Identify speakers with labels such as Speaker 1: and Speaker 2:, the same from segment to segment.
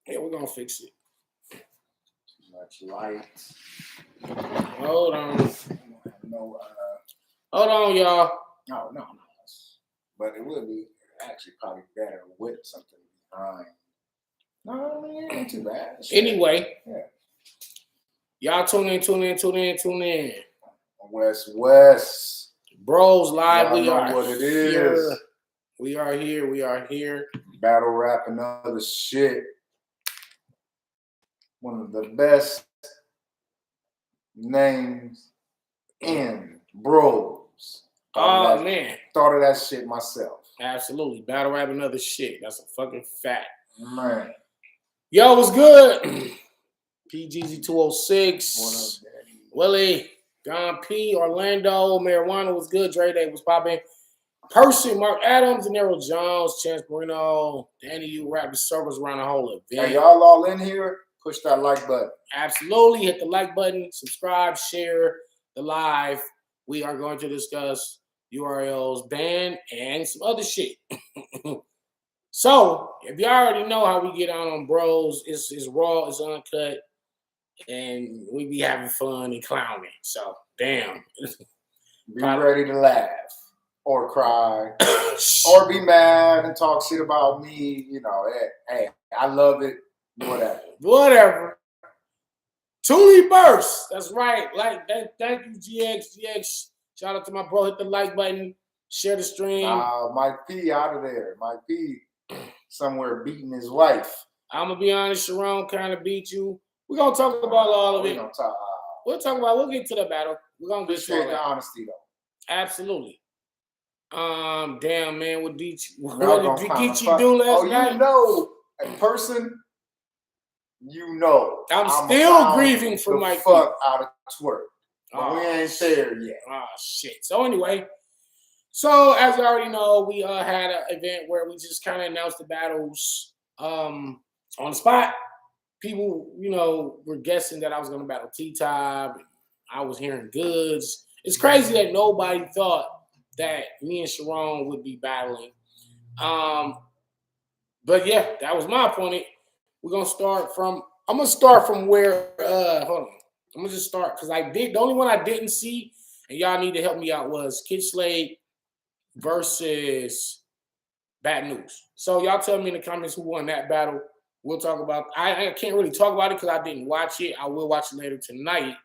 Speaker 1: Yeah, we're gonna fix it.
Speaker 2: Too much light.
Speaker 1: Hold on.
Speaker 2: No,
Speaker 1: Hold on, y'all.
Speaker 2: no. But it would be actually probably better with something behind. No, I mean, it ain't too bad.
Speaker 1: Anyway,
Speaker 2: yeah.
Speaker 1: Y'all tune in.
Speaker 2: West.
Speaker 1: Bros live.
Speaker 2: Y'all
Speaker 1: we
Speaker 2: know
Speaker 1: are
Speaker 2: what it
Speaker 1: here.
Speaker 2: is.
Speaker 1: We are here.
Speaker 2: Battle rap and other shit. One of the best names in Bros.
Speaker 1: Man.
Speaker 2: Thought of that shit myself.
Speaker 1: Absolutely. Battle rap and other shit. That's a fucking fact.
Speaker 2: Man.
Speaker 1: Yo, what's good? PGZ 206.
Speaker 2: What up, Daddy?
Speaker 1: Willie. Don P. Orlando. Marijuana was good. Dre Day was popping. Person, Mark Adams, Nero Jones, Chance Marino, Danny U, rap the servers around the whole event.
Speaker 2: Hey, y'all all in here? Push that like button.
Speaker 1: Absolutely. Hit the like button, subscribe, share the live. We are going to discuss URLs, ban, and some other shit. So, if you already know how we get on Bros, it's raw, it's uncut, and we be having fun and clowning. So, damn.
Speaker 2: Be ready to laugh or cry or be mad and talk shit about me. You know, hey, I love it. Whatever.
Speaker 1: Tuli Burst. That's right. Like that. Thank you, GX. Shout out to my bro. Hit the like button. Share the stream.
Speaker 2: Mike P out of there. Mike P somewhere beating his wife.
Speaker 1: I'm gonna be honest, Charron kind of beat you. We're gonna talk about all of it. We'll get to the battle. We're gonna get to
Speaker 2: the honesty though.
Speaker 1: Absolutely. Damn man, what did Geechi do last night?
Speaker 2: You know, a person. You know,
Speaker 1: I'm still grieving for my
Speaker 2: fuck out of Twork. But we ain't there yet.
Speaker 1: Shit. So anyway, as you already know, we had an event where we just kind of announced the battles on the spot. People, were guessing that I was gonna battle T-Top. I was hearing goods. It's crazy that nobody thought that me and Charron would be battling. But yeah, that was my opponent. I'm gonna start from where hold on. I'm gonna just start because the only one I didn't see, and y'all need to help me out, was Kid Slade versus Bad News. So y'all tell me in the comments who won that battle. We'll talk about I can't really talk about it because I didn't watch it. I will watch it later tonight.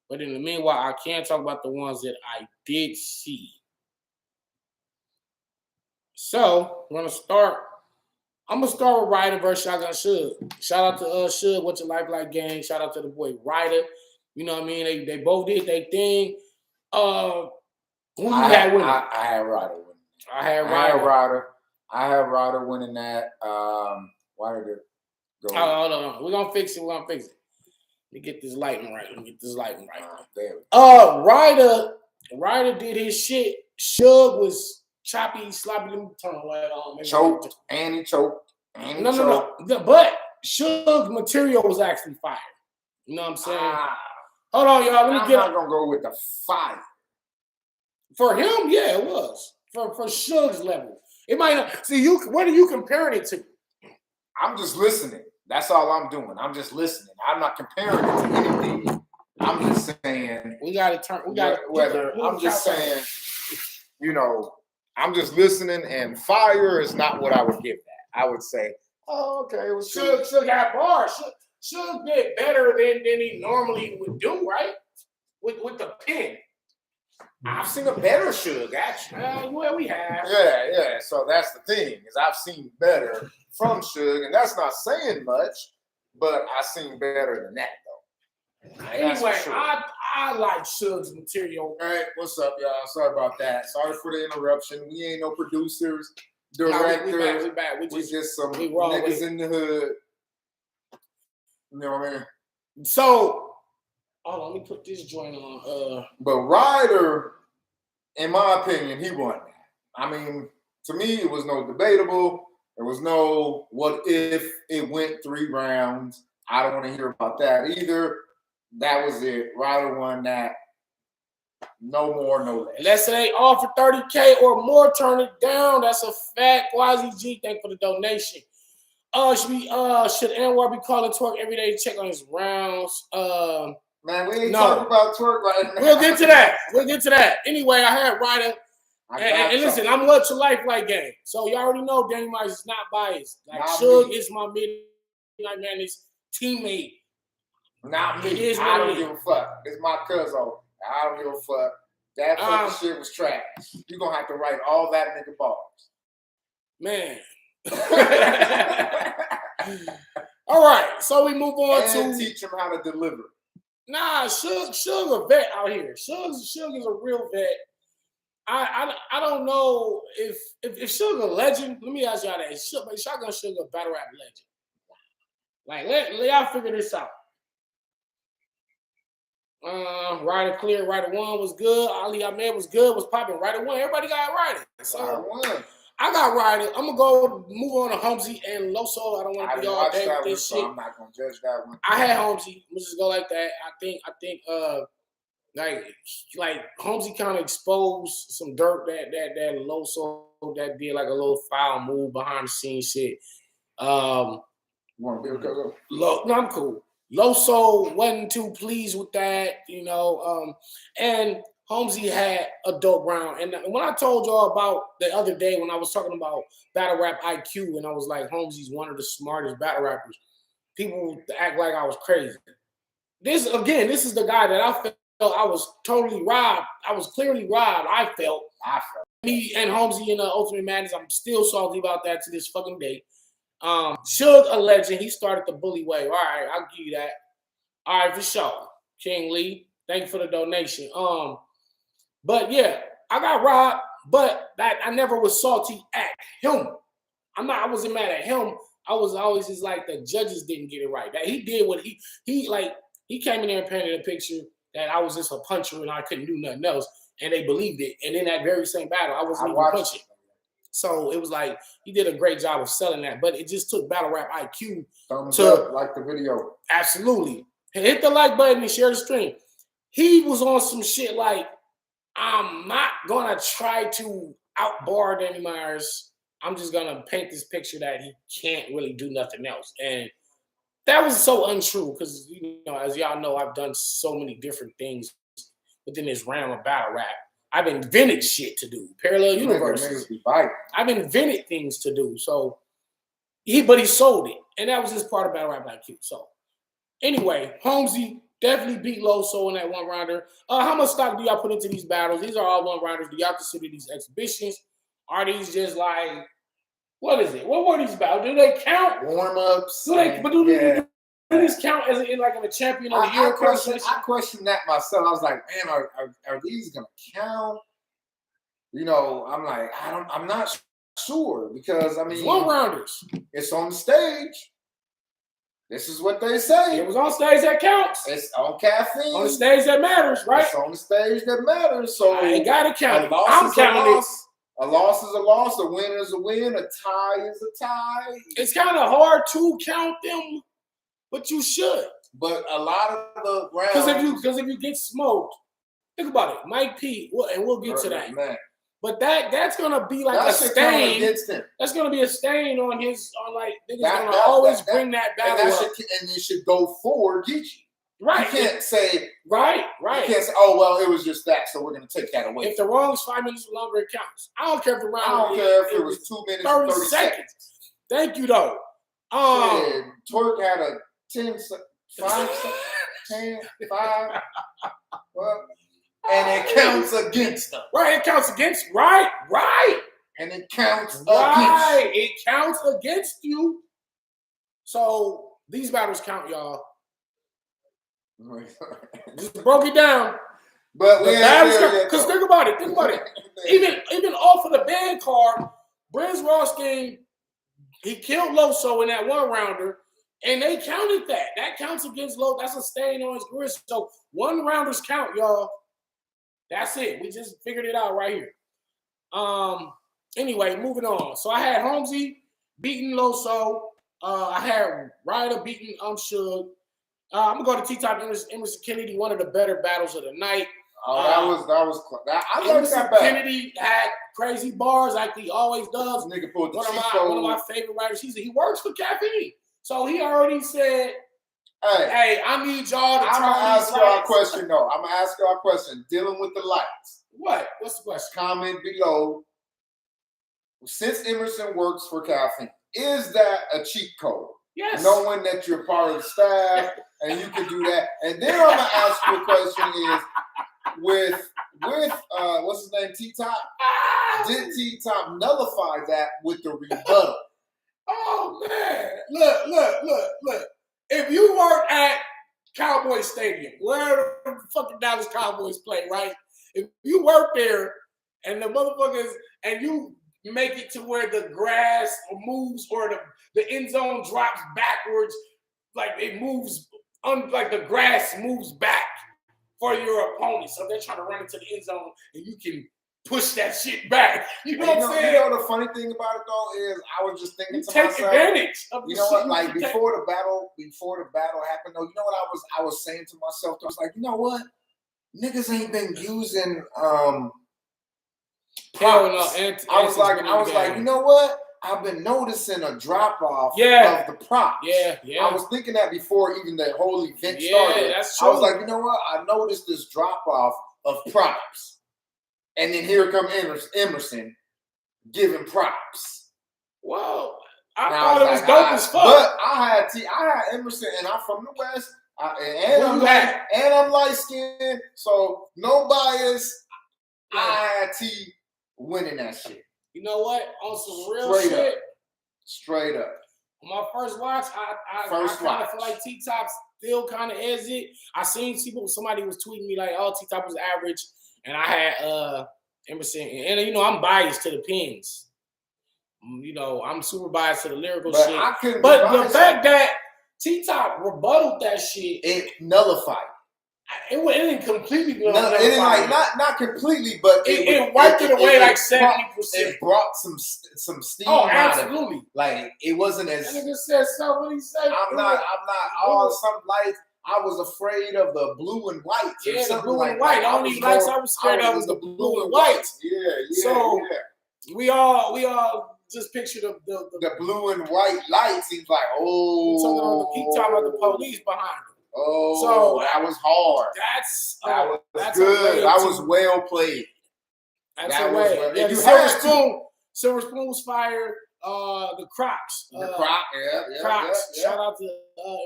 Speaker 1: But in the meanwhile, I can talk about the ones that I did see. So I'm gonna start with Ryder versus Shotgun Suge. Shout out to Suge, What's Your Life Like gang. Shout out to the boy Ryder. You know what I mean? They both did their thing. Who you had winning?
Speaker 2: I had Ryder winning. I had Ryder winning that. Why did it go?
Speaker 1: Hold on. We're gonna fix it. Let me get this lighting right. Ryder did his shit. Suge was choppy, sloppy. Let me turn the light on.
Speaker 2: Choked. No.
Speaker 1: But Suge's material was actually fire. You know what I'm saying? Hold on, y'all.
Speaker 2: I'm not gonna go with the fire.
Speaker 1: For him, yeah, it was. For Suge's level. It might not. See, what are you comparing it to?
Speaker 2: I'm just listening. That's all I'm doing. I'm just listening. I'm not comparing it to anything. I'm just saying. I'm just saying, I'm just listening, and fire is not what I would give that. I would say, okay, it was
Speaker 1: Suge had bars. Suge did better than he normally would do, right? With the pen.
Speaker 2: I've seen a better Suge, actually.
Speaker 1: Well, we have.
Speaker 2: Yeah. So that's the thing, is I've seen better from Suge, and that's not saying much, but I've seen better than that, though.
Speaker 1: Anyway, sure. I like Suge's material.
Speaker 2: All right, what's up, y'all? Sorry about that. Sorry for the interruption. We ain't no producers, directors.
Speaker 1: We back. We
Speaker 2: just some niggas in the hood. You know what I mean?
Speaker 1: So, hold on, let me put this joint on.
Speaker 2: But Ryder, in my opinion, he won that. I mean, to me, it was no debatable. There was no what if it went 3 rounds. I don't want to hear about that either. That was it. Ryder won that. No more, no less.
Speaker 1: Let's say all for 30K or more, turn it down. That's a fact. YZG, thank for the donation. Should Anwar be calling Twork every day to check on his rounds?
Speaker 2: Man, we ain't talking about Twork right now.
Speaker 1: We'll get to that. Anyway, I had Ryder. And listen, I'm much a life like game. So you already know Danny Myers is not biased. Like Suge is my Midnight Madness teammate.
Speaker 2: Not me. I don't give a fuck. It's my cousin. I don't give a fuck. That fucking shit was trash. You're gonna have to write all that nigga bars.
Speaker 1: Man. All right, so we move on
Speaker 2: and teach him how to deliver.
Speaker 1: Nah, Suge a vet out here. Suge is a real vet. I don't know if Suge a legend. Let me ask y'all that. Shotgun Suge a battle rap legend. Like let y'all figure this out. Ryder clear. Ryder 1 was good. Ali Ahmed was good. Was popping. Ryder 1. Everybody got Ryder. So
Speaker 2: Ryder 1.
Speaker 1: I got Ryder. I'm gonna go move on to Holmesie and Loso. I don't want to be all day with this shit.
Speaker 2: So I'm not gonna judge that one.
Speaker 1: I had Holmesie. Let's just go like that. I think like Holmesie kind of exposed some dirt that Loso that did like a little foul move behind the scenes shit.
Speaker 2: You want to be a
Speaker 1: no, I'm cool. Loso wasn't too pleased with that, and Holmesie had a dope round. And when I told y'all about the other day when I was talking about battle rap IQ and I was like, Holmesie's one of the smartest battle rappers, people act like I was crazy. This is the guy that I felt I was totally robbed. I was clearly robbed. I felt. Me and Holmesie in the Ultimate Madness, I'm still salty about that to this fucking day. Suge, a legend. He started the bully wave. All right, I'll give you that. All right, for sure. King Lee, thank you for the donation. But yeah, I got robbed, but I never was salty at him. I wasn't mad at him. I was always just like the judges didn't get it right. That he did what he came in there and painted a picture that I was just a puncher and I couldn't do nothing else, and they believed it. And in that very same battle, I wasn't even punching. So it was like he did a great job of selling that, but it just took battle rap IQ
Speaker 2: Thumbs up, like the video.
Speaker 1: Absolutely. Hit the like button and share the stream. He was on some shit like, I'm not gonna try to outbar Danny Myers. I'm just gonna paint this picture that he can't really do nothing else. And that was so untrue because, as y'all know, I've done so many different things within this realm of battle rap. I've invented shit to do, parallel universes. I've invented things to do. So but he sold it, and that was just part of battle rap IQ. So anyway, Holmesie definitely beat Loso in that one rounder. How much stock do y'all put into these battles? These are all one rounders. Do y'all consider these exhibitions? Are these just like, what is it? What were these battles? Do they count?
Speaker 2: Warm-ups.
Speaker 1: Do these count as in like a champion of the year?
Speaker 2: I question that myself. I was like, man, are these gonna count? I'm like, I'm not sure because I mean,
Speaker 1: one rounders.
Speaker 2: It's on the stage. This is what they say.
Speaker 1: It was on stage that counts.
Speaker 2: It's on caffeine.
Speaker 1: On the stage that matters, right?
Speaker 2: It's on the stage that matters. So
Speaker 1: I ain't gotta count it.
Speaker 2: I'm counting it. A loss is a loss. A win is a win. A tie is a tie.
Speaker 1: It's kind of hard to count them, but you should.
Speaker 2: But a lot of the rounds,
Speaker 1: because if you get smoked, think about it. Mike P. And we'll get to that.
Speaker 2: Man.
Speaker 1: But that's gonna be like a stain. That's gonna be a stain on his niggas gonna always bring that battle up.
Speaker 2: And you should go for Geechi.
Speaker 1: Right.
Speaker 2: You can't say
Speaker 1: right.
Speaker 2: You can't say, oh well, it was just that, so we're gonna take that away.
Speaker 1: If the wrong is 5 minutes longer, it counts. I don't care if the round.
Speaker 2: I don't care if it was 2 minutes 30 seconds.
Speaker 1: Thank you though.
Speaker 2: Twork had a 5. Well, and it counts against them.
Speaker 1: Right, it counts against right.
Speaker 2: And it counts
Speaker 1: right.
Speaker 2: against you.
Speaker 1: It counts against you. So these battles count, y'all. Just broke it down.
Speaker 2: But
Speaker 1: because think about it. Even off of the band card, Briz Ross game, he killed Loso in that one rounder, and they counted that. That counts against Loso. That's a stain on his career. So one rounders count, y'all. That's it. We just figured it out right here. Anyway, moving on. So I had Holmesie beating Loso. I had Ryder beating Suge. I'm gonna go to T-Top Emerson Kennedy, one of the better battles of the night.
Speaker 2: I like
Speaker 1: Emerson
Speaker 2: that battle.
Speaker 1: Kennedy had crazy bars like he always does.
Speaker 2: This nigga pulled the
Speaker 1: One of my favorite writers. He works for Caffeine, so he already said, "Hey, I need y'all to try." I'm gonna
Speaker 2: ask y'all a question though. I'm gonna ask y'all a question dealing with the lights.
Speaker 1: What? What's the question?
Speaker 2: Comment below. Since Emerson works for Caffeine, is that a cheat code?
Speaker 1: Yes.
Speaker 2: Knowing that you're part of the staff and you can do that. And then I'm gonna ask you a question: is with what's his name, T-Top? Did T-Top nullify that with the rebuttal?
Speaker 1: Oh man! Look! If you work at Cowboy Stadium, where the fucking Dallas Cowboys play, right? If you work there and the motherfuckers and you make it to where the grass moves or the end zone drops backwards, like it moves, like the grass moves back for your opponent. So they're trying to run into the end zone and you can push that shit back. You know what I'm saying?
Speaker 2: You know the funny thing about it though is I was just thinking to
Speaker 1: take
Speaker 2: myself,
Speaker 1: advantage of
Speaker 2: you know what? Like before the battle happened though, you know what I was saying to myself? I was like, you know what? Niggas ain't been using props. I was like, you know what? I've been noticing a drop off of the props.
Speaker 1: Yeah.
Speaker 2: I was thinking that before even the whole event started.
Speaker 1: That's true.
Speaker 2: I was like, you know what? I noticed this drop off of props. And then here come Emerson giving props.
Speaker 1: Well, I thought it was dope as fuck.
Speaker 2: But I had Emerson, and I'm from the West, and I'm light skinned, so no bias. Yeah. I had T winning that shit.
Speaker 1: You know what? On some real shit.
Speaker 2: Straight up.
Speaker 1: On my first watch, I kind of feel like T-Top still kind of is it. I seen somebody was tweeting me like, "Oh, T-Top was average," and I had Emerson, and you know I'm biased to the pins. You know I'm super biased to the lyrical shit. But the fact that T-Top rebutted that shit,
Speaker 2: it nullified.
Speaker 1: It didn't completely
Speaker 2: it didn't like not completely, but
Speaker 1: it wiped it away like 70%.
Speaker 2: It brought some steam.
Speaker 1: Oh, absolutely.
Speaker 2: Like it wasn't as.
Speaker 1: That nigga said so. What he said?
Speaker 2: I'm not. Some lights. I was afraid of the blue and white.
Speaker 1: Yeah, the blue and white. The only lights I was scared of was the blue and white.
Speaker 2: Yeah.
Speaker 1: So we all just picture the
Speaker 2: blue and white lights. He's like,
Speaker 1: keep talking about the police behind him.
Speaker 2: Oh, so that was hard. That's good. That was well played.
Speaker 1: That's a way. Well. Yeah, the Silver Spoon was fire. The Crocs. Crocs. Yeah. Shout out to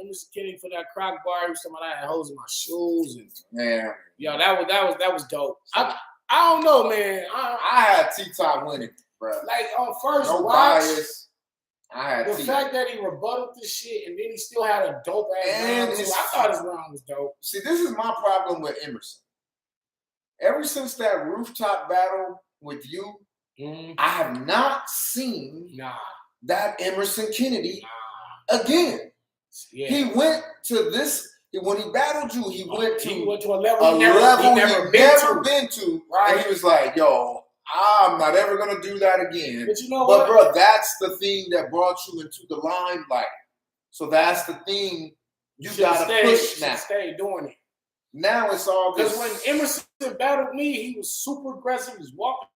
Speaker 1: Mr. Kennedy for that Croc bar. He was talking about I had holes in my shoes and that was dope. I don't know, man.
Speaker 2: I had T-Top winning, bro.
Speaker 1: Like on first watch. Bias. The fact that he rebutted this shit and then he still had a dope ass round. I thought his round was dope.
Speaker 2: See, this is my problem with Emerson. Ever since that rooftop battle with you, I have not seen that Emerson Kennedy again. Yeah. He went to this when he battled you. He went to
Speaker 1: a level he never
Speaker 2: been to. Right. And he was like, "Yo, I'm not ever gonna do that again."
Speaker 1: But you know what?
Speaker 2: But bro, that's the thing that brought you into the limelight. So that's the thing you gotta push now.
Speaker 1: Stay doing it.
Speaker 2: Now it's all
Speaker 1: because when Emerson battled me, he was super aggressive. He was walking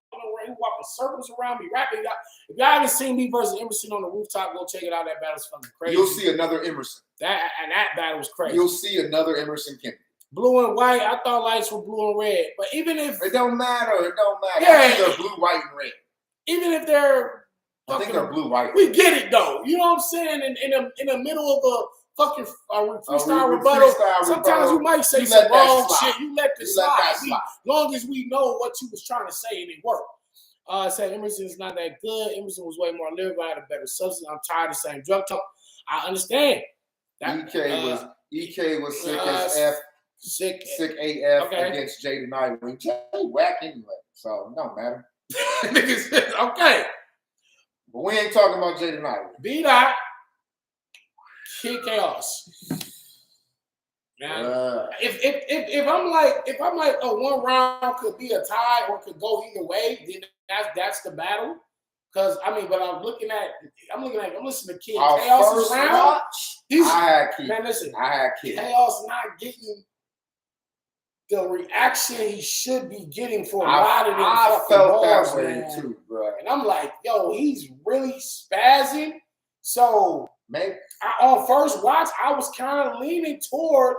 Speaker 1: circles around me, rapping. If y'all haven't seen me versus Emerson on the rooftop, go check it out. That battle's fucking crazy.
Speaker 2: You'll see another Emerson.
Speaker 1: That battle was crazy.
Speaker 2: You'll see another Emerson Kennedy.
Speaker 1: Blue and white. I thought lights were blue and red, but even if
Speaker 2: it don't matter,
Speaker 1: Yeah,
Speaker 2: they're blue, white, and red.
Speaker 1: Even if they're,
Speaker 2: I think they're blue, white.
Speaker 1: We get it though. You know what I'm saying? In the middle of a fucking freestyle rebuttal, sometimes you might say some wrong shit. You let the slide. As long as we know what you was trying to say and it worked. Said Emerson's not that good. Emerson was way more lyrical. I had a better substance. I'm tired of the same drug talk. I understand.
Speaker 2: EK was sick as F. Sick AF against Jaden Nightwing. Jay whack anyway, so it don't matter.
Speaker 1: Okay.
Speaker 2: But we ain't talking about Jaden Nightwing.
Speaker 1: B.R.O.S. Kid Chaos. Man, if I'm like a one round could be a tie or could go either way, then that's the battle. Because I'm listening to Kid Chaos round.
Speaker 2: I had Kid.
Speaker 1: Man, listen.
Speaker 2: I had Kid.
Speaker 1: Chaos not getting the reaction he should be getting for a lot of them
Speaker 2: I
Speaker 1: fucking
Speaker 2: felt
Speaker 1: bars,
Speaker 2: that way
Speaker 1: man.
Speaker 2: too, bro.
Speaker 1: And I'm like, yo, he's really spazzing. So on first watch, I was kind of leaning toward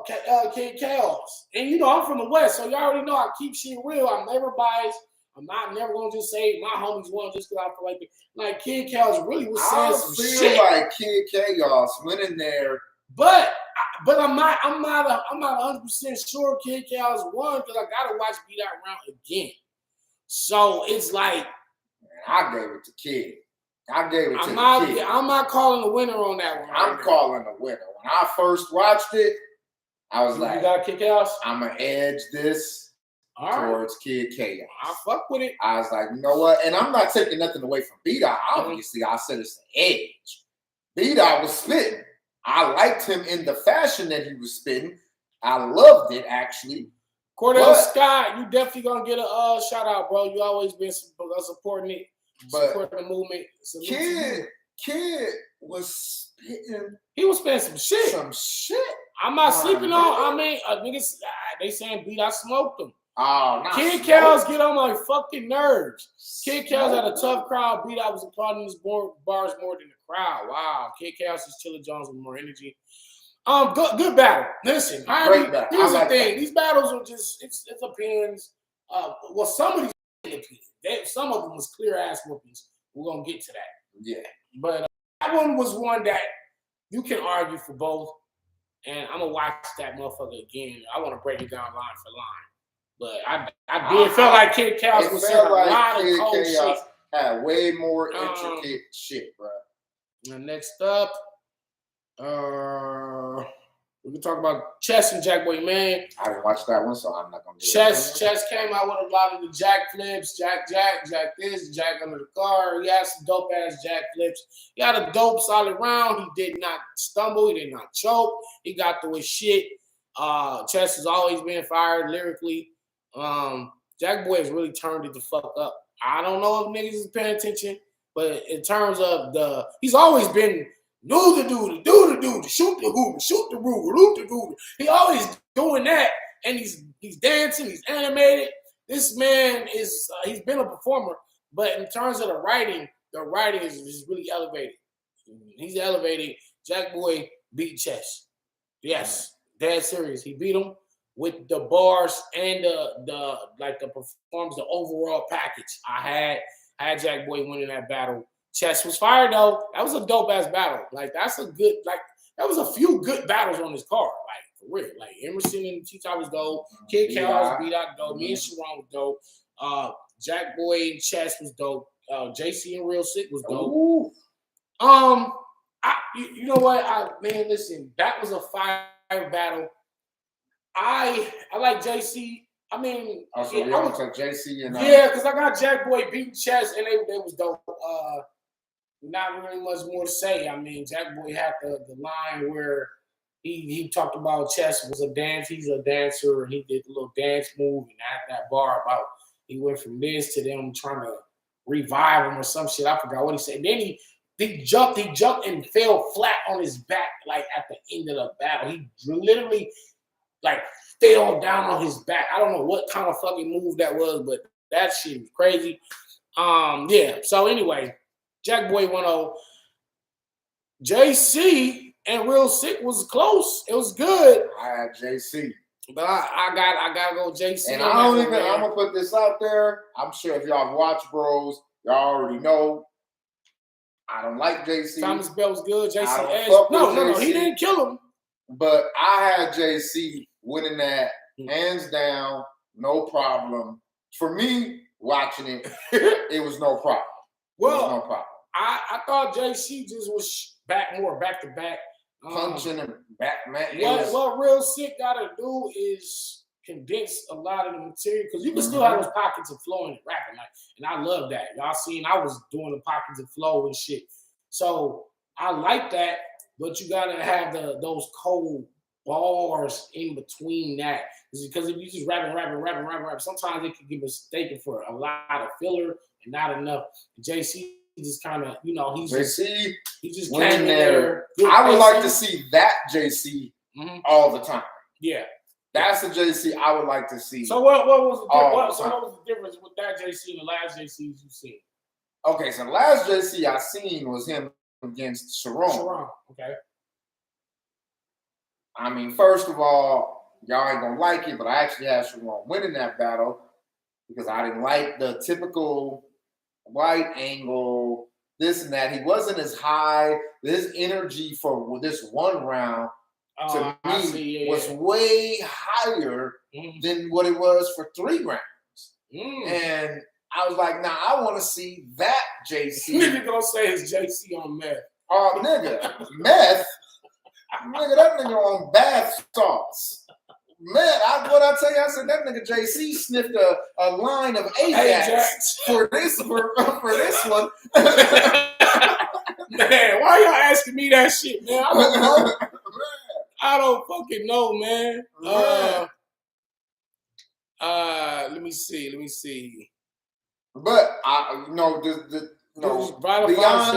Speaker 1: Kid Chaos. And you know, I'm from the West, so you already know I keep shit real. I'm never biased. I'm not never gonna just say my homies won just because I feel like it. Like Kid Chaos really was saying some shit.
Speaker 2: Like Kid Chaos went in there,
Speaker 1: but I'm not 100% sure Kid Chaos won because I gotta watch Beat Out Round again. So it's like
Speaker 2: I gave it to Kid. I gave it to Kid.
Speaker 1: I'm not calling the winner on that one.
Speaker 2: I'm calling the winner. When I first watched it, I was like,
Speaker 1: you got Kid Chaos?
Speaker 2: I'm gonna edge this towards Kid Chaos.
Speaker 1: I fuck with it.
Speaker 2: I was like, you know what? And I'm not taking nothing away from Beat Out. Obviously, I said it's the edge. Beat Out was spitting. I liked him in the fashion that he was spitting. I loved it, actually.
Speaker 1: Cordell Scott, you definitely gonna get a shout out, bro. You always been supporting it, supporting the movement.
Speaker 2: Kid was spitting.
Speaker 1: He was spitting some shit. I'm not sleeping on. I mean, niggas, they saying Beat Out smoked them. Kid Chaos get on my fucking nerves. Kid Chaos had a tough crowd. Beat Out was applauding his bars more than the crowd. Wow. Kid Chaos is Chilla Jones with more energy. Good battle. Listen, here's the thing. These battles are just it's opinions. Well, some of these opinions, some of them was clear ass whoopings. We're gonna get to that.
Speaker 2: Yeah.
Speaker 1: But that one was one that you can argue for both. And I'm gonna watch that motherfucker again. I want to break it down line for line. But I did feel like Kid Chaos was saying a lot of cold shit.
Speaker 2: Had way more intricate shit, bro.
Speaker 1: And next up, we can talk about Chess and Jackboy, man.
Speaker 2: I didn't watch that one, so I'm not gonna.
Speaker 1: Chess came out with a lot of the jack flips, jack this, jack under the car. He had some dope ass jack flips. He had a dope solid round. He did not stumble. He did not choke. He got through his shit. Chess has always been fired lyrically. Jackboy has really turned it the fuck up. I don't know if niggas is paying attention, but in terms of he's always been do the shoot the hoover, shoot the roover, loot the goober. He always doing that, and he's dancing, he's animated. This man is he's been a performer, but in terms of the writing is really elevated. He's elevated. Jackboy beat Chess. Yes, dead serious. He beat him with the bars and the performance, the overall package. I had Jackboy winning that battle. Chess was fire though. That was a dope ass battle. Like that was a few good battles on this card. Like for real. Like Emerson and T-Top was dope. Kid Chaos Beat Out dope. Me and Charron was dope. Jackboy and Chess was dope. JC and Real Sikh was dope.
Speaker 2: Ooh.
Speaker 1: You know what? Listen, that was a fire battle. I like JC. I mean,
Speaker 2: I was like JC and
Speaker 1: because I got Jackboy beating Chess and they was dope. Not really much more to say. I mean, Jackboy had the line where he talked about Chess was a dance. He's a dancer, and he did the little dance move and had that bar about he went from this to them trying to revive him or some shit. I forgot what he said. And then he jumped and fell flat on his back like at the end of the battle. He literally like fell down on his back. I don't know what kind of fucking move that was, but that shit was crazy. Yeah. So anyway, Jackboy 1-0. JC and Real Sikh was close. It was good.
Speaker 2: I had JC.
Speaker 1: But I gotta go JC.
Speaker 2: And I'm gonna put this out there. I'm sure if y'all watch Bros, y'all already know. I don't like JC.
Speaker 1: Thomas Bell was good. JC Edge. No, he didn't kill him.
Speaker 2: But I had JC winning that hands down, no problem. For me, watching it, it was no problem.
Speaker 1: Well, no problem. I thought JC just was back to back.
Speaker 2: Punching and back, man.
Speaker 1: What Real Sikh gotta do is condense a lot of the material because you can still have those pockets of flow in rapping. And I love that. Y'all seen I was doing the pockets of flow and shit. So I like that, but you gotta have those cold bars in between that. Because if you just rap, sometimes it can get mistaken for a lot of filler and not enough. JC just kind of, he just came in there.
Speaker 2: I would like to see that JC all the time.
Speaker 1: Yeah.
Speaker 2: That's the JC I would like to see.
Speaker 1: So what was the difference with that JC and the last JCs you seen?
Speaker 2: Okay, so the last JC I seen was him against Charron.
Speaker 1: Okay.
Speaker 2: I mean, first of all, y'all ain't gonna like it, but I actually had Charron winning that battle because I didn't like the typical white angle, this and that. He wasn't as high. His energy for this one round to me was way higher than what it was for 3 rounds. And I was like, nah, I want to see that JC.
Speaker 1: Nigga gonna say it's JC on meth.
Speaker 2: Oh, nigga, meth? Nigga, that nigga on bath sauce. Man, what I tell you, I said that nigga JC sniffed a line of Ajax for this one.
Speaker 1: Man, why y'all asking me that shit, man? I don't know. I don't fucking know, man. Let me see.
Speaker 2: But beyond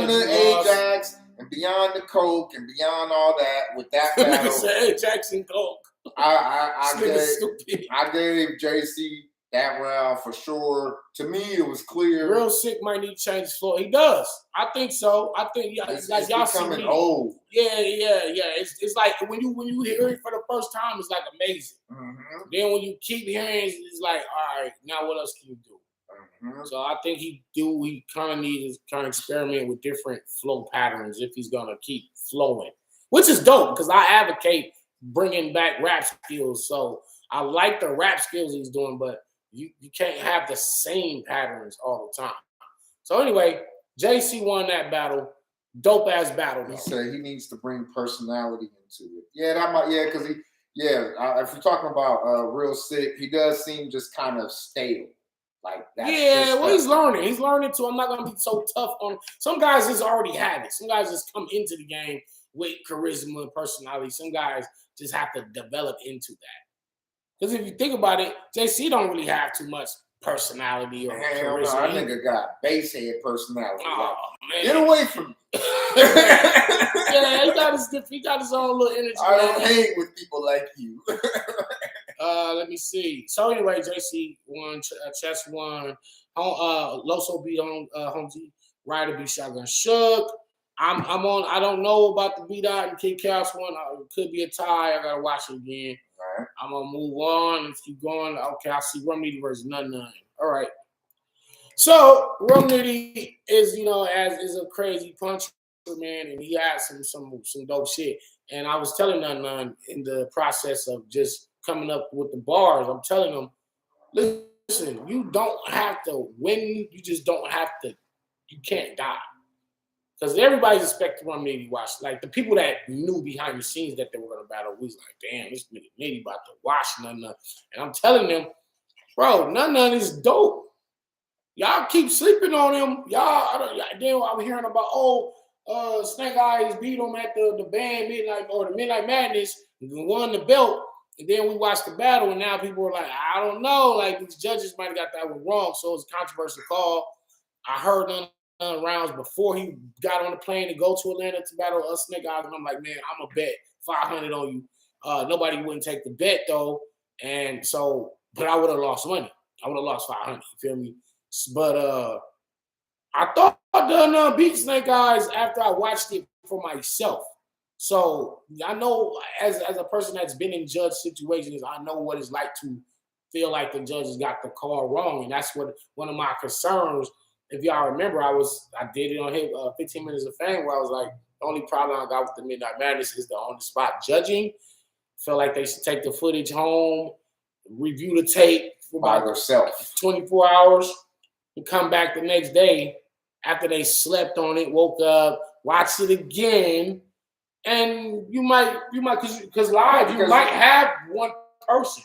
Speaker 2: the Ajax and beyond the Coke and beyond all that, with that battle,
Speaker 1: Ajax and Coke.
Speaker 2: I gave JC that round for sure. To me, it was clear.
Speaker 1: Real Sikh might need to change his floor. He does. I think so. I think
Speaker 2: it's
Speaker 1: like y'all
Speaker 2: becoming old.
Speaker 1: Yeah. It's like when you hear it for the first time, it's like amazing. Then when you keep hearing it, it's like, all right, now what else can you do? So I think he kind of needs to experiment with different flow patterns if he's gonna keep flowing, which is dope because I advocate bringing back rap skills. So I like the rap skills he's doing, but you can't have the same patterns all the time. So anyway, JC won that battle. Dope ass battle.
Speaker 2: He said he needs to bring personality into it. Because if you're talking about Real Sikh, he does seem just kind of stale. Like that.
Speaker 1: He's learning. He's learning too. I'm not gonna be so tough on some guys. Just already have it. Some guys just come into the game with charisma and personality. Some guys just have to develop into that. Because if you think about it, JC don't really have too much personality or charisma.
Speaker 2: No, that nigga got bass head personality.
Speaker 1: Oh, man.
Speaker 2: Get away from me.
Speaker 1: He got his own little energy.
Speaker 2: I don't hang with people like you.
Speaker 1: Let me see. So anyway, JC won, Chess won. Loso beat on Holmesie. Ryder beat Shotgun Shook. I'm on. I don't know about the B.R.O.S and Kid Chaos one. It could be a tie. I gotta watch it again.
Speaker 2: All right.
Speaker 1: I'm gonna move on and keep going. Okay, I see Niddy versus None. All right. So Niddy is is a crazy puncher, man, and he has some dope shit. And I was telling None in the process of just coming up with the bars. I'm telling them, listen, you don't have to win. You just don't have to. You can't die. Because everybody's expecting Niddy watch. Like the people that knew behind the scenes that they were gonna battle, we was like, damn, this nigga Niddy about to watch None. And I'm telling them, bro, None is dope. Y'all keep sleeping on him. Then I'm hearing about Snake Eyes beat him at the band Midnight or the Midnight Madness and won the belt. And then we watched the battle, and now people are like, I don't know, like these judges might have got that one wrong. So it's a controversial call. I heard None rounds before he got on the plane to go to Atlanta to battle us Snake Eyes, and I'm like, man, I'm gonna bet 500 on you. Nobody wouldn't take the bet though, and so, but I would have lost money. I would have lost 500. You feel me? But I thought I done beat Snake Eyes after I watched it for myself. So I know as a person that's been in judge situations, I know what it's like to feel like the judges got the call wrong, and that's what one of my concerns. If y'all remember, I did it on 15 Minutes of Fame, where I was like, the only problem I got with the Midnight Madness is the on-the-spot judging. Feel like they should take the footage home, review the tape for
Speaker 2: by
Speaker 1: about
Speaker 2: themselves
Speaker 1: 24 hours, and come back the next day after they slept on it, woke up, watch it again, and you might because live you might have one person.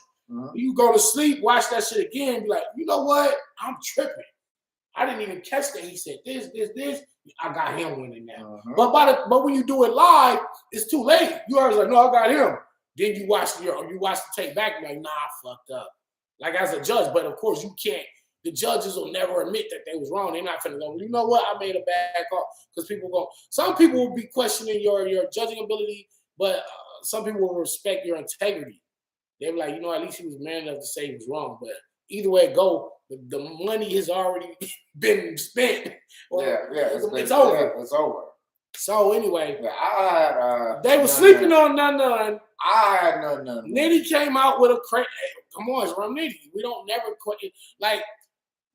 Speaker 1: You go to sleep, watch that shit again, be like, you know what? I'm tripping. I didn't even catch that. He said this. I got him winning now. But when you do it live, it's too late. You always like, no, I got him. Then you watch the tape back, and like, nah, I fucked up. Like as a judge, but of course you can't. The judges will never admit that they was wrong. They're not finna go, you know what? I made a bad call. Because some people will be questioning your judging ability, but some people will respect your integrity. they were like, at least he was man enough to say he was wrong. But either way it go, the money has already been spent.
Speaker 2: It's
Speaker 1: over.
Speaker 2: Yeah, it's over.
Speaker 1: So anyway,
Speaker 2: I had
Speaker 1: they were sleeping on none.
Speaker 2: I had none.
Speaker 1: Niddy came out with a crazy. Come on, it's Rum Niddy. We don't never quit. Like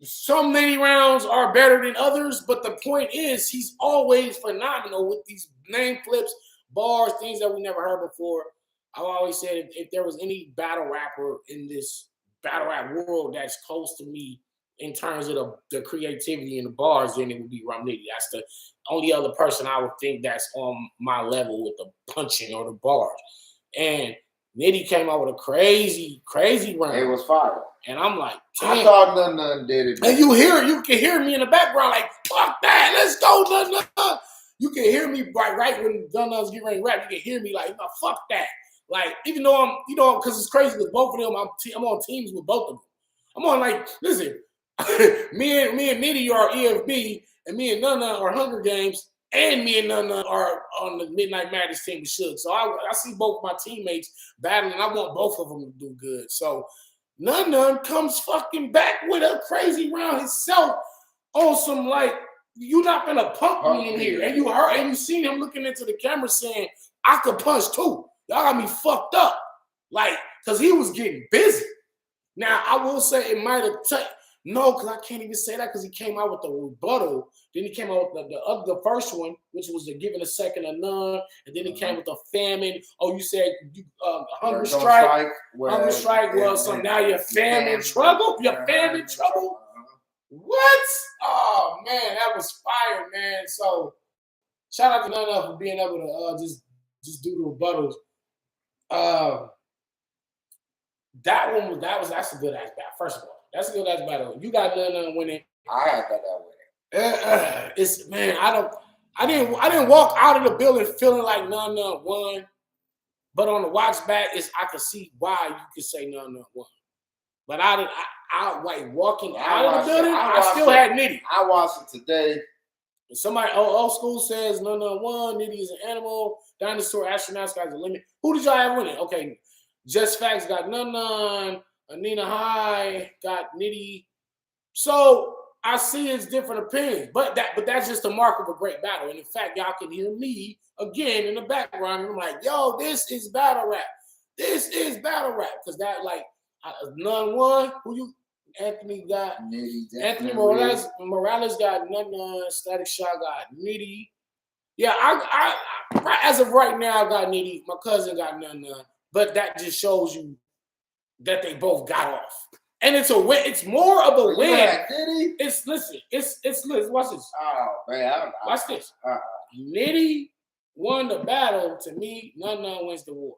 Speaker 1: some Niddy rounds are better than others, but the point is he's always phenomenal with these name flips, bars, things that we never heard before. I've always said if there was any battle rapper in this battle rap world that's close to me in terms of the creativity and the bars, then it would be Rum Niddy. That's the only other person I would think that's on my level with the punching or the bars. And Niddy came out with a crazy round.
Speaker 2: It was fire.
Speaker 1: And I'm like, damn.
Speaker 2: I thought none did it.
Speaker 1: And you can hear me in the background like, fuck that, let's go, none. You can hear me right when Nun's getting ready to rap. You can hear me like, no, fuck that. Like, even though I'm, because it's crazy with both of them, I'm on teams with both of them. I'm on like, listen, me and Niddy are EFB, and me and Nunna are Hunger Games, and me and Nunna are on the Midnight Madness team with Suga. So I see both my teammates battling. I want both of them to do good. So Nunna comes fucking back with a crazy round himself on some like, you not gonna pump me in here. And you seen him looking into the camera saying, I could punch too. Y'all got me fucked up. Like, because he was getting busy. Now, I will say it might have no, because I can't even say that because he came out with the rebuttal. Then he came out with the first one, which was the giving a second of none. And then he came with the famine. Oh, you said hunger strike. Hunger strike was some. Now your famine trouble. Your famine trouble. What? Oh, man, that was fire, man. So, shout out to Nunna for being able to just do the rebuttals. That's a good ass battle. First of all, that's a good ass battle. You got Nunna winning.
Speaker 2: I had that winning.
Speaker 1: I didn't walk out of the building feeling like Nunna won, but on the watch back, I could see why you could say Nunna won. But I like walking out of the building, I still had Niddy.
Speaker 2: I watched it today.
Speaker 1: Somebody old school says Nunna won. Niddy is an animal. Dinosaur astronauts got the limit. Who did y'all have winning? Okay, Just Facts got Nunna. Nina High got Niddy. So I see it's different opinions, but that's just the mark of a great battle. And in fact, y'all can hear me again in the background. And I'm like, yo, this is battle rap. This is battle rap because that like None won. Who you? Anthony got Niddy. Anthony Morales got Nunna. Static Shock got Niddy. Yeah, I as of right now, I got Niddy. My cousin got Nunna. But that just shows you that they both got off. And it's a win. It's more of a win.
Speaker 2: Yeah, Niddy?
Speaker 1: It's watch this.
Speaker 2: Oh man,
Speaker 1: watch this. Niddy won the battle. To me, Nunna wins the war.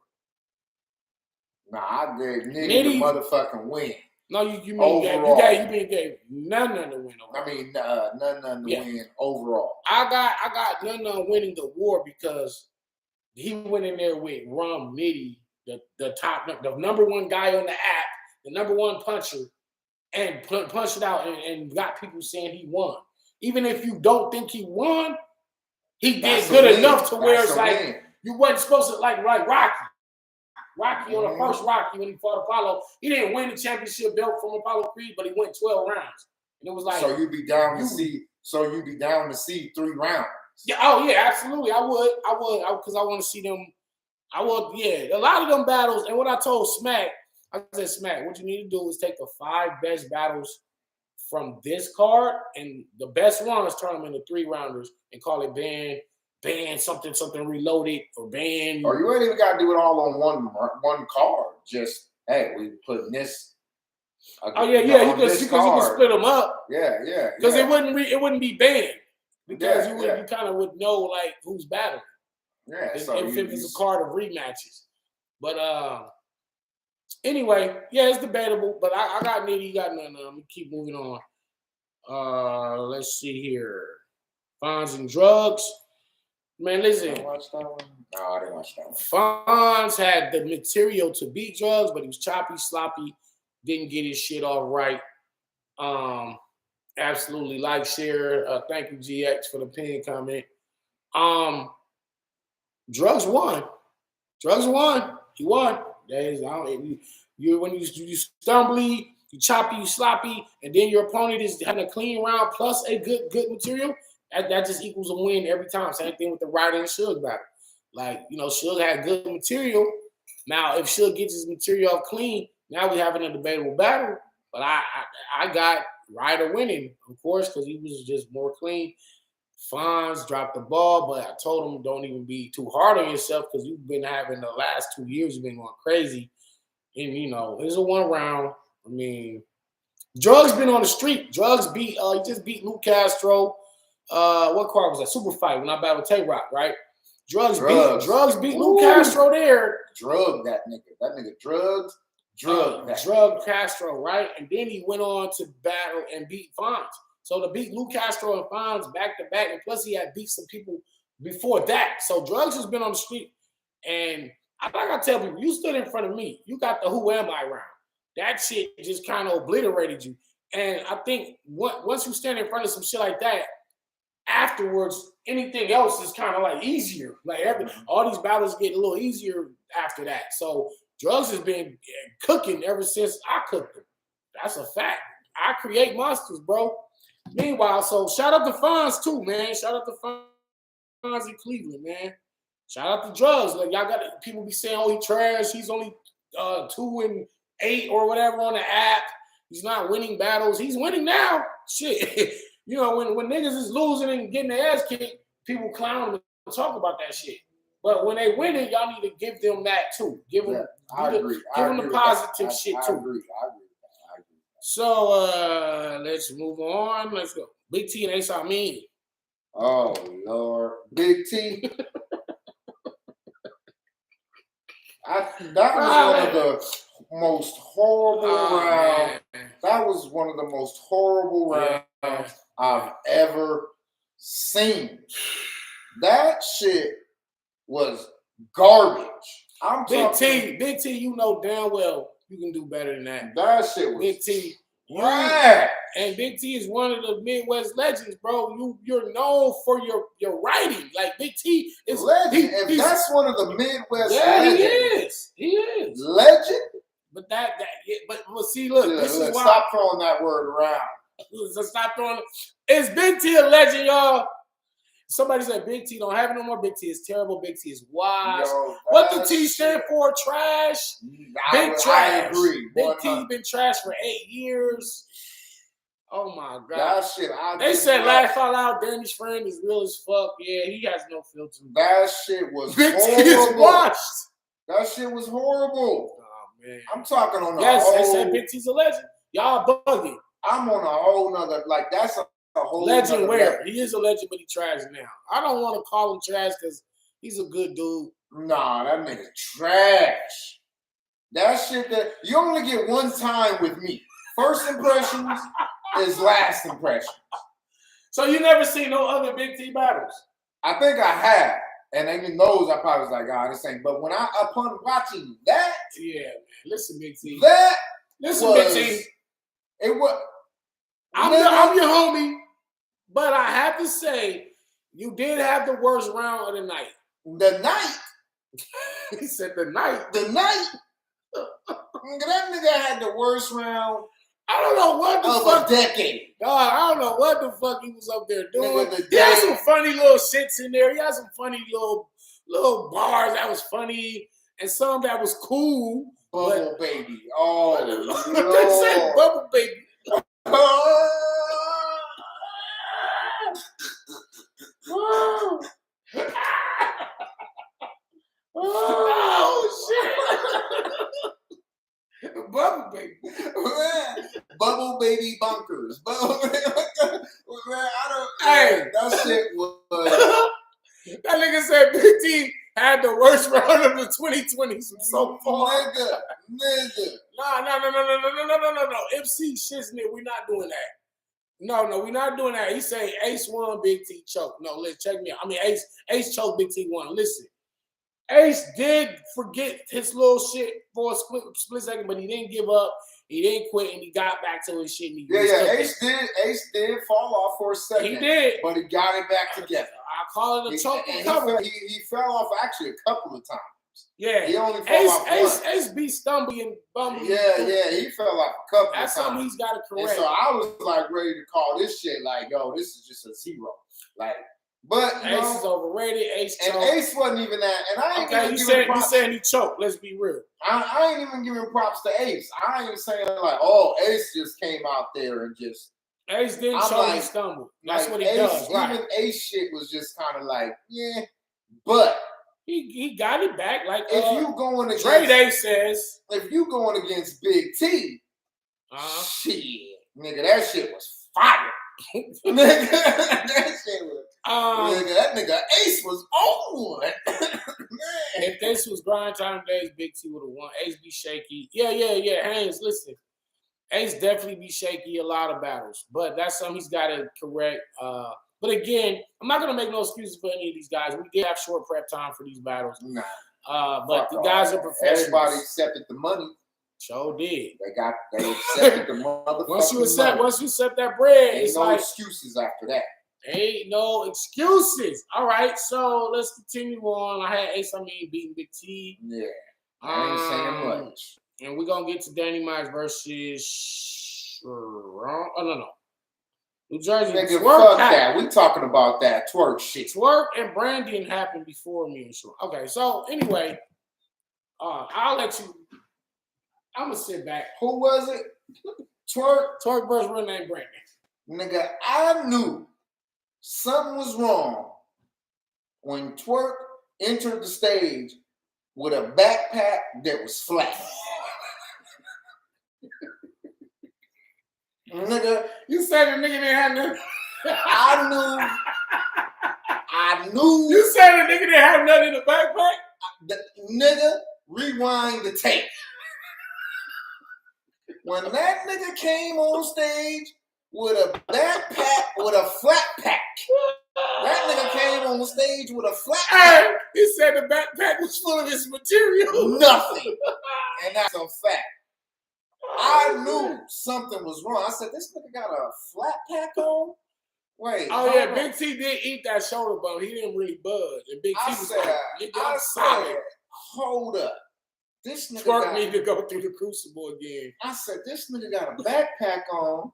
Speaker 2: Nah, I gave Niddy the motherfucking win.
Speaker 1: No, you mean you gave Nunna the win.
Speaker 2: I mean, Nunna the win overall.
Speaker 1: I got Nunna winning the war because he went in there with Rum Niddy, the number one guy on the app, the number one puncher, and punched it out and got people saying he won. Even if you don't think he won, he did good enough to where it's like you wasn't supposed to like Rocky. Rocky on the first Rocky when he fought Apollo, he didn't win the championship belt from Apollo Creed, but he went 12 rounds. And it was like,
Speaker 2: so you'd be down to see 3 rounds.
Speaker 1: Yeah, oh yeah, absolutely. I would, because I want to see them. I would, yeah. A lot of them battles, and what I told Smack, I said, Smack, what you need to do is take the 5 best battles from this card, and the best ones turn them into 3-rounders and call it ban something reloaded or ban.
Speaker 2: Or you ain't even got to do it all on one card. Just hey, we putting this.
Speaker 1: Oh yeah, you can split them up.
Speaker 2: Yeah.
Speaker 1: Because it wouldn't be banned because you kind of would know like who's battling.
Speaker 2: Yeah,
Speaker 1: if it was a card of rematches. But anyway, yeah, it's debatable. But I got Niddy, you got Nunna. I'm gonna keep moving on. Let's see here. Fonz and Drugz. Man, listen.
Speaker 2: Did I watch that one? No, I didn't watch that one.
Speaker 1: Fonz had the material to beat Drugz, but he was choppy, sloppy, didn't get his shit all right. Absolutely like, share. Thank you, GX, for the pin comment. Drugz won. He won. That is, when you stumbly, you choppy, you sloppy, and then your opponent is having a clean round plus a good material. That just equals a win every time. Same thing with the Ryder and Suga battle. Like, Suga had good material. Now, if Suga gets his material off clean, now we having a debatable battle. But I got Ryder winning, of course, because he was just more clean. Fonz dropped the ball, but I told him don't even be too hard on yourself because you've been having the last 2 years, you've been going crazy. And, it's a one round. I mean, Drugz been on the street. Drugz he just beat Luke Castro. What card was that? Super fight when I battled Tay-Rock, right? Drugz beat Luke Castro there.
Speaker 2: Drug that nigga. That nigga Drugz.
Speaker 1: Drug Castro, right? And then he went on to battle and beat Fonz. So to beat Luke Castro and Fonz back to back, and plus he had beat some people before that. So Drugz has been on the street. And like I tell people, you stood in front of me. You got the who am I round. That shit just kind of obliterated you. And I think once you stand in front of some shit like that, afterwards, anything else is kind of like easier. Like all these battles get a little easier after that. So Drugz has been cooking ever since I cooked them. That's a fact. I create monsters, bro. Meanwhile, so shout out to Fonz too, man. Shout out to Fonz in Cleveland, man. Shout out to Drugz. Like y'all got people be saying, "Oh, he trash. He's only 2-8 or whatever on the app. He's not winning battles. He's winning now." Shit, when niggas is losing and getting their ass kicked, people clown them and talk about that shit. But when they win it, y'all need to give them that too. Give them the positive shit too.
Speaker 2: I agree.
Speaker 1: So let's move on. Let's go. Big T and Ace Amin.
Speaker 2: Oh Lord, Big T. That was one of the most horrible rounds. That was one of the most horrible rounds I've ever seen. That shit was garbage.
Speaker 1: Big T, you know damn well you can do better than that.
Speaker 2: That shit was
Speaker 1: Big T.
Speaker 2: Right.
Speaker 1: And Big T is one of the Midwest legends, bro. You're known for your writing. Like Big T is
Speaker 2: legend. That's one of the Midwest legends.
Speaker 1: He is.
Speaker 2: Legend?
Speaker 1: But see, look, this is why.
Speaker 2: Stop throwing that word around.
Speaker 1: Stop throwing. Is Big T a legend, y'all? Somebody said Big T don't have it no more. Big T is terrible. Big T is washed. What the T stand for? Trash. Big trash.
Speaker 2: I agree.
Speaker 1: Big T been trash for 8 years. Oh my God.
Speaker 2: That shit.
Speaker 1: They said Laugh Out Loud, Danny's friend is real as fuck. Yeah, he has no filter.
Speaker 2: That shit was
Speaker 1: Big
Speaker 2: horrible.
Speaker 1: T is washed.
Speaker 2: That shit was horrible.
Speaker 1: Oh man.
Speaker 2: I'm talking on
Speaker 1: they said Big T's a legend. Y'all bugging.
Speaker 2: I'm on a whole nother, that's a whole
Speaker 1: legend where? He is a legend, but he trash now. I don't want to call him trash because he's a good dude.
Speaker 2: Nah, that nigga trash. That shit that you only get one time with me. First impressions is last impressions.
Speaker 1: So you never seen no other Big T battles?
Speaker 2: I think I have. And even those, I probably was like, this ain't. But when upon watching that.
Speaker 1: Yeah, man. Listen, Big T.
Speaker 2: Big T. It was.
Speaker 1: I'm your homie, but I have to say, you did have the worst round of the night.
Speaker 2: The night?
Speaker 1: He said the night.
Speaker 2: The night? That nigga had the worst round.
Speaker 1: I don't know what the fuck.
Speaker 2: Of a decade.
Speaker 1: God, I don't know what the fuck he was up there doing. He had some funny little shits in there. He had some funny little bars that was funny and some that was cool.
Speaker 2: Bubble baby. Oh,
Speaker 1: they said bubble baby. Oh shit! Bubble baby,
Speaker 2: bubble baby bunkers.
Speaker 1: Hey,
Speaker 2: that shit was.
Speaker 1: That nigga said Big T had the worst round of the 2020s so far.
Speaker 2: Nigga.
Speaker 1: No. MC shits, nigga. We're not doing that. No, we're not doing that. He say Ace won, Big T choked. No, let's check me out. I mean, Ace choked, Big T won. Listen, Ace did forget his little shit for a split second, but he didn't give up. He didn't quit, and he got back to his shit. And
Speaker 2: Ace did fall off for a second.
Speaker 1: He did,
Speaker 2: but he got it back together.
Speaker 1: I call it a choke recovery.
Speaker 2: He fell off actually a couple of times.
Speaker 1: Yeah.
Speaker 2: He only fell off once.
Speaker 1: Ace be stumbling and bumbling.
Speaker 2: Yeah, he fell off a couple of times.
Speaker 1: That's something he's got to correct.
Speaker 2: And so I was like ready to call this shit like, yo, this is just a zero. Like, but
Speaker 1: Ace is overrated. Ace
Speaker 2: wasn't even that. And I ain't even
Speaker 1: giving props. You saying he choked. Let's be real.
Speaker 2: I ain't even giving props to Ace. I ain't saying like, oh, Ace just came out there and just.
Speaker 1: Ace didn't choke and stumble. That's like what he does. Right.
Speaker 2: Even Ace shit was just kind of like, yeah, but.
Speaker 1: He got it back. Like
Speaker 2: if you going against
Speaker 1: Trey Day says,
Speaker 2: if you going against Big T, shit, nigga, that shit was fire. Nigga, that shit was. Nigga, that nigga Ace was on one.
Speaker 1: If this was grind time days, Big T would have won. Ace be shaky. Yeah. Haynes, listen. Ace definitely be shaky a lot of battles, but that's something he's got to correct. But again, I'm not going to make no excuses for any of these guys. We did have short prep time for these battles.
Speaker 2: Nah.
Speaker 1: But the guys are professionals.
Speaker 2: Everybody accepted the money.
Speaker 1: Sure did.
Speaker 2: They accepted the motherfucking
Speaker 1: once you accept that bread,
Speaker 2: ain't
Speaker 1: it's
Speaker 2: no
Speaker 1: like
Speaker 2: excuses after that.
Speaker 1: Ain't no excuses. All right, so let's continue on. I had Ace Amin beating Big T.
Speaker 2: Yeah. I ain't saying much.
Speaker 1: And we're going to get to Danny Myers versus Charron. Oh, no. New Jersey.
Speaker 2: Nigga, fuck that. We talking about that Twork shit.
Speaker 1: Twork and Brandon happened before me and Charron. Okay, so anyway, I'll let you. I'm going to sit back.
Speaker 2: Who was it? Twork
Speaker 1: versus real name Brandon.
Speaker 2: Nigga, I knew something was wrong when Twork entered the stage with a backpack that was flat. Nigga,
Speaker 1: you said the nigga didn't have nothing.
Speaker 2: I knew.
Speaker 1: You said the nigga didn't have nothing in the backpack?
Speaker 2: Nigga, rewind the tape. When that nigga came on stage with a backpack, with a flat pack. That nigga came on stage with a flat pack.
Speaker 1: He said the backpack was full of his material.
Speaker 2: Nothing. And that's a fact. I knew something was wrong. I said, this nigga got a flat pack on? Wait.
Speaker 1: Oh, yeah, Big T did eat that shoulder bone. He didn't really budge. And Big T was
Speaker 2: solid. Hold up. This nigga
Speaker 1: Twork need to go through the crucible again.
Speaker 2: I said, this nigga got a backpack on.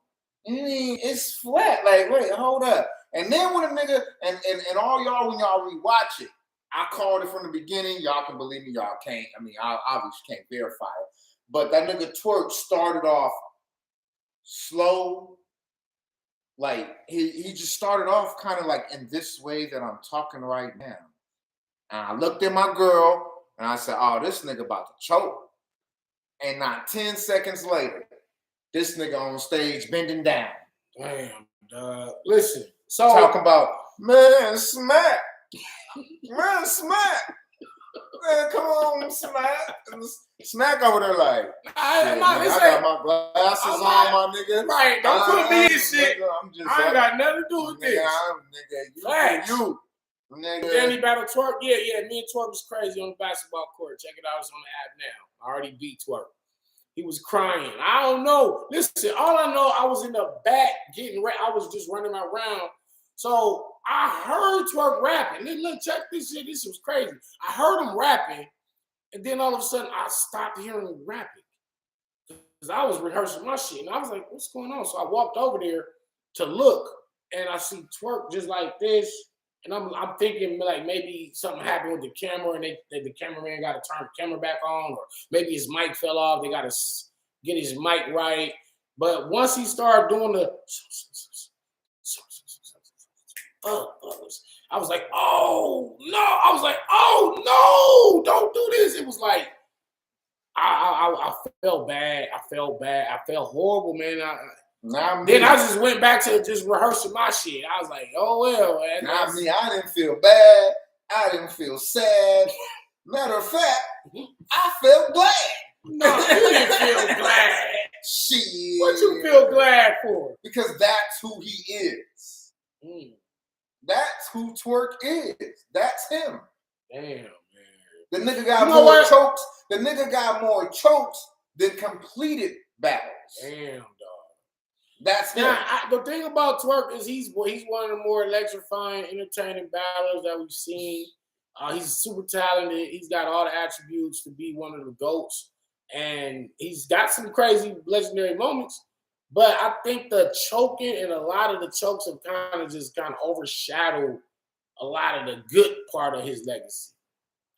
Speaker 2: And it's flat. Like, wait, hold up. And then when a nigga, and all y'all, when y'all rewatch it, I called it from the beginning. Y'all can believe me, y'all can't. I mean, I obviously can't verify it. But that nigga Twork started off slow. Like, he just started off kind of like in this way that I'm talking right now. And I looked at my girl, and I said, oh, this nigga about to choke. And not 10 seconds later, this nigga on stage bending down.
Speaker 1: Damn, listen. So
Speaker 2: talking about, man, smack. Man, smack. Man, come on, smack. Smack over there like, I got my glasses on, my nigga.
Speaker 1: Right, don't put me in shit. Nigga, I ain't got nothing to do with this.
Speaker 2: You. Nigga.
Speaker 1: Danny battle Twork. Yeah. Me and Twork was crazy on the basketball court. Check it out. It's on the app now. I already beat Twork. He was crying. I don't know. Listen, all I know, I was in the back getting ready. I was just running around. So I heard Twork rapping. Look, check this shit. This was crazy. I heard him rapping, and then all of a sudden I stopped hearing him rapping because I was rehearsing my shit, and I was like, "What's going on?" So I walked over there to look, and I see Twork just like this, and I'm thinking like maybe something happened with the camera, and the cameraman got to turn the camera back on, or maybe his mic fell off. They got to get his mic right. But once he started doing the I was like, oh no! I was like, oh no! Don't do this! It was like I felt bad. I felt horrible, man. Then I just went back to just rehearsing my shit. I was like, oh well, man.
Speaker 2: I didn't feel bad. I didn't feel sad. Matter of fact, I felt glad.
Speaker 1: No, you didn't feel glad.
Speaker 2: Shit.
Speaker 1: What you feel glad for?
Speaker 2: Because that's who he is. That's who Twork is. That's him.
Speaker 1: Damn, man.
Speaker 2: The nigga got more chokes. The nigga got more chokes than completed battles.
Speaker 1: Damn, dog.
Speaker 2: That's him.
Speaker 1: Now, the thing about Twork is he's one of the more electrifying, entertaining battlers that we've seen. He's super talented. He's got all the attributes to be one of the GOATs. And he's got some crazy legendary moments. But I think the choking and a lot of the chokes have kind of overshadowed a lot of the good part of his legacy.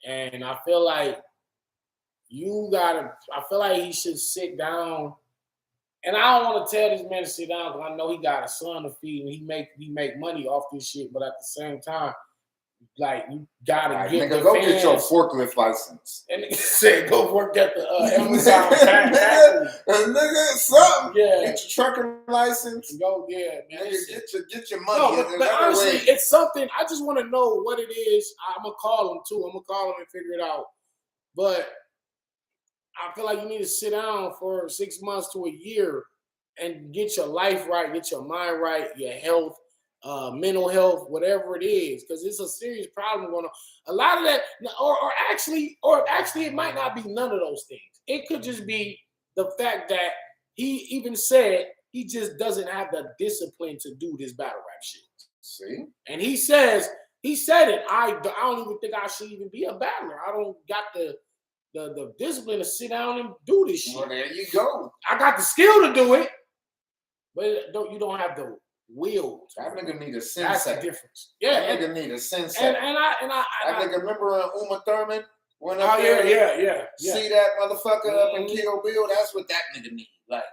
Speaker 1: And I feel like I feel like he should sit down. And I don't want to tell this man to sit down because I know he got a son to feed and he make money off this shit. But at the same time, like, you gotta get the
Speaker 2: go
Speaker 1: fans.
Speaker 2: Get your forklift license.
Speaker 1: And nigga said, go work at the Amazon factory.
Speaker 2: Nigga, something.
Speaker 1: Yeah.
Speaker 2: Get your trucking license.
Speaker 1: Go, yeah, man.
Speaker 2: Get your money.
Speaker 1: No, but honestly, it's something. I just want to know what it is. I'm gonna call him too. I'm gonna call him and figure it out. But I feel like you need to sit down for 6 months to a year and get your life right, get your mind right, your health. Mental health, whatever it is, because it's a serious problem going on. A lot of that, or actually, it might not be none of those things. It could just be the fact that he even said he just doesn't have the discipline to do this battle rap shit.
Speaker 2: See, and
Speaker 1: he said it. I don't even think I should even be a battler. I don't got the discipline to sit down and do this shit.
Speaker 2: Well, there you go.
Speaker 1: I got the skill to do it, but you don't have the will.
Speaker 2: That nigga need a sensei.
Speaker 1: That's the difference. Yeah,
Speaker 2: that nigga need a sensei.
Speaker 1: And I
Speaker 2: nigga remember Uma Thurman went up there.
Speaker 1: Yeah.
Speaker 2: See that motherfucker up in Kill Bill? That's what that nigga need. Like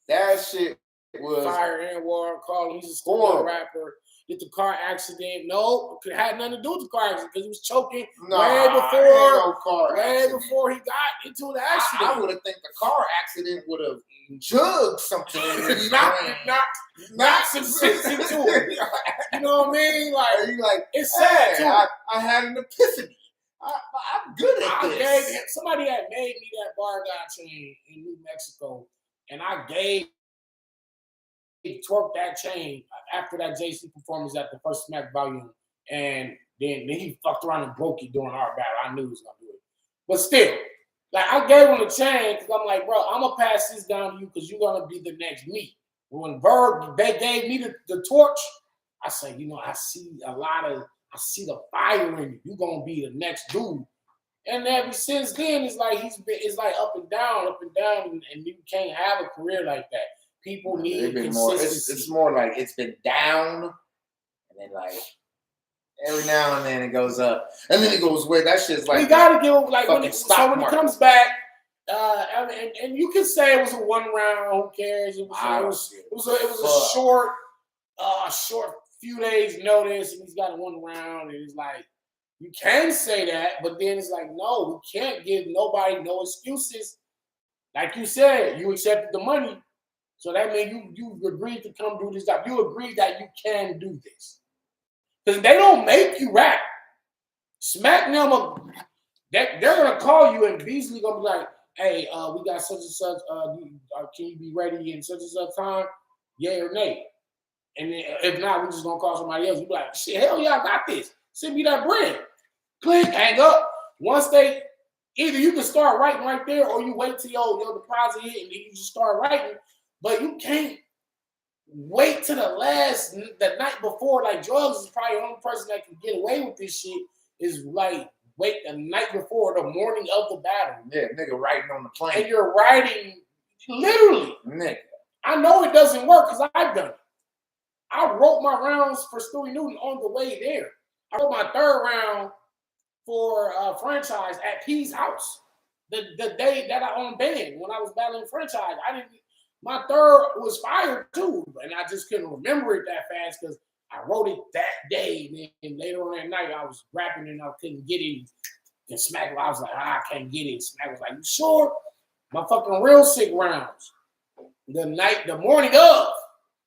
Speaker 2: that shit was
Speaker 1: fire and war. Call him. He's a studio rapper. Did the car accident? No, it had nothing to do with the car accident because he was choking way before he got into the accident.
Speaker 2: I would have think the car accident would have jugged something.
Speaker 1: Not some sense into it. You know what I mean? Like it's sad too.
Speaker 2: I had an epiphany. I'm good at this.
Speaker 1: Somebody had made me that bar guy chain in New Mexico, and I gave Twork that chain after that JC performance at the first Smack volume, and then he fucked around and broke it during our battle. I knew he was gonna do it, but still, like, I gave him the chain because I'm like, bro, I'm gonna pass this down to you because you're gonna be the next me. When they gave me the torch, I said, I see the fire in you. You're gonna be the next dude. And ever since then, it's like up and down, and you can't have a career like that. People need consistency.
Speaker 2: It's more like it's been down, and then like every now and then it goes up, and then it goes away. That shit's like,
Speaker 1: we gotta give when it comes back. And you can say it was a 1 round. Who cares? It was a short few days notice, and he's got a 1 round, and it's like, you can say that, but then it's like, no, we can't give nobody no excuses. Like you said, you accepted the money. So that means you agreed to come do this job. You agreed that you can do this. Because they don't make you rap. Smack them, they're going to call you, and Beasley going to be like, hey, we got such and such. Can you be ready in such and such time? Yeah or nay? And then, if not, we're just going to call somebody else. You be like, shit, hell yeah, I got this. Send me that bread. Click, hang up. Once either you can start writing right there, or you wait till your deposit hit, and then you just start writing. But you can't wait till the night before. Like, Drugz is probably the only person that can get away with this shit, is like, wait the night before, the morning of the battle.
Speaker 2: Yeah, nigga writing on the plane.
Speaker 1: And you're writing literally.
Speaker 2: Nigga.
Speaker 1: I know it doesn't work because I've done it. I wrote my rounds for Stewie Newton on the way there. I wrote my 3rd round for Franchise at P's house. The day that I owned band, when I was battling Franchise, my 3rd was fire too, and I just couldn't remember it that fast because I wrote it that day. And later on that night, I was rapping and I couldn't get it. And Smack, I was like, I can't get it. Smack was like, you sure? My fucking real sick rounds. The morning of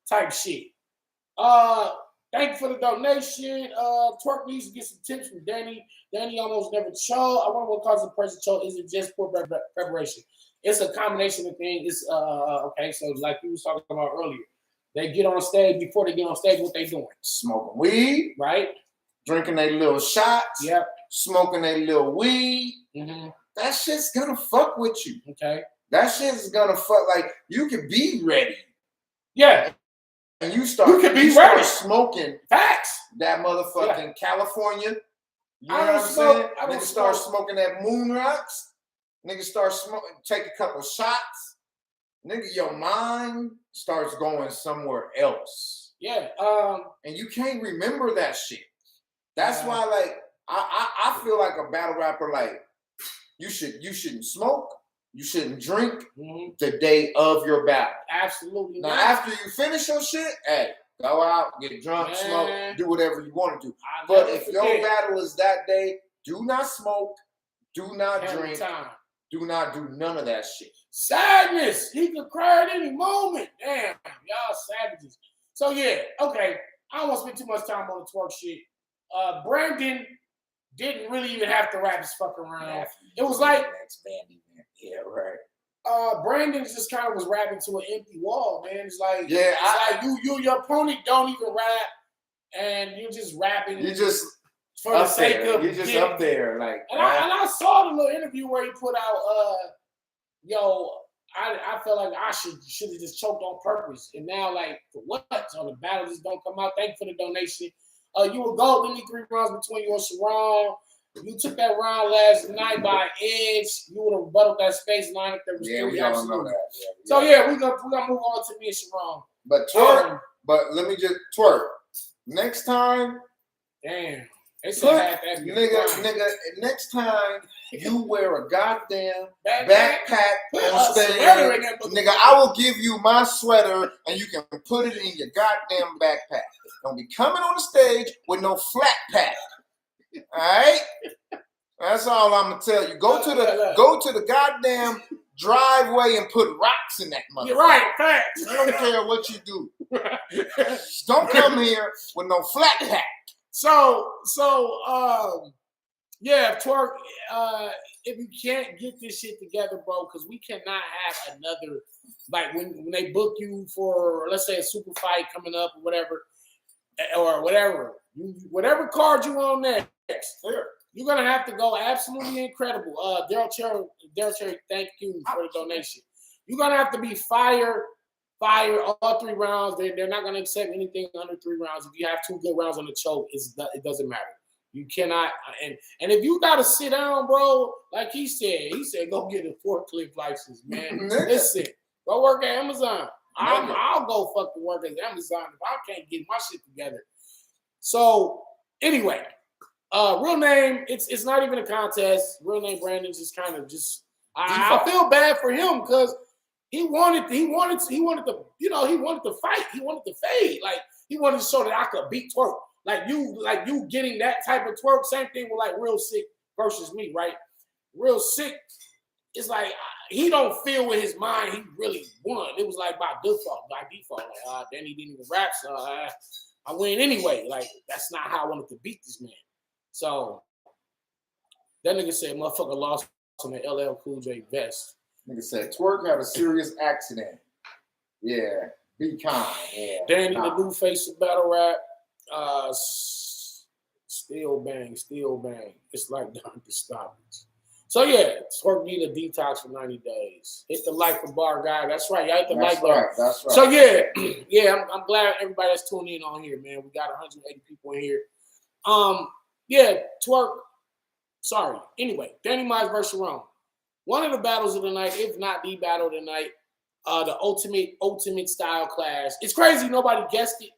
Speaker 1: type shit. Thank you for the donation. Twork needs to get some tips from Danny. Danny almost never chose. I wonder what causes the person chose. Is it just poor preparation? It's a combination of things. It's okay. So like you was talking about earlier, they get on stage. Before they get on stage, what they doing?
Speaker 2: Smoking weed,
Speaker 1: right?
Speaker 2: Drinking their little shots.
Speaker 1: Yep.
Speaker 2: Smoking their little weed.
Speaker 1: Mm-hmm.
Speaker 2: That shit's gonna fuck with you.
Speaker 1: Okay.
Speaker 2: That shit's gonna fuck. Like, you could be ready.
Speaker 1: Yeah.
Speaker 2: And you start smoking
Speaker 1: facts.
Speaker 2: That motherfucking California You know what I'm saying? Niggas start smoking that moon rocks. Niggas start smoking, take a couple shots. Nigga, your mind starts going somewhere else.
Speaker 1: Yeah.
Speaker 2: And you can't remember that shit. That's why, like, I feel like a battle rapper, like, you shouldn't smoke, you shouldn't drink the day of your battle.
Speaker 1: Absolutely.
Speaker 2: Now, after you finish your shit, hey, go out, get drunk, smoke, do whatever you want to do. But if your battle is that day, do not smoke, do not drink, do not do none of that shit.
Speaker 1: Sadness. He could cry at any moment. Damn, y'all savages. So yeah, okay. I don't want to spend too much time on the Twork shit. Brandon didn't really even have to wrap his fuck around. It was like
Speaker 2: yeah, right.
Speaker 1: Brandon just kind of was rapping to an empty wall, man. It's like your opponent don't even rap, and you're just rapping.
Speaker 2: You just
Speaker 1: for the sake of
Speaker 2: you're just up there, like.
Speaker 1: And I saw the little interview where he put out, I felt like I should have just choked on purpose, and now like for what? So the battle just don't come out. Thank you for the donation. You were gold in the 3 rounds between you and Charron. You took that round last night by edge. You would have rebutted that space line if there was
Speaker 2: we all know that.
Speaker 1: So we're gonna move on to me and Charron.
Speaker 2: But Twork, but let me just Twork. Next time,
Speaker 1: damn.
Speaker 2: Nigga, next time you wear a goddamn backpack on stage, nigga, I will give you my sweater and you can put it in your goddamn backpack. Don't be coming on the stage with no flat pack. All right? That's all I'm gonna tell you. Go to the goddamn driveway and put rocks in that motherfucker. You're
Speaker 1: right, facts.
Speaker 2: I don't care what you do. Don't come here with no flat pack.
Speaker 1: So, Twork, if you can't get this shit together, bro, because we cannot have another, like when they book you for, let's say, a super fight coming up or whatever card you on next, you're going to have to go absolutely incredible. Daryl Cherry, thank you for the donation. You're going to have to be fire all 3 rounds. They're not going to accept anything under 3 rounds. If you have 2 good rounds on the choke, it doesn't matter. You cannot. And if you got to sit down, bro, like he said, go get a forklift license, man. Listen, go work at Amazon. I'll go fucking work at Amazon if I can't get my shit together. So anyway, real name, it's not even a contest. Real name Brandon just kind of I feel bad for him because he wanted to fight. He wanted to fade. Like he wanted to show that I could beat Twork. Like you getting that type of Twork. Same thing with like Real Sikh versus me, right? Real Sikh is like he don't feel with his mind he really won. It was like by default. Like then he didn't even rap, so I win anyway. Like that's not how I wanted to beat this man. So that nigga said motherfucker lost on the LL Cool J vest.
Speaker 2: Nigga said Twork had a serious accident. Yeah, be kind. Yeah,
Speaker 1: Danny the new face of battle rap. Still bang. It's like Dr. Stoppage. So yeah, Twork need a detox for 90 days. Hit the like for bar guy. That's right. Y'all hit the like bar.
Speaker 2: That's right.
Speaker 1: So yeah, I'm glad everybody that's tuning in on here, man. We got 180 people in here. Twork. Sorry. Anyway, Danny Mize versus Charron. One of the battles of the night, if not the battle of the night, the ultimate style clash. It's crazy nobody guessed it.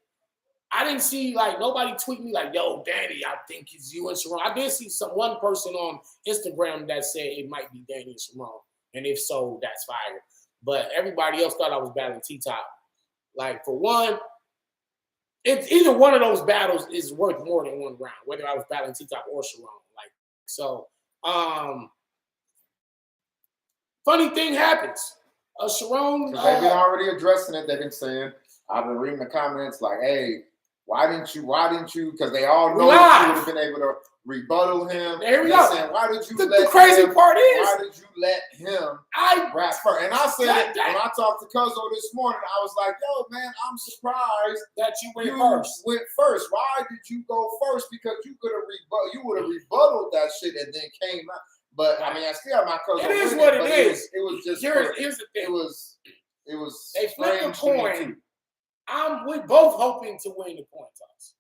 Speaker 1: I didn't see nobody tweet me like, yo, Danny, I think it's you and Charron. I did see one person on Instagram that said it might be Danny and Charron. And if so, that's fire. But everybody else thought I was battling T-Top. Like, for one, it's either one of those battles is worth more than 1 round, whether I was battling T-Top or Charron. Funny thing happens. Charron.
Speaker 2: They've been already addressing it. They've been saying, I've been reading the comments like, hey, why didn't you? Because they all know that you would have been able to rebuttal him.
Speaker 1: There we go.
Speaker 2: Saying, why did you
Speaker 1: the crazy part is,
Speaker 2: why did you let him rap first? And I said that when I talked to Cuzzo this morning, I was like, yo, man, I'm surprised
Speaker 1: that you went
Speaker 2: first. Why did you go first? Because you would have rebutted that shit and then came out. But I mean, I still have my Cuzzo.
Speaker 1: It is what it is.
Speaker 2: It was just
Speaker 1: here's the thing.
Speaker 2: It was
Speaker 1: they flipped the coin. We both hoping to win the coin toss.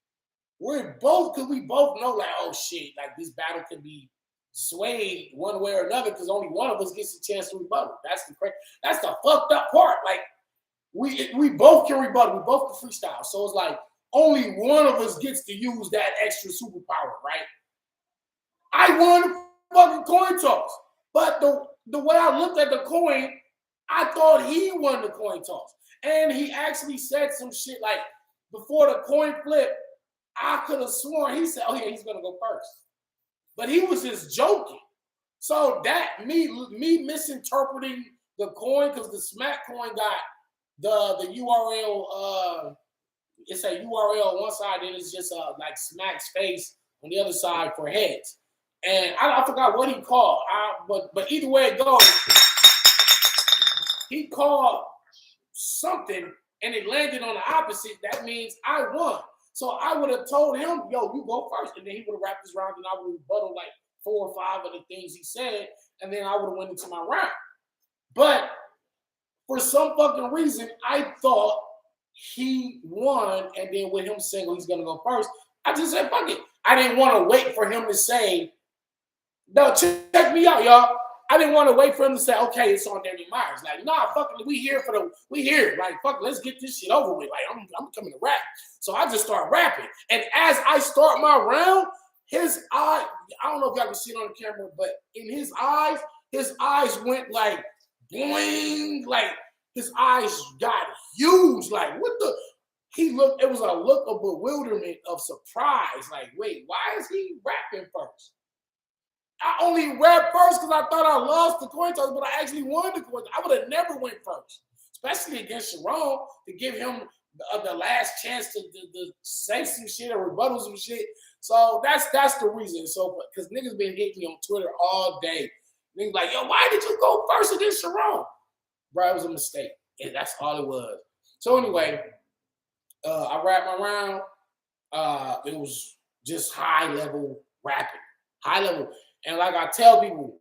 Speaker 1: we both know like, oh shit, like this battle could be swayed one way or another because only one of us gets a chance to rebuttal. That's the fucked up part. Like we both can rebuttal, we both can freestyle. So it's like only one of us gets to use that extra superpower, right? I won the fucking coin toss. But the way I looked at the coin, I thought he won the coin toss. And he actually said some shit like before the coin flip, I could have sworn he said, oh yeah, he's gonna go first. But he was just joking. So that me misinterpreting the coin, because the smack coin got the URL, it's a URL on one side, and it's just like smack's face on the other side for heads. And I forgot what he called. But either way it goes, he called something and it landed on the opposite. That means I won. So I would have told him, yo, you go first. And then he would have wrapped this round and I would have rebutted like 4 or 5 of the things he said. And then I would have went into my round. But for some fucking reason, I thought he won. And then with him saying he's going to go first, I just said, fuck it. I didn't want to wait for him to say, no, check me out, y'all. I didn't want to wait for him to say, okay, it's on Danny Myers. Like, nah, fucking, we here. Like, fuck, let's get this shit over with. Like, I'm coming to rap. So I just start rapping. And as I start my round, his eye, I don't know if y'all can see it on the camera, but in his eyes went like bling, like his eyes got huge. Like, what the? It was a look of bewilderment, of surprise. Like, wait, why is he rapping first? I only rapped first because I thought I lost the coin toss, but I actually won the coin toss. I would have never went first, especially against Charron, to give him the last chance to say some shit or rebuttal some shit. So that's the reason. So, because niggas been hitting me on Twitter all day. Niggas like, yo, why did you go first against Charron? Bro, it was a mistake. And that's all it was. So anyway, I rapped my round. It was just high level rapping. High level. And like I tell people,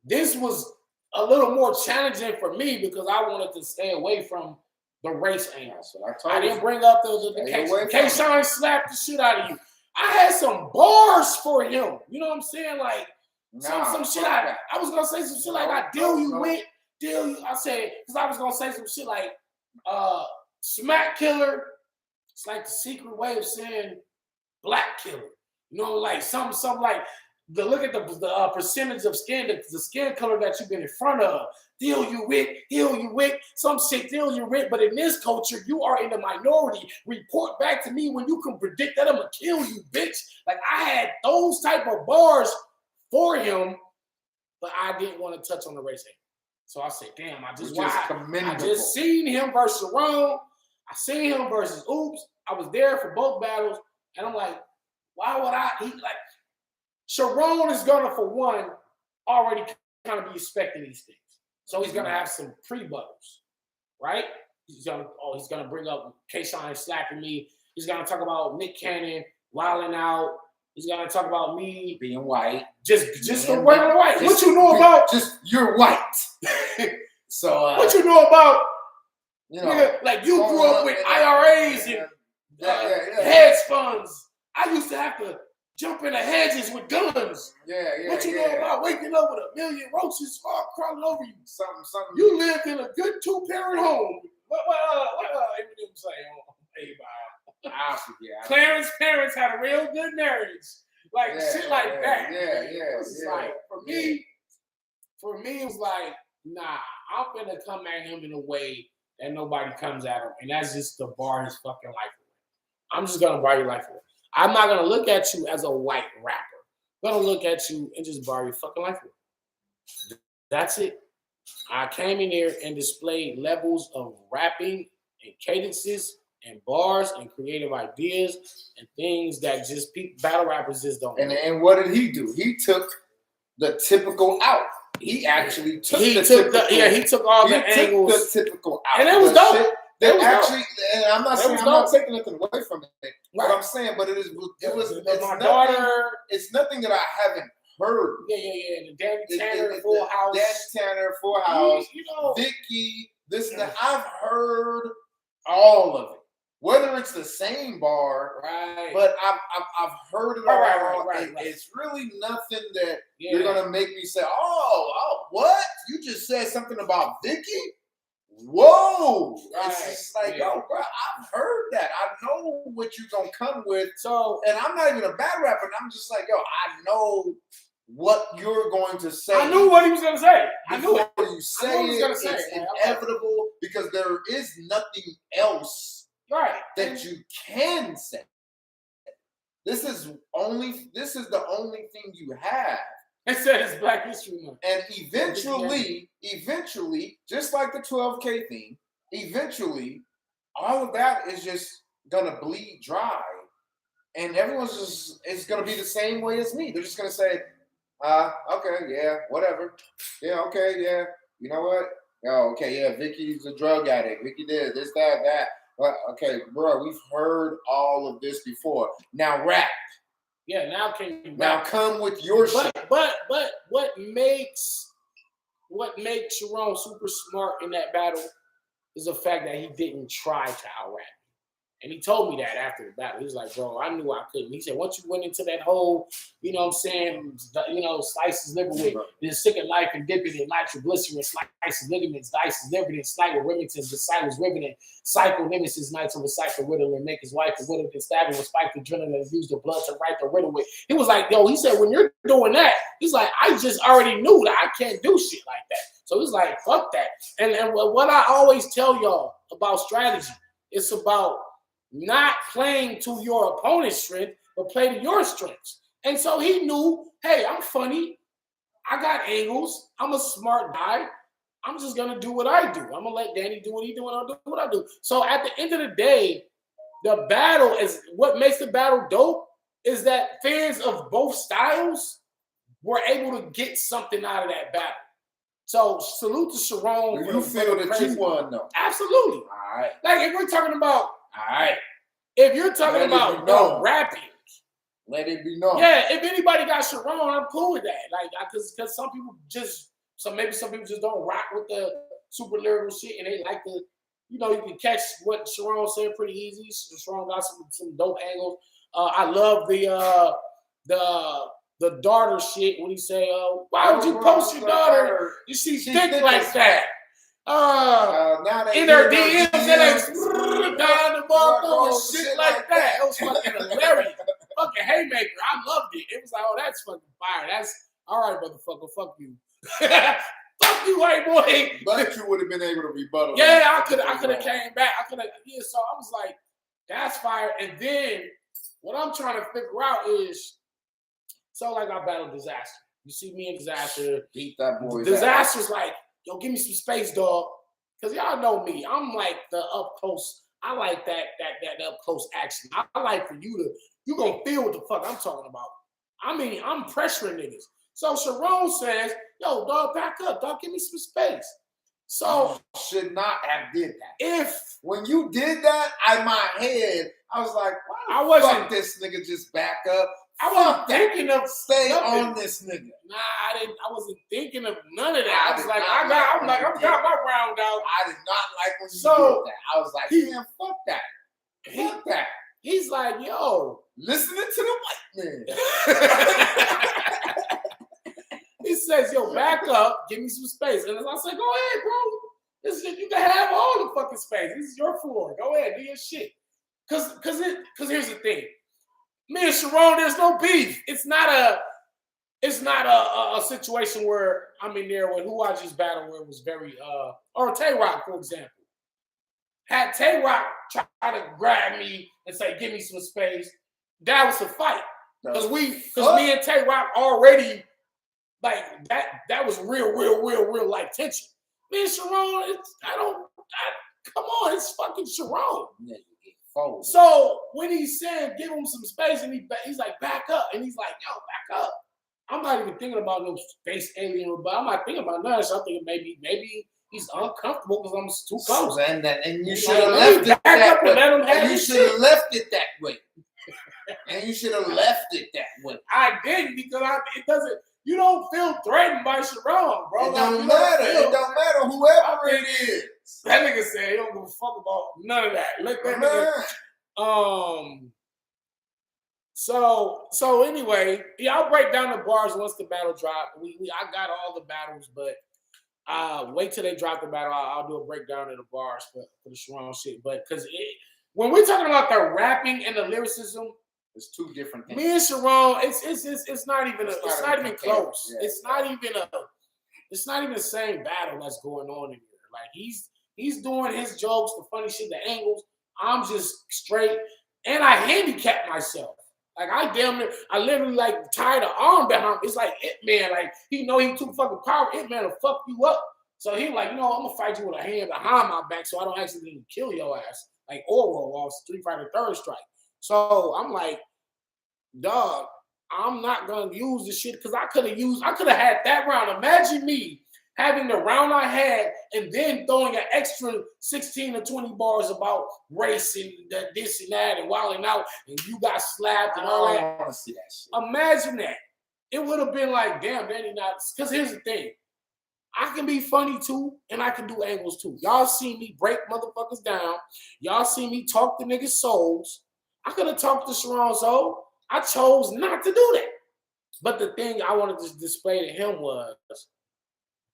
Speaker 1: this was a little more challenging for me because I wanted to stay away from the race angle. So I didn't bring up the K-Shine slapped the shit out of you. I had some bars for him. You know what I'm saying? Like some shit I was gonna say some shit like I deal you. I said, because I was gonna say some shit like smack killer. It's like the secret way of saying black killer. You know, like something like look at the percentage of skin, the skin color that you've been in front of. Deal you with, some shit deal you with. But in this culture, you are in the minority. Report back to me when you can predict that I'm gonna kill you, bitch. Like I had those type of bars for him, but I didn't want to touch on the race angle. So I said, damn, I just seen him versus Charron. I seen him versus Oops. I was there for both battles, and I'm like, why would Charron is gonna, for one, already kind of be expecting these things. So he's gonna have some pre-butters, right? He's gonna bring up K-Shine slapping me. He's gonna talk about Nick Cannon wilding out. He's gonna talk about me
Speaker 2: being white.
Speaker 1: Just the white on white. What you know about?
Speaker 2: Just you're white. So
Speaker 1: what you know about? You know, nigga, like you grew up with IRAs and hedge funds. I used to have to jump in the hedges with guns. What you know about waking up with 1 million roaches all crawling over you? Something. You lived in a good 2-parent home. What Eminem say? I forget. Clarence parents had a real good marriage. Like shit like that. Like for me, it was like, nah, I'm gonna come at him in a way that nobody comes at him. And that's just to bar his fucking life away. I'm just gonna bar your life away. I'm not gonna look at you as a white rapper. I'm gonna look at you and just bar your fucking life away. That's it. I came in here and displayed levels of rapping and cadences and bars and creative ideas and things that just battle rappers just don't.
Speaker 2: And what did he do? He took the typical out. He actually took he took all the angles. The typical out.
Speaker 1: And it was dope.
Speaker 2: And I'm not saying I'm not taking nothing away from it. What I'm saying, but it's nothing that I haven't heard.
Speaker 1: The Danny Tanner, Full House.
Speaker 2: Danny Tanner, Full House. You know, Vicky, this and that. I've heard all of it. whether it's the same bar,
Speaker 1: right?
Speaker 2: But I've heard it all. Right. It's really nothing that you're gonna make me say, oh, what? You just said something about Vicky? Whoa! Right. It's just like, yo, bro, I've heard that. I know what you're gonna come with. So, and I'm not even a bad rapper. I'm just like, yo, I know what you're going to say.
Speaker 1: I knew what he was gonna say. I knew it.
Speaker 2: Before you say it's inevitable because there is nothing else. Right. That you can say. This is the only thing you have.
Speaker 1: It said it's Black History Month.
Speaker 2: And eventually, just like the 12K thing, eventually, all of that is just gonna bleed dry. And it's gonna be the same way as me. They're just gonna say, okay, yeah, whatever. Yeah, okay, yeah. You know what? Oh, okay, yeah, Vicky's a drug addict. Vicky did this, that. Well, okay, bro, we've heard all of this before. Now rap.
Speaker 1: Yeah, now can you
Speaker 2: now come with your shit.
Speaker 1: But what makes Charron super smart in that battle is the fact that he didn't try to out-rap. And he told me that after the battle. He was like, bro, I knew I couldn't. He said, once you went into that whole, you know what I'm saying, slice his liver with the Sikh life and dip it in nitroglycerin, slice his ligaments, dice his liver, then snipe with Remington, disciples riveting, cycle nemesis, nights of recycle riddle, and make his wife a widow, then stab him with spiked adrenaline and use the blood to write the riddle with. He was like, yo, he said, when you're doing that, he's like, I just already knew that I can't do shit like that. So he's like, fuck that. And what I always tell y'all about strategy, it's about not playing to your opponent's strength, but play to your strengths. And so he knew, hey, I'm funny. I got angles. I'm a smart guy. I'm just going to do what I do. I'm going to let Danny do what he do, and I'll do what I do. So at the end of the day, the battle is what makes the battle dope is that fans of both styles were able to get something out of that battle. So salute to Charron.
Speaker 2: Do you feel that you won, though?
Speaker 1: Absolutely.
Speaker 2: All right.
Speaker 1: Like if we're talking about, all right. If you're talking about rapping,
Speaker 2: let it be known.
Speaker 1: Yeah, if anybody got Charron, I'm cool with that. Like, because some people just don't rock with the super lyrical shit, and they like the, you can catch what Charron said pretty easy. Charron got some dope angles. I love the daughter shit when he say, "Why would you post your daughter? She's thick like that." In her DMs, and down the ball and shit like that. It was fucking hilarious. Fucking haymaker. I loved it. It was like, oh, that's fucking fire. That's all right, motherfucker. Fuck you. Fuck you, white boy.
Speaker 2: But you would have been able to rebuttal.
Speaker 1: Yeah, I could have came back. So I was like, that's fire. And then what I'm trying to figure out is, so like I battled Disaster. You see me and Disaster.
Speaker 2: Beat that boy.
Speaker 1: Disaster's like, yo, give me some space, dog. Because y'all know me. I'm like the up close. I like that up close action. I like for you gonna feel what the fuck I'm talking about. I mean, I'm pressuring niggas. So Charron says, yo, dog, back up, dog, give me some space. So
Speaker 2: should not have did that. When you did that, in my head, I was like, why fuck this nigga just back up?
Speaker 1: I wasn't thinking of
Speaker 2: stay on this nigga.
Speaker 1: Nah, I wasn't thinking of none of that. I was like, I got my round out.
Speaker 2: I did not like when you did that. I was like, man, fuck that. Fuck that.
Speaker 1: He's like, yo,
Speaker 2: listening to the white man.
Speaker 1: He says, yo, back up, give me some space. And I said, go ahead, bro. You can have all the fucking space. This is your floor. Go ahead, do your shit. Cause here's the thing. Me and Charron, there's no beef. It's not a situation where I'm in there with who I just battled where it was very or Twork, for example. Had Twork try to grab me and say, give me some space, that was a fight. Because me and Twork already like that was real like tension. Me and Charron, come on, it's fucking Charron. Yeah. So when he's saying give him some space and he's like back up and he's like yo back up, I'm not even thinking about no space alien, but I'm not thinking about none. So I'm thinking maybe he's uncomfortable because I'm too close.
Speaker 2: And you should have left it that way. And you should have left it that way. And you should have left it that way.
Speaker 1: I didn't because it doesn't. You don't feel threatened by Charron, bro.
Speaker 2: It don't matter. It don't matter whoever it is.
Speaker 1: That nigga said he don't give a fuck about none of that. Let that nigga. So anyway, yeah, I'll break down the bars once the battle drop. I got all the battles, but wait till they drop the battle. I'll do a breakdown of the bars for the Charron shit. But because when we're talking about the rapping and the lyricism,
Speaker 2: it's two different things.
Speaker 1: Me and Charron, it's not even close.
Speaker 2: Yeah.
Speaker 1: It's not even the same battle that's going on in here. Like he's doing his jokes, the funny shit, the angles. I'm just straight, and I handicap myself. Like I literally like tied the arm behind him. It's like It Man, like he know he too fucking powerful. It Man will fuck you up. So he like, I'm gonna fight you with a hand behind my back so I don't actually kill your ass. Like Oro off Street Fighter Third Strike. So I'm like, dog, I'm not gonna use this shit because I could have had that round. Imagine me having the round I had and then throwing an extra 16 or 20 bars about race and this and that and wilding out and you got slapped and all that.
Speaker 2: I don't want to see that shit.
Speaker 1: Imagine that. It would have been like, damn, Danny, not. Because here's the thing. I can be funny too, and I can do angles too. Y'all see me break motherfuckers down. Y'all see me talk to niggas' souls. I could have talked to Charron's soul. I chose not to do that. But the thing I wanted to display to him was,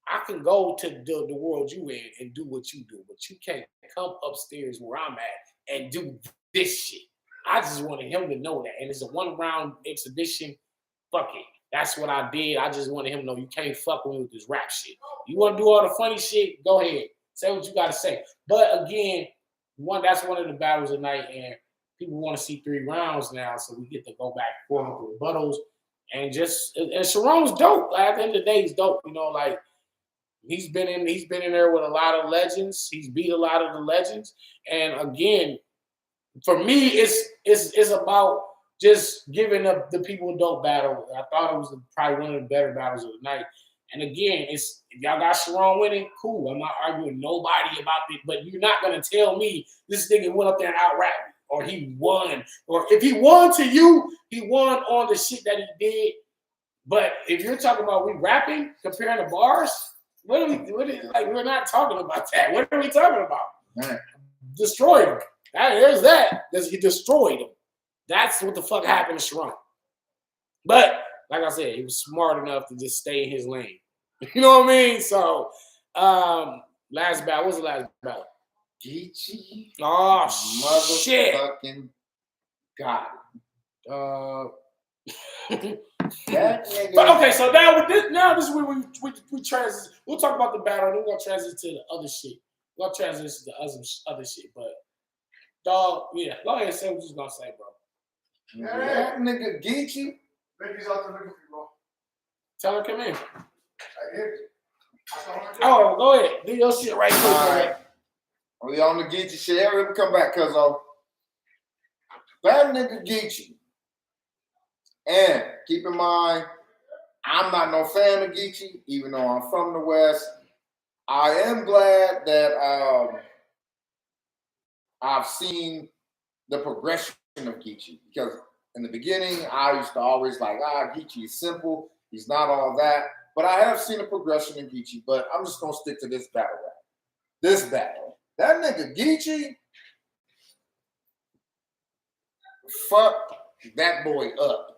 Speaker 1: I can go to the world you in and do what you do, but you can't come upstairs where I'm at and do this shit. I just wanted him to know that. And it's a 1-round exhibition. Fuck it. That's what I did. I just wanted him to know you can't fuck with me with this rap shit. You want to do all the funny shit? Go ahead. Say what you got to say. But again, that's one of the battles tonight, and people want to see 3 rounds now, so we get to go back and forth with rebuttals. And Charron's dope. Like, at the end of the day, he's dope. Like he's been in there with a lot of legends. He's beat a lot of the legends. And again, for me, it's about just giving up the people a dope battle. I thought it was probably one of the better battles of the night. And again, if y'all got Charron winning, cool. I'm not arguing nobody about it, but you're not gonna tell me this nigga went up there and out-rapped me, or he won, or if he won to you, he won on the shit that he did. But if you're talking about we rapping, comparing the bars, we're not talking about that. What are we talking about?
Speaker 2: Man.
Speaker 1: Destroyed him. There's that. He destroyed him. That's what the fuck happened to Charron. But like I said, he was smart enough to just stay in his lane. You know what I mean? So, last battle. What's the last battle?
Speaker 2: Geechi.
Speaker 1: Oh, shit.
Speaker 2: Motherfucking God.
Speaker 1: That nigga. But okay, so now this is where we transition. We'll talk about the battle, and then we're gonna transition to the other shit. We'll transition to other shit. But dog, yeah, go ahead and say what you're gonna say, bro.
Speaker 2: That nigga Geechi.
Speaker 3: Baby's out there looking for you, bro.
Speaker 1: Tell her come in.
Speaker 3: I hear you.
Speaker 1: Oh, go ahead. Do your shit right quick.
Speaker 2: All right. We on the Geechi shit. Everybody come back, cuz that nigga Geechi. And keep in mind, I'm not no fan of Geechi, even though I'm from the West. I am glad that I've seen the progression of Geechi, because in the beginning, I used to always like, Geechi is simple. He's not all that. But I have seen a progression in Geechi, but I'm just going to stick to this battle rap. This battle. That nigga Geechi, fuck that boy up.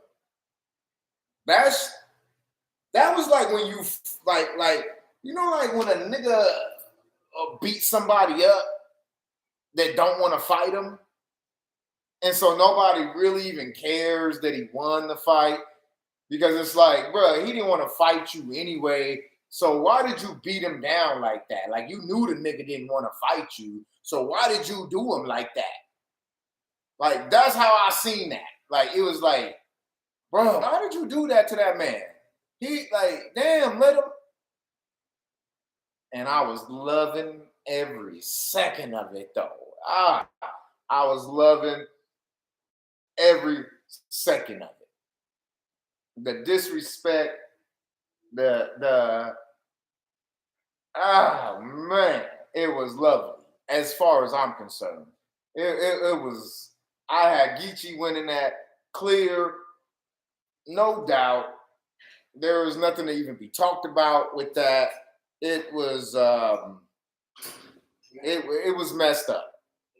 Speaker 2: That was like when you, like when a nigga beat somebody up that don't want to fight him. And so nobody really even cares that he won the fight, because it's like, bro, he didn't want to fight you anyway. So why did you beat him down like that? Like, you knew the nigga didn't want to fight you. So why did you do him like that? Like, that's how I seen that. Like, it was like, bro, why did you do that to that man? He like, damn, let him. And I was loving every second of it, though. I was loving every second of it. The disrespect, man, it was lovely as far as I'm concerned. It was, I had Geechi winning that clear, no doubt. There was nothing to even be talked about with that. It was, It was messed up.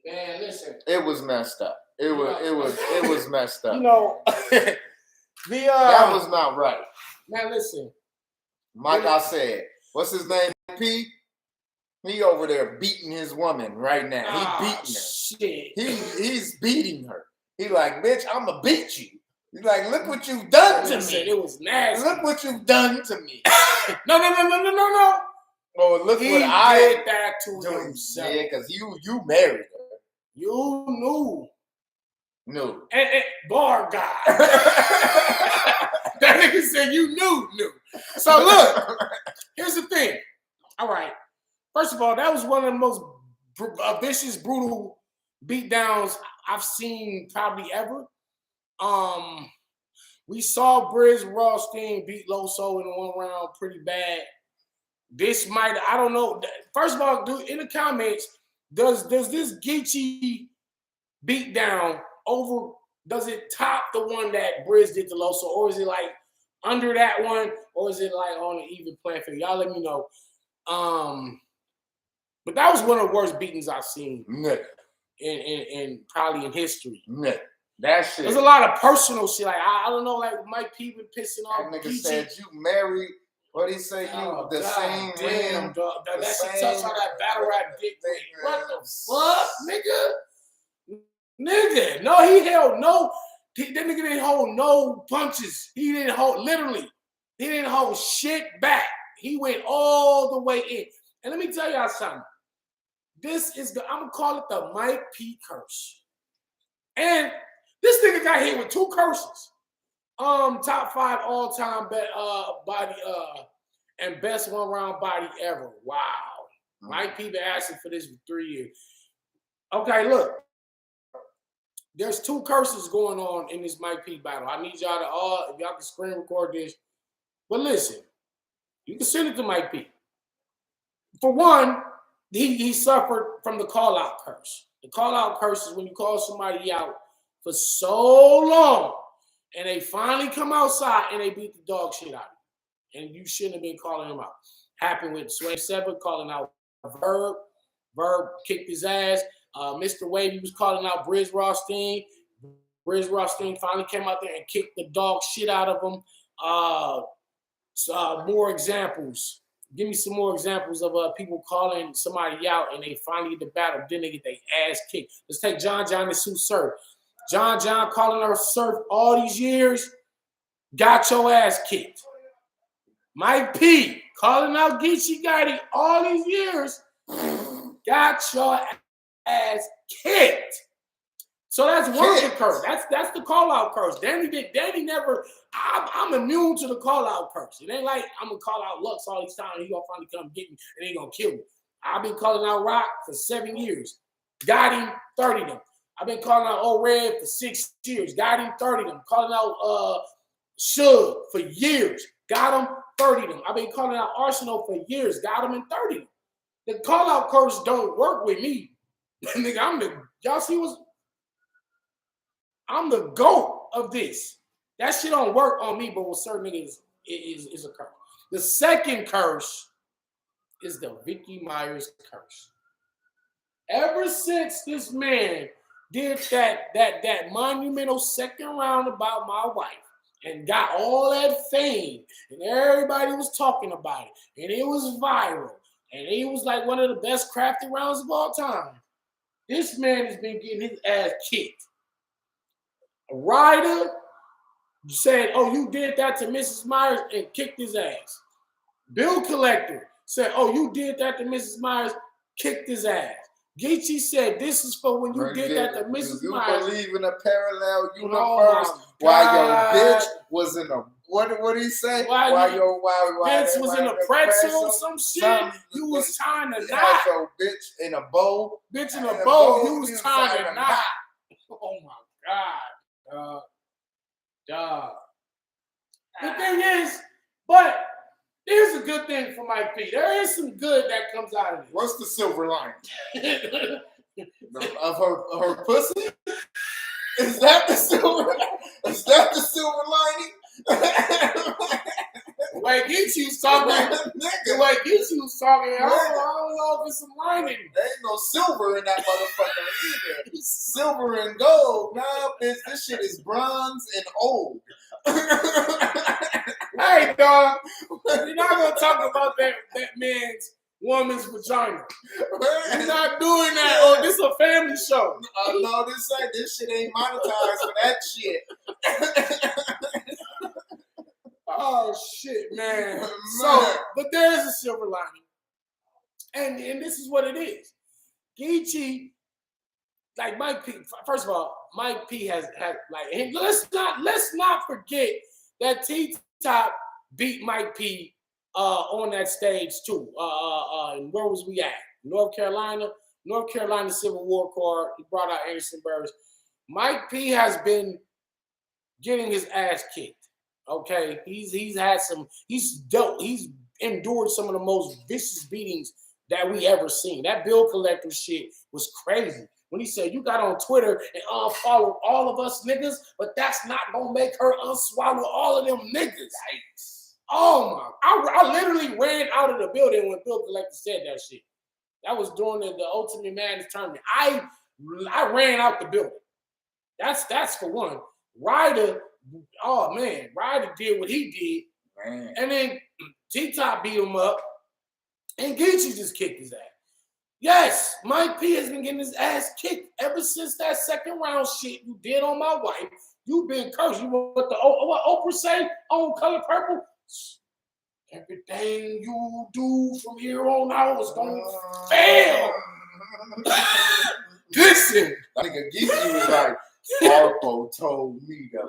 Speaker 1: Man, listen.
Speaker 2: It was messed up. It was messed up.
Speaker 1: You know,
Speaker 2: that was not right.
Speaker 1: Man, listen.
Speaker 2: Like I said, what's his name? P. He over there beating his woman right now. He beating her.
Speaker 1: Shit.
Speaker 2: He's beating her. He like, bitch, I'ma beat you. He's like, look what you've done to me.
Speaker 1: It was nasty.
Speaker 2: Look what you've done to me.
Speaker 1: No.
Speaker 2: Oh, look
Speaker 1: he
Speaker 2: what I
Speaker 1: did that to himself.
Speaker 2: Yeah, because you married her.
Speaker 1: You knew.
Speaker 2: No.
Speaker 1: And bar guy. That nigga said you knew. So look, here's the thing. All right. First of all, that was one of the most vicious, brutal beatdowns I've seen probably ever. We saw B.R.O.S beat Loso in one round pretty bad. This might, I don't know. First of all, in the comments, does this Geechi beatdown does it top the one that B.R.O.S did to Loso, or is it like under that one, or is it like on an even playing field? Y'all let me know. But that was one of the worst beatings I've seen in probably in history.
Speaker 2: That shit.
Speaker 1: There's a lot of personal shit. Like I don't know, like Mike P been pissing off.
Speaker 2: That nigga said you married. What he say? You the same ring.
Speaker 1: That shit touched on that battle rap dick. What the fuck, nigga? Nigga, no, he held no. That nigga didn't hold no punches. He didn't hold shit back. He went all the way in. And let me tell y'all something. I'm gonna call it the Mike P curse. And this nigga got hit with 2 curses. Top 5 all-time body and best one-round body ever. Wow. Mike P been asking for this for 3 years. Okay, look. There's 2 curses going on in this Mike P battle. I need y'all to if y'all can screen record this. But listen, you can send it to Mike P. For one, he suffered from the call-out curse. The call-out curse is when you call somebody out for so long and they finally come outside and they beat the dog shit out of you. And you shouldn't have been calling him out. Happened with Sway 7 calling out Verb. Verb kicked his ass. Mr. Wavy was calling out B.R.O.S. B.R.O.S finally came out there and kicked the dog shit out of him. More examples. Give me some more examples of people calling somebody out and they finally get the battle. Then they get their ass kicked. Let's take John and Sue Surf. John calling her Surf all these years, got your ass kicked. Mike P calling out Geechi Gotti all these years, got your ass kicked. So that's one of the curse. That's the call-out curse. Danny never. I'm immune to the call-out curse. It ain't like I'm gonna call out Lux all these times. He gonna finally come get me and he gonna kill me. I've been calling out Rock for 7 years. Got him 30 of them. I've been calling out Old Red for 6 years. Got him 30 of them. Calling out Suga for years. Got him 30 of them. I've been calling out Arsenal for years. Got him in 30 of them. The call-out curse don't work with me. Nigga, y'all see what's. I'm the GOAT of this. That shit don't work on me, but with certain niggas, it is a curse. The second curse is the Vicky Myers curse. Ever since this man did that monumental second round about my wife and got all that fame, and everybody was talking about it, and it was viral, and it was like one of the best crafted rounds of all time, this man has been getting his ass kicked. Ryder said, oh, you did that to Mrs. Myers and kicked his ass. Bill Collector said, oh, you did that to Mrs. Myers, kicked his ass. Geechi said, this is for when you did that to Mrs. Myers.
Speaker 2: You believe in a parallel universe while your bitch was in a, what did he say? While your
Speaker 1: bitch was in a pretzel or some shit, you was trying to knot.
Speaker 2: Your bitch in a bowl.
Speaker 1: Bitch in a bowl, you was trying to knot. Oh my God. The thing is, but here's a good thing for Mike P. There is some good that comes out of this.
Speaker 2: What's the silver lining? of her pussy? Is that the silver? Is that the silver lining?
Speaker 1: Wait, Geechi's talking.
Speaker 2: Nigga,
Speaker 1: way Geechi was talking, I don't know if it's some lining.
Speaker 2: There ain't no silver in that motherfucker either. Silver and gold. Nah, bitch, this shit is bronze and old.
Speaker 1: Hey, dog, you're not gonna talk about that man's woman's vagina. You're not doing that. Oh, this is a family show.
Speaker 2: No, this shit ain't monetized for that shit.
Speaker 1: Oh shit, man. So, but there is a silver lining, and this is what it is. Geechi, like Mike P. First of all, Mike P has like, and let's not forget that T-Top beat Mike P. On that stage too. And where was we at? North Carolina Civil War card. He brought out Emerson. Mike P has been getting his ass kicked. Okay, he's endured some of the most vicious beatings that we ever seen. That bill collector shit was crazy. When he said, you got on Twitter and unfollowed all of us niggas, but that's not gonna make her unswallow all of them niggas. Yikes. Oh my, I literally ran out of the building when Bill Collector said that shit. That was during the Ultimate Madness tournament. I ran out the building. That's for one. Ryder, oh man, Ryder did what he did. Man. And then T-Top beat him up. And Geechi just kicked his ass. Yes, Mike P has been getting his ass kicked ever since that second round shit you did on my wife. You've been cursed. You what Oprah say on Color Purple? Everything you do from here on out is gonna fail. Listen,
Speaker 2: I think a Geechi was like, Harpo told me to.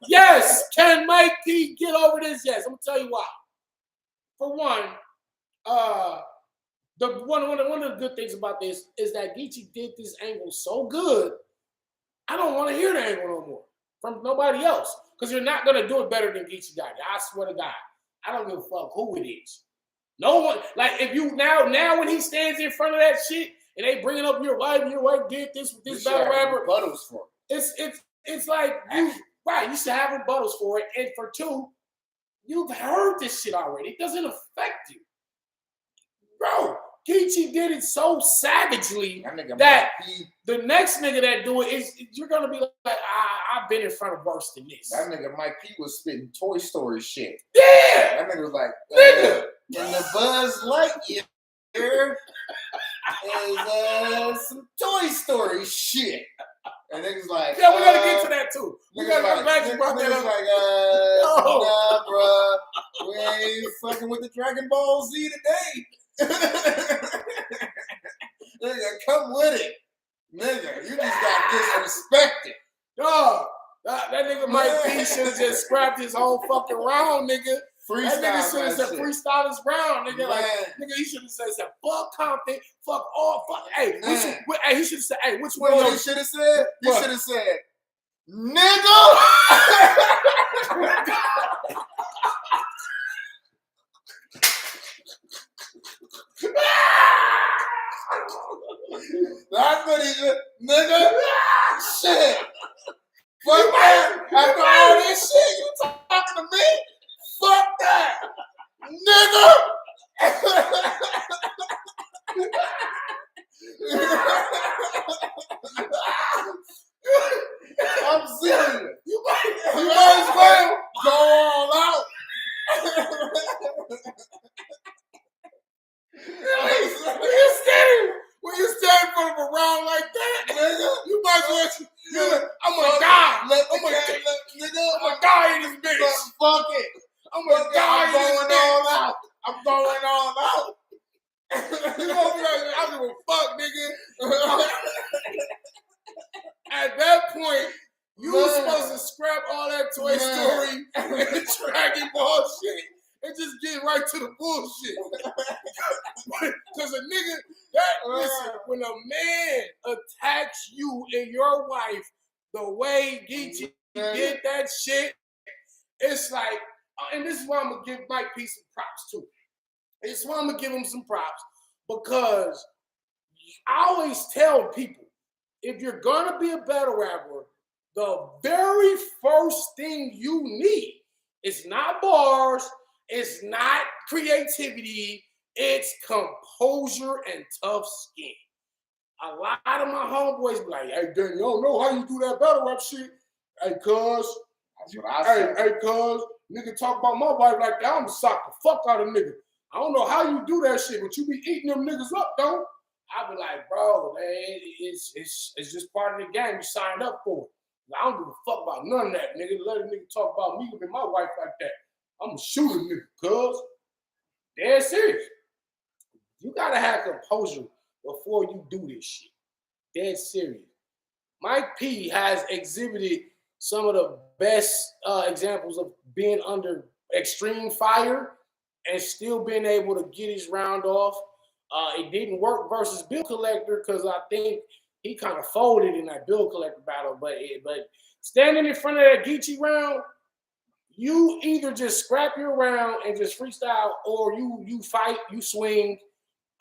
Speaker 1: Yes, can Mike P get over this? Yes, I'm gonna tell you why. For one, one of the good things about this is that Geechi did this angle so good. I don't want to hear the angle no more from nobody else because you're not gonna do it better than Geechi got it. I swear to God, I don't give a fuck who it is. No one, like if you now when he stands in front of that shit and they bringing up your wife did this with this battle rapper.
Speaker 2: Rebuttals for it.
Speaker 1: It's like you should have rebuttals for it, and for two, you've heard this shit already. It doesn't affect you, bro. Geechi did it so savagely that the next nigga that do it is you're gonna be like, I've been in front of worse than this.
Speaker 2: That nigga Mike P was spitting Toy Story shit.
Speaker 1: Yeah,
Speaker 2: that nigga was like, in the Buzz Lightyear is some Toy Story shit. And niggas like,
Speaker 1: yeah, we gotta get to that too. We gotta go back to that.
Speaker 2: Nah, bro, we ain't fucking with the Dragon Ball Z today. Nigga, come with it. Nigga, you just got disrespected.
Speaker 1: Dog, that nigga Mike P should have just scrapped his whole fucking round, nigga. That nigga should have said freestyle this round, nigga. Man. Like, nigga, he should have said fuck Compton, fuck all, fuck. Hey, he should have said, hey, which one?
Speaker 2: You know what he should have said? He should have said, nigga. That's what he said, nigga. Shit. Fuck that. After all this shit, you talking to me? Fuck that, nigga. I'm serious. You might as well go all out.
Speaker 1: When you stand in front of a round like that, nigga, you might as well. I'm gonna die. I'm gonna die in this bitch.
Speaker 2: Fuck it.
Speaker 1: I'm gonna die in this bitch.
Speaker 2: I'm going all out.
Speaker 1: You gonna be like, I don't give a fuck, nigga. At that point, you were supposed to scrap all that Toy Story and Dragon Ball shit and just get right to the bullshit. Because a nigga, listen, when a man attacks you and your wife the way Geechi did that shit, it's like, and this is why I'm going to give Mike P some props too. This is why I'm going to give him some props because I always tell people, if you're going to be a battle rapper, the very first thing you need It's not bars. It's not creativity. It's composure and tough skin. A lot of my homeboys be like, hey, Dan, you don't know how you do that battle rap shit. Hey, cuz.
Speaker 2: That's what I said.
Speaker 1: Hey, cuz. Nigga talk about my wife like that. I'm gonna sock the fuck out of nigga. I don't know how you do that shit, but you be eating them niggas up, don't? I be like, bro, man, it's just part of the game. You signed up for it. I don't give a fuck about none of that, nigga. Let a nigga talk about me and my wife like that. I'm gonna shoot a nigga, cuz. Dead serious. You gotta have composure before you do this shit. Dead serious. Mike P has exhibited some of the best examples of being under extreme fire and still being able to get his round off. It didn't work versus Bill Collector because I think he kind of folded in that Bill Collector battle. But standing in front of that Geechi round, you either just scrap your round and just freestyle, or you fight, you swing,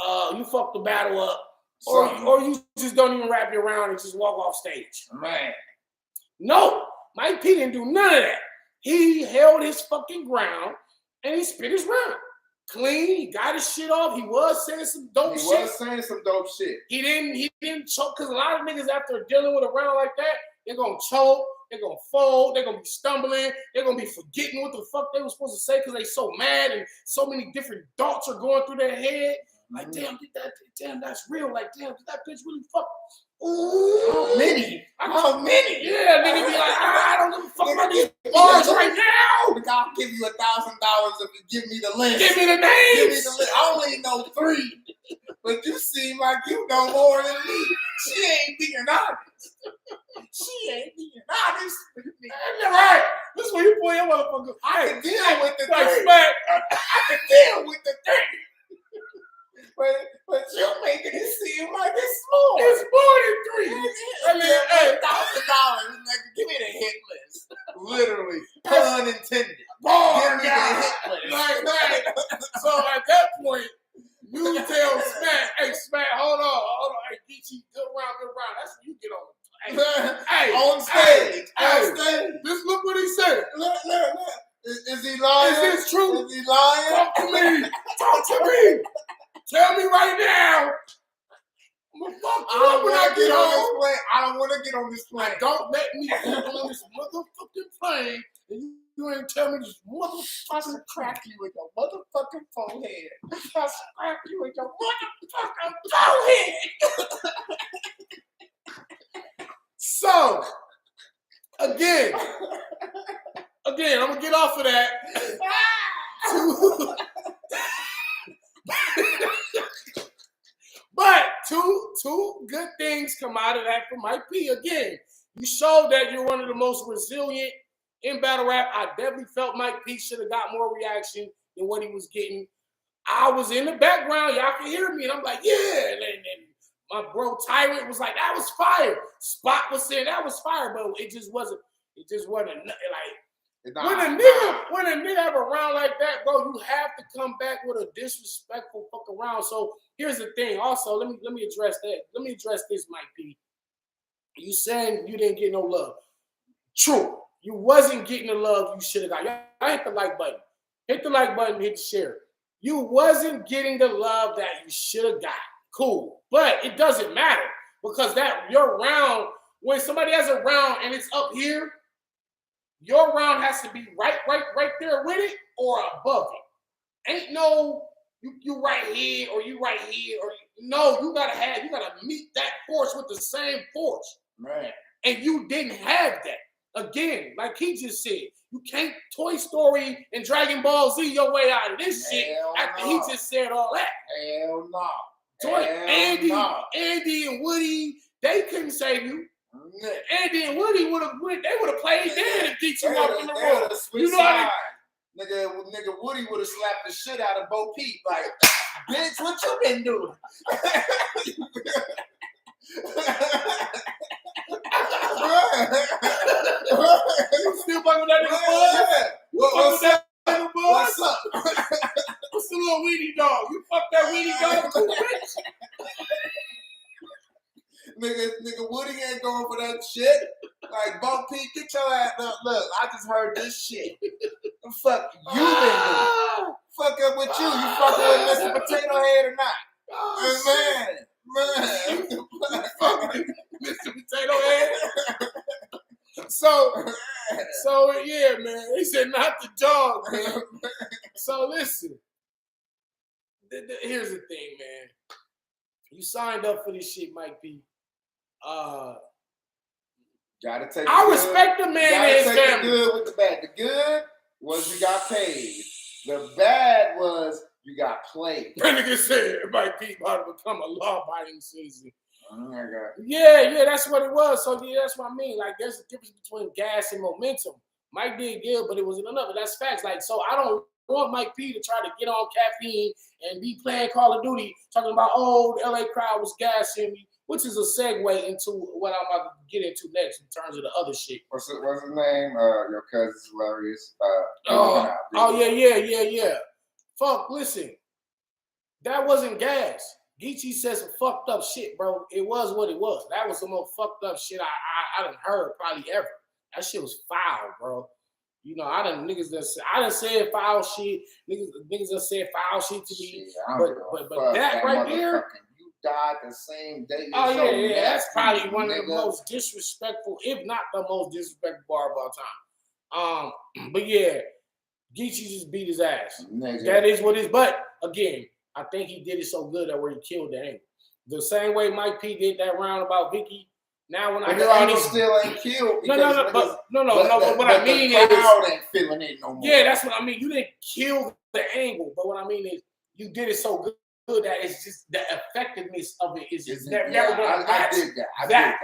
Speaker 1: you fuck the battle up, or you just don't even wrap your round and just walk off stage.
Speaker 2: Man.
Speaker 1: No, Mike P didn't do none of that. He held his fucking ground and he spit his round. Clean, he got his shit off. He was saying some dope shit. He didn't choke, because a lot of niggas after dealing with a round like that, they're gonna choke, they're gonna fold, they're gonna be stumbling, they're gonna be forgetting what the fuck they were supposed to say because they so mad and so many different thoughts are going through their head. Like, damn, that's real. Like, damn, did that bitch really fuck? Ooh,
Speaker 2: Niddy.
Speaker 1: Yeah, nigga be like, I don't give a fuck about these bars right now.
Speaker 2: I'll give you $1,000 if you give me the list.
Speaker 1: Give me the names.
Speaker 2: Give me the list. I only know 3, but you seem like you know more than me. She ain't being honest.
Speaker 1: Right. This is when you pull your motherfucker.
Speaker 2: I can deal with the 3.
Speaker 1: I
Speaker 2: can deal with the 3. But you're making it seem like it's more.
Speaker 1: It's more than 3. I mean, hey,
Speaker 2: $1,000. Give me the hit list. Literally, pun intended.
Speaker 1: Give
Speaker 2: me the hit list.
Speaker 1: Like that. So at that point, you tell Smack, hey, Smack, hold on. Hey, Geechi, good round. That's when you get on. Hey,
Speaker 2: on stage.
Speaker 1: Just look what he said.
Speaker 2: Look. Is he lying?
Speaker 1: Is this true?
Speaker 2: Is he lying?
Speaker 1: Talk to me. Tell me right now. I'm gonna fuck you up when I get home.
Speaker 2: I don't want to get on this plane.
Speaker 1: Don't let me get on this motherfucking plane and you ain't tell me this motherfucking crack you with your motherfucking forehead. I'll crack you with your motherfucking forehead. So, again, I'm gonna get off of that. But two good things come out of that for Mike P. Again, you showed that you're one of the most resilient in battle rap. I definitely felt Mike P should have got more reaction than what he was getting. I was in the background. Y'all can hear me. And I'm like, yeah. And my bro Tyrant was like, that was fire. Spot was saying that was fire, but it just wasn't like, when a nigga have a round like that, bro, you have to come back with a disrespectful fucking round. So here's the thing. Also, let me address that. Let me address this, Mike P. You saying you didn't get no love. True. You wasn't getting the love you should have got. Y'all hit the like button. Hit the like button, hit the share. You wasn't getting the love that you should have got. Cool. But it doesn't matter because that your round, when somebody has a round and it's up here, your round has to be right there with it or above it. Ain't no you right here or you right here or no, you gotta meet that force with the same force.
Speaker 2: Right.
Speaker 1: And you didn't have that. Again, like he just said, you can't Toy Story and Dragon Ball Z your way out of this shit after he just said all that.
Speaker 2: Hell no.
Speaker 1: Andy and Woody, they couldn't save you. Andy and Woody would have played dead if Geechi walked in the room. You know what I mean?
Speaker 2: Nigga Woody would have slapped the shit out of Bo Peep. Like, bitch, what you been doing?
Speaker 1: You still fucking with that nigga Buzz?
Speaker 2: What's up?
Speaker 1: What's the little weenie dog? You fuck that weenie dog too, bitch?
Speaker 2: Nigga Woody ain't going for that shit. Like, Bo Peep, get your ass up. Look, I just heard this shit. fuck you been doing? Fuck up with you. You fucking with Mr. Potato Head or not? Man.
Speaker 1: Mr. Potato Head. So yeah, man. He said not the dog, man. So listen. Here's the thing, man. You signed up for this shit, Mike P.
Speaker 2: Gotta take.
Speaker 1: I respect the man and his family.
Speaker 2: The good with the bad. The good was you got paid. The bad was you got played.
Speaker 1: That nigga said Mike P about to become a law-abiding citizen.
Speaker 2: Oh my God.
Speaker 1: Yeah, that's what it was. So yeah, that's what I mean. Like, there's a difference between gas and momentum. Mike did good, but it wasn't enough. And that's facts. Like, so I don't want Mike P to try to get on caffeine and be playing Call of Duty, talking about, oh, the LA crowd was gassing me, which is a segue into what I'm about to get into next in terms of the other shit.
Speaker 2: What's his name? Your cousin's hilarious.
Speaker 1: Yeah. Fuck, listen. That wasn't gas. Geechi said some fucked up shit, bro. It was what it was. That was the most fucked up shit I done heard probably ever. That shit was foul, bro. You know, I done said foul shit. Niggas done said foul shit to me. But that right there.
Speaker 2: You died the same day.
Speaker 1: Oh yeah. That's probably one of the most disrespectful, if not the most disrespectful bar of all time. But yeah, Geechi just beat his ass. Nigga. That is what it is. But again, I think he did it so good that where he killed the angle. The same way Mike P did that round about Vicky. Now when I hear all these
Speaker 2: still ain't killed.
Speaker 1: No. But what I mean is,
Speaker 2: ain't feeling it no more.
Speaker 1: Yeah, that's what I mean. You didn't kill the angle, but what I mean is you did it so good that it's just the effectiveness of it is just never gonna match. I did that.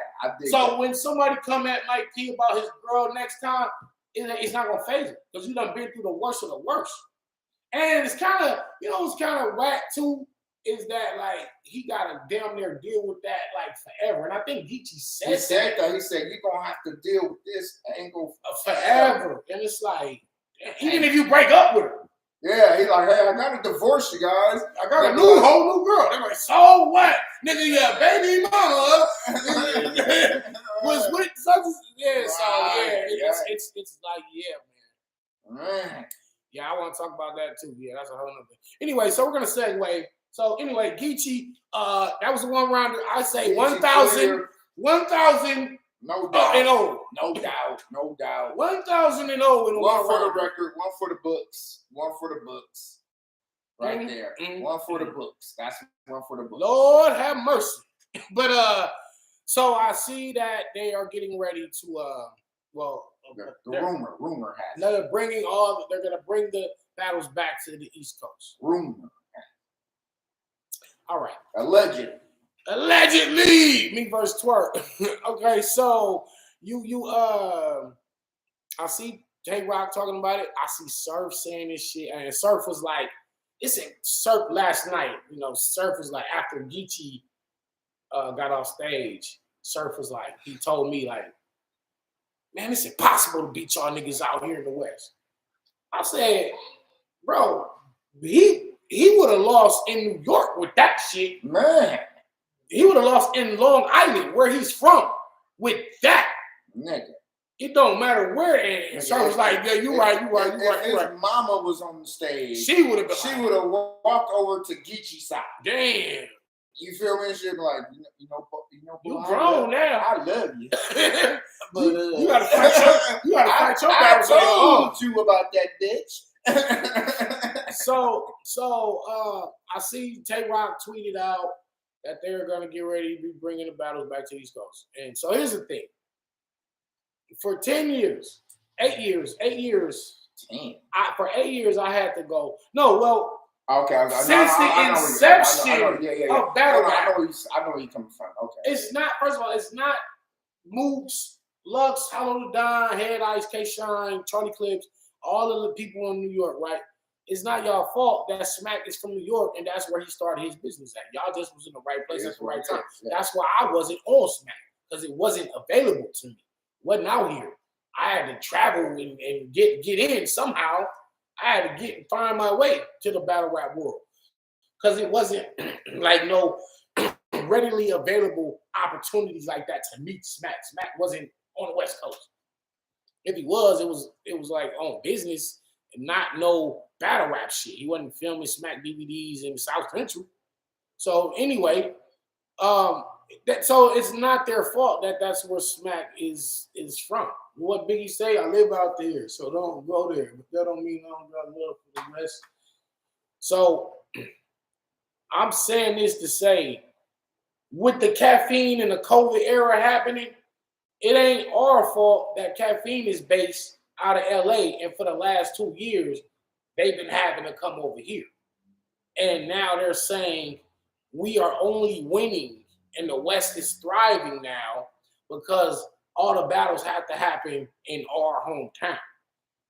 Speaker 1: So when somebody come at Mike P about his girl next time, it's not gonna phase him because you done been through the worst of the worst. And it's kind of whack too. Is that like he gotta damn near deal with that like forever? And I think Geechi said
Speaker 2: that. He said you're gonna have to deal with this angle
Speaker 1: forever. And it's like, even if you break up with her.
Speaker 2: Yeah, he's like, hey, I gotta divorce you guys.
Speaker 1: I got a whole new girl. They're like, so what? Nigga, your baby mama was with such it's like, yeah, man. Yeah, I want to talk about that too. Yeah, that's a whole nother thing. Anyway, so we're gonna segue. So anyway, Geechi, that was the one round. I say 1,000.
Speaker 2: No doubt.
Speaker 1: And over.
Speaker 2: No doubt.
Speaker 1: 1,000 and over.
Speaker 2: One for the record. One for the books. Right there. One for the books. That's one for the books.
Speaker 1: Lord have mercy. But so I see that they are getting ready to
Speaker 2: the rumor has
Speaker 1: they're gonna bring the battles back to the East Coast.
Speaker 2: Rumor.
Speaker 1: All right.
Speaker 2: Allegedly,
Speaker 1: me versus Twork. Okay, so I see J-Rock talking about it. I see Surf saying this shit, and Surf was like, Surf last night. You know, Surf was like after Geechi got off stage. Surf was like, he told me like, man, it's impossible to beat y'all niggas out here in the West. I said, bro, he would have lost in New York with that shit.
Speaker 2: Man.
Speaker 1: He would have lost in Long Island, where he's from, with that.
Speaker 2: Nigga.
Speaker 1: It don't matter where. And so I was like, yeah, you right.
Speaker 2: If his mama was on the stage,
Speaker 1: she would have
Speaker 2: walked over to Geechi's side.
Speaker 1: Damn.
Speaker 2: You feel me? She'd be like, you know,
Speaker 1: you grown now.
Speaker 2: I love you. But
Speaker 1: you gotta fight your battles.
Speaker 2: I told you about that bitch.
Speaker 1: So I see Tay-Rock tweeted out that they're gonna get ready to be bringing the battles back to the East Coast. And so here's the thing: for 8 years, for 8 years, I had to go. No, well.
Speaker 2: Okay.
Speaker 1: Since the inception of battle rap,
Speaker 2: I know where you're coming from. Okay.
Speaker 1: It's not. First of all, it's not Mooks, Lux, Hollow the Don, Head Ice, K-Shine, Charlie Clips, all of the people in New York, right? It's not y'all fault that Smack is from New York and that's where he started his business at. Y'all just was in the right place at the right time. Yeah. That's why I wasn't on Smack, because it wasn't available to me. Wasn't out here. I had to travel and get in somehow. I had to find my way to the battle rap world, because it wasn't like no readily available opportunities like that to meet Smack. Smack wasn't on the West Coast. If he was, it was like on business, and not no battle rap shit. He wasn't filming Smack DVDs in South Central. So anyway, so it's not their fault that that's where Smack is from. What Biggie say, I live out there, so don't go there. But that don't mean I don't got love for the rest. So I'm saying this to say, with the caffeine and the COVID era happening, it ain't our fault that caffeine is based out of LA, and for the last 2 years, they've been having to come over here. And now they're saying we are only winning and the West is thriving now because all the battles have to happen in our hometown.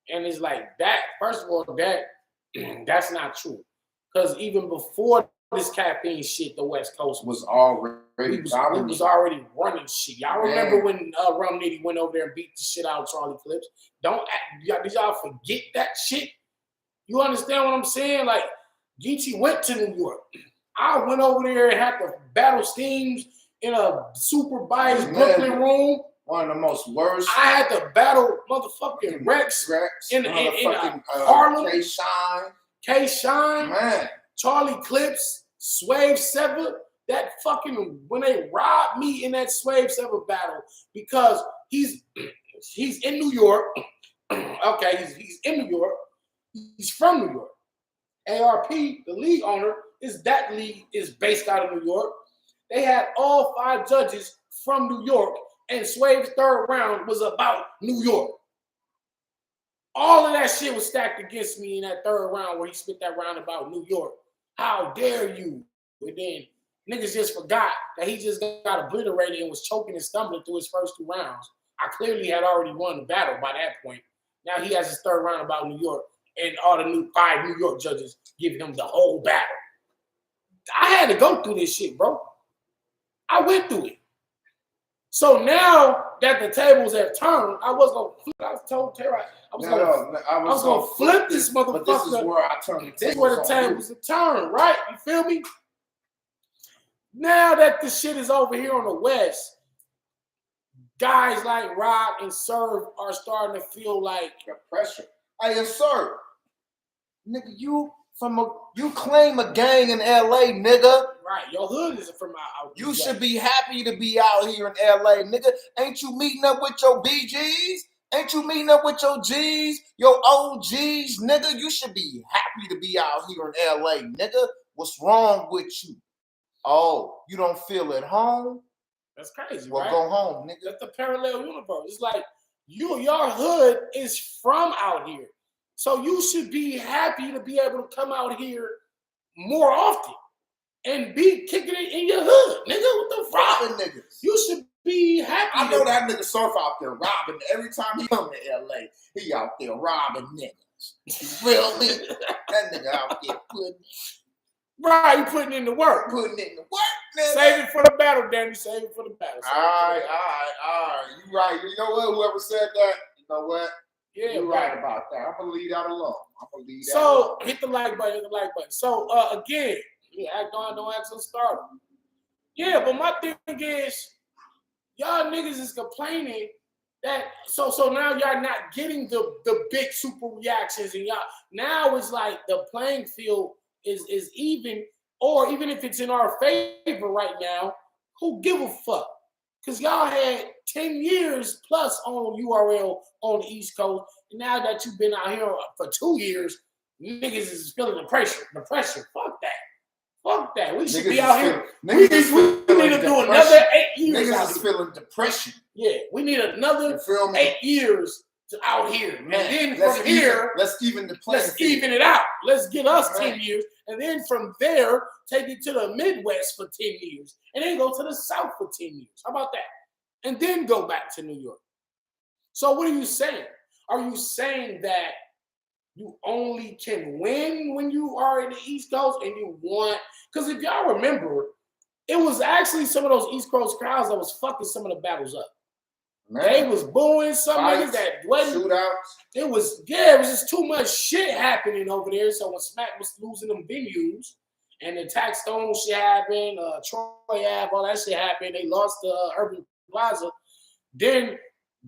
Speaker 1: And it's like that, first of all, that's not true. Because even before this caffeine shit, the West Coast was already running shit. Y'all remember when Rum Niddy went over there and beat the shit out of Charlie Clips? Did y'all forget that shit? You understand what I'm saying? Like, Geechi went to New York. I went over there and had to battle Steams in a super biased Brooklyn room.
Speaker 2: One of the most worst.
Speaker 1: I had to battle motherfucking Rex in Harlem. K-Shine.
Speaker 2: Man.
Speaker 1: Charlie Clips, Swave Sever. That fucking, when they robbed me in that Swave Sever battle, because he's in New York. Okay, he's in New York. He's from New York. ARP, the league owner, that league is based out of New York. They had all 5 judges from New York, and Swave's third round was about New York. All of that shit was stacked against me in that third round where he spit that round about New York. How dare you? And then niggas just forgot that he just got obliterated and was choking and stumbling through his first 2 rounds. I clearly had already won the battle by that point. Now he has his third round about New York, and all the 5 New York judges giving him the whole battle. I had to go through this shit, bro. I went through it. So now that the tables have turned, I told Terry I was gonna flip this motherfucker.
Speaker 2: But this is where I turned the tables.
Speaker 1: This is where the tables have turned, right? You feel me? Now that the shit is over here on the West, guys like Rob and Serve are starting to feel like
Speaker 2: the pressure. Hey, Sir, nigga, you claim a gang in LA, nigga.
Speaker 1: Right, your hood is from out.
Speaker 2: You should be happy to be out here in LA, nigga. Ain't you meeting up with your BGs? Ain't you meeting up with your G's, your OGs, nigga? You should be happy to be out here in LA, nigga. What's wrong with you? Oh, you don't feel at home?
Speaker 1: That's crazy,
Speaker 2: well,
Speaker 1: right?
Speaker 2: Go home, nigga.
Speaker 1: That's the parallel universe. It's like your hood is from out here. So you should be happy to be able to come out here more often and be kicking it in your hood, nigga. What the fuck?
Speaker 2: Robbing niggas.
Speaker 1: You should be happy.
Speaker 2: I know that nigga Surf out there robbing. Every time he come to LA, he out there robbing niggas. You feel me? That nigga out there
Speaker 1: putting in the work.
Speaker 2: Putting in the work, nigga.
Speaker 1: Save it for the battle, Danny. Save it for the battle.
Speaker 2: All right. You right. You know what? Whoever said that, you know what?
Speaker 1: Yeah,
Speaker 2: you're right about that. I'm gonna leave that alone.
Speaker 1: So hit the like button. So again, don't ask us start. Yeah, but my thing is, y'all niggas is complaining that so now y'all not getting the big super reactions, and y'all now it's like the playing field is even, or even if it's in our favor right now, who give a fuck? Because y'all had 10 years plus on URL on the East Coast. And now that you've been out here for 2 years, niggas is feeling the pressure. Fuck that. We should be out here. We need to do another 8 years.
Speaker 2: Niggas is feeling depression.
Speaker 1: Yeah, we need another 8 years out here. Man, and then from here,
Speaker 2: let's even
Speaker 1: it out. Let's get us 10 years. And then from there, take it to the Midwest for 10 years. And then go to the South for 10 years. How about that? And then go back to New York. So what are you saying? Are you saying that you only can win when you are in the East Coast and you want? Because if y'all remember, it was actually some of those East Coast crowds that was fucking some of the battles up. Man. They was booing some niggas that wasn't.
Speaker 2: Shootouts.
Speaker 1: It was just too much shit happening over there. So when Smack was losing them venues and the Tax Stone shit happened, Troy Ave, all that shit happened, they lost the Urban Plaza. Then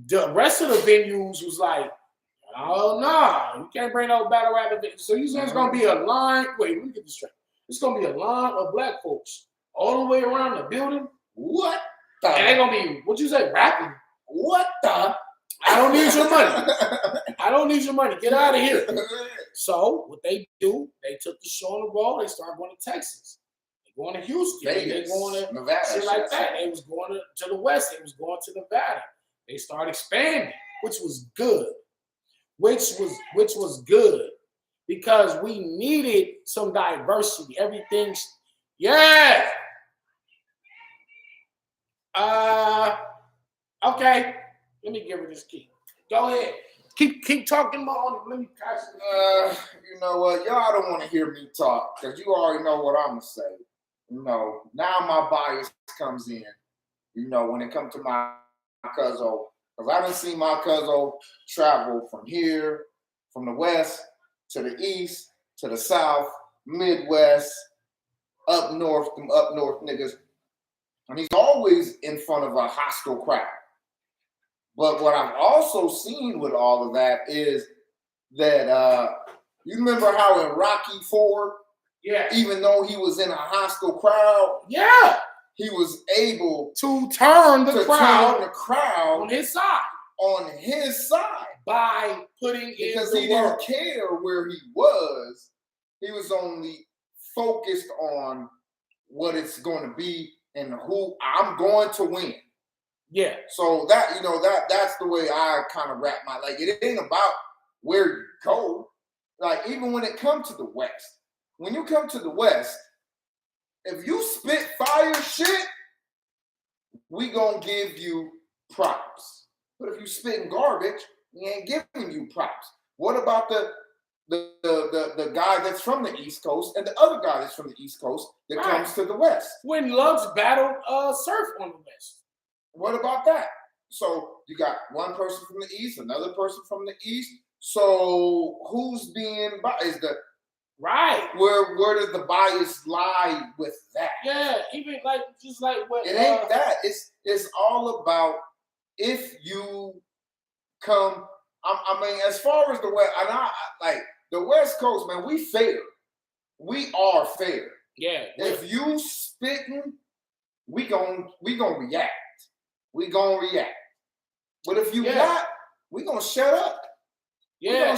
Speaker 1: the rest of the venues was like, Oh no, you can't bring no battle rap event. So you saying it's gonna be a line? Wait, let me get this straight. It's gonna be a line of black folks all the way around the building.
Speaker 2: What the?
Speaker 1: And they gonna be what you say rapping?
Speaker 2: What the?
Speaker 1: I don't need your money. I don't need your money. Get out of here. So what they do? They took the show on the road. They started going to Texas. They going to Houston.
Speaker 2: Vegas,
Speaker 1: they going to
Speaker 2: Nevada,
Speaker 1: shit like that. They was going to the West. They was going to Nevada. They started expanding, which was good. Which was good because we needed some diversity. Everything's yeah. Okay. Let me give her this key. Go ahead. Keep talking more. Let me catch it.
Speaker 2: You know what? Y'all don't want to hear me talk because you already know what I'm gonna say. You know, now my bias comes in. You know, when it comes to my cousin. Because I done seen my cousin travel from here, from the West to the East to the South, Midwest, up north, them up north niggas. And he's always in front of a hostile crowd. But what I've also seen with all of that is that you remember how in Rocky IV,
Speaker 1: yeah,
Speaker 2: even though he was in a hostile crowd,
Speaker 1: yeah,
Speaker 2: he was able
Speaker 1: to turn the crowd
Speaker 2: on
Speaker 1: his side.
Speaker 2: On his side.
Speaker 1: By putting
Speaker 2: because
Speaker 1: in the
Speaker 2: he
Speaker 1: work.
Speaker 2: Didn't care where he was. He was only focused on what it's going to be and who I'm going to win.
Speaker 1: Yeah.
Speaker 2: So that, you know, that's the way I kind of wrap my, like, it ain't about where you go. Like, even when it comes to the West, when you come to the West, if you spit fire shit, we gonna give you props. But if you spitting garbage, we ain't giving you props. What about the guy that's from the East Coast and the other guy that's from the East Coast that comes to the West?
Speaker 1: When Lugs battled Surf on the West.
Speaker 2: What about that? So you got one person from the East, another person from the East. So who's being biased?
Speaker 1: Right.
Speaker 2: Where does the bias lie with that?
Speaker 1: Yeah, even like just like what
Speaker 2: it ain't that. It's all about if you come. I mean, as far as the West, and I like the West Coast, man, we fair. We are fair.
Speaker 1: Yeah.
Speaker 2: If you spitting, we gon' react. We gonna react. But if you not, we gonna shut up.
Speaker 1: Yeah,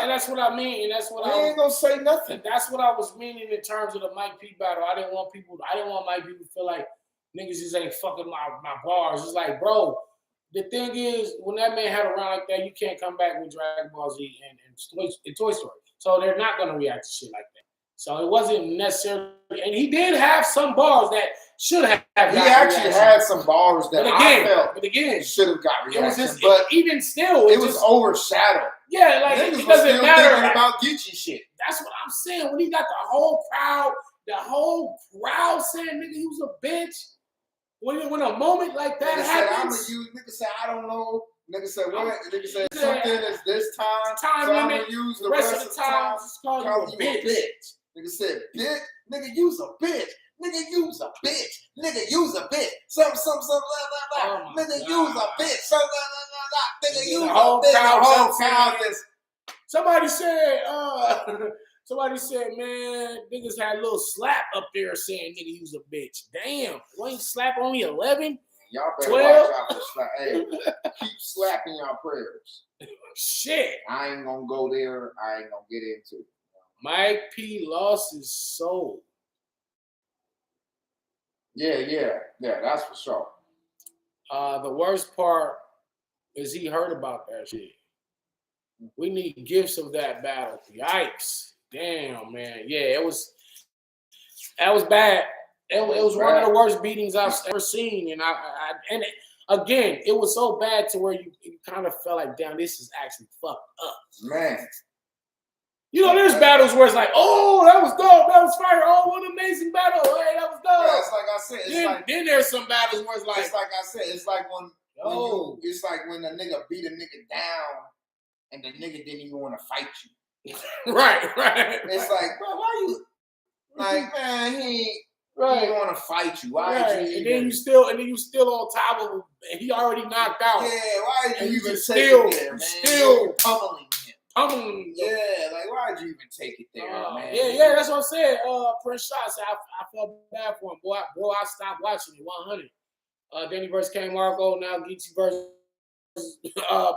Speaker 1: and that's what I mean. And that's what
Speaker 2: I ain't gonna say nothing.
Speaker 1: That's what I was meaning in terms of the Mike P battle. I didn't want Mike P to feel like niggas just ain't fucking my bars. It's like, bro, the thing is, when that man had a round like that, you can't come back with Dragon Ball Z and Toy Story. So they're not gonna react to shit like that. So it wasn't necessarily, and he did have some bars that should have.
Speaker 2: He actually had some bars that I felt should have got reaction, but
Speaker 1: even still,
Speaker 2: it was overshadowed.
Speaker 1: Yeah, like
Speaker 2: niggas
Speaker 1: it doesn't matter
Speaker 2: about Geechi shit.
Speaker 1: That's what I'm saying. When he got the whole crowd saying, "Nigga, you was a bitch." When a moment like that happens,
Speaker 2: nigga said, I don't know. Nigga said what? Nigga said something is this time. So I'm gonna use the rest of the time.
Speaker 1: Just call you a bitch.
Speaker 2: Nigga said, bitch. Nigga, you's a bitch. Nigga, you's a bitch. Nigga, you's a bitch. Some, blah, blah, blah. Nigga, you's a bitch. Some, blah, blah, blah. Nigga, you's a bitch. The whole crowd just.
Speaker 1: Somebody said, man, niggas had a little slap up there saying nigga you's a bitch. Damn, you ain't slap only 11?
Speaker 2: Y'all better
Speaker 1: 12?
Speaker 2: watch out for slap. Hey, keep slapping y'all prayers.
Speaker 1: Shit.
Speaker 2: I ain't gonna go there. I ain't gonna get into it.
Speaker 1: Mike P lost his soul.
Speaker 2: Yeah, that's for sure.
Speaker 1: The worst part is he heard about that shit. We need gifts of that battle. Yikes. Damn, man. Yeah, that was bad. It was one of the worst beatings I've ever seen. And again, it was so bad to where you kind of felt like, damn, this is actually fucked up.
Speaker 2: Man.
Speaker 1: You know, there's battles where it's like, oh, that was dope, that was fire, oh, what an amazing battle, hey, that was dope.
Speaker 2: Yeah, it's like I said.
Speaker 1: Then there's some battles where it's like,
Speaker 2: it's like when a nigga beat a nigga down and the nigga didn't even want to fight you.
Speaker 1: Right.
Speaker 2: It's like, bro, why you like, man, he didn't want to fight you. Why did you?
Speaker 1: And then you still on top of him, and he already knocked out.
Speaker 2: Yeah, why did you even
Speaker 1: still
Speaker 2: take it there, man? Still pummeling Yeah, like why'd you even take it there, man?
Speaker 1: Yeah, that's what I said. Prince Shot said I felt bad for him. Boy, I stopped watching it. 100. Denny versus K Marco. Now Geechi versus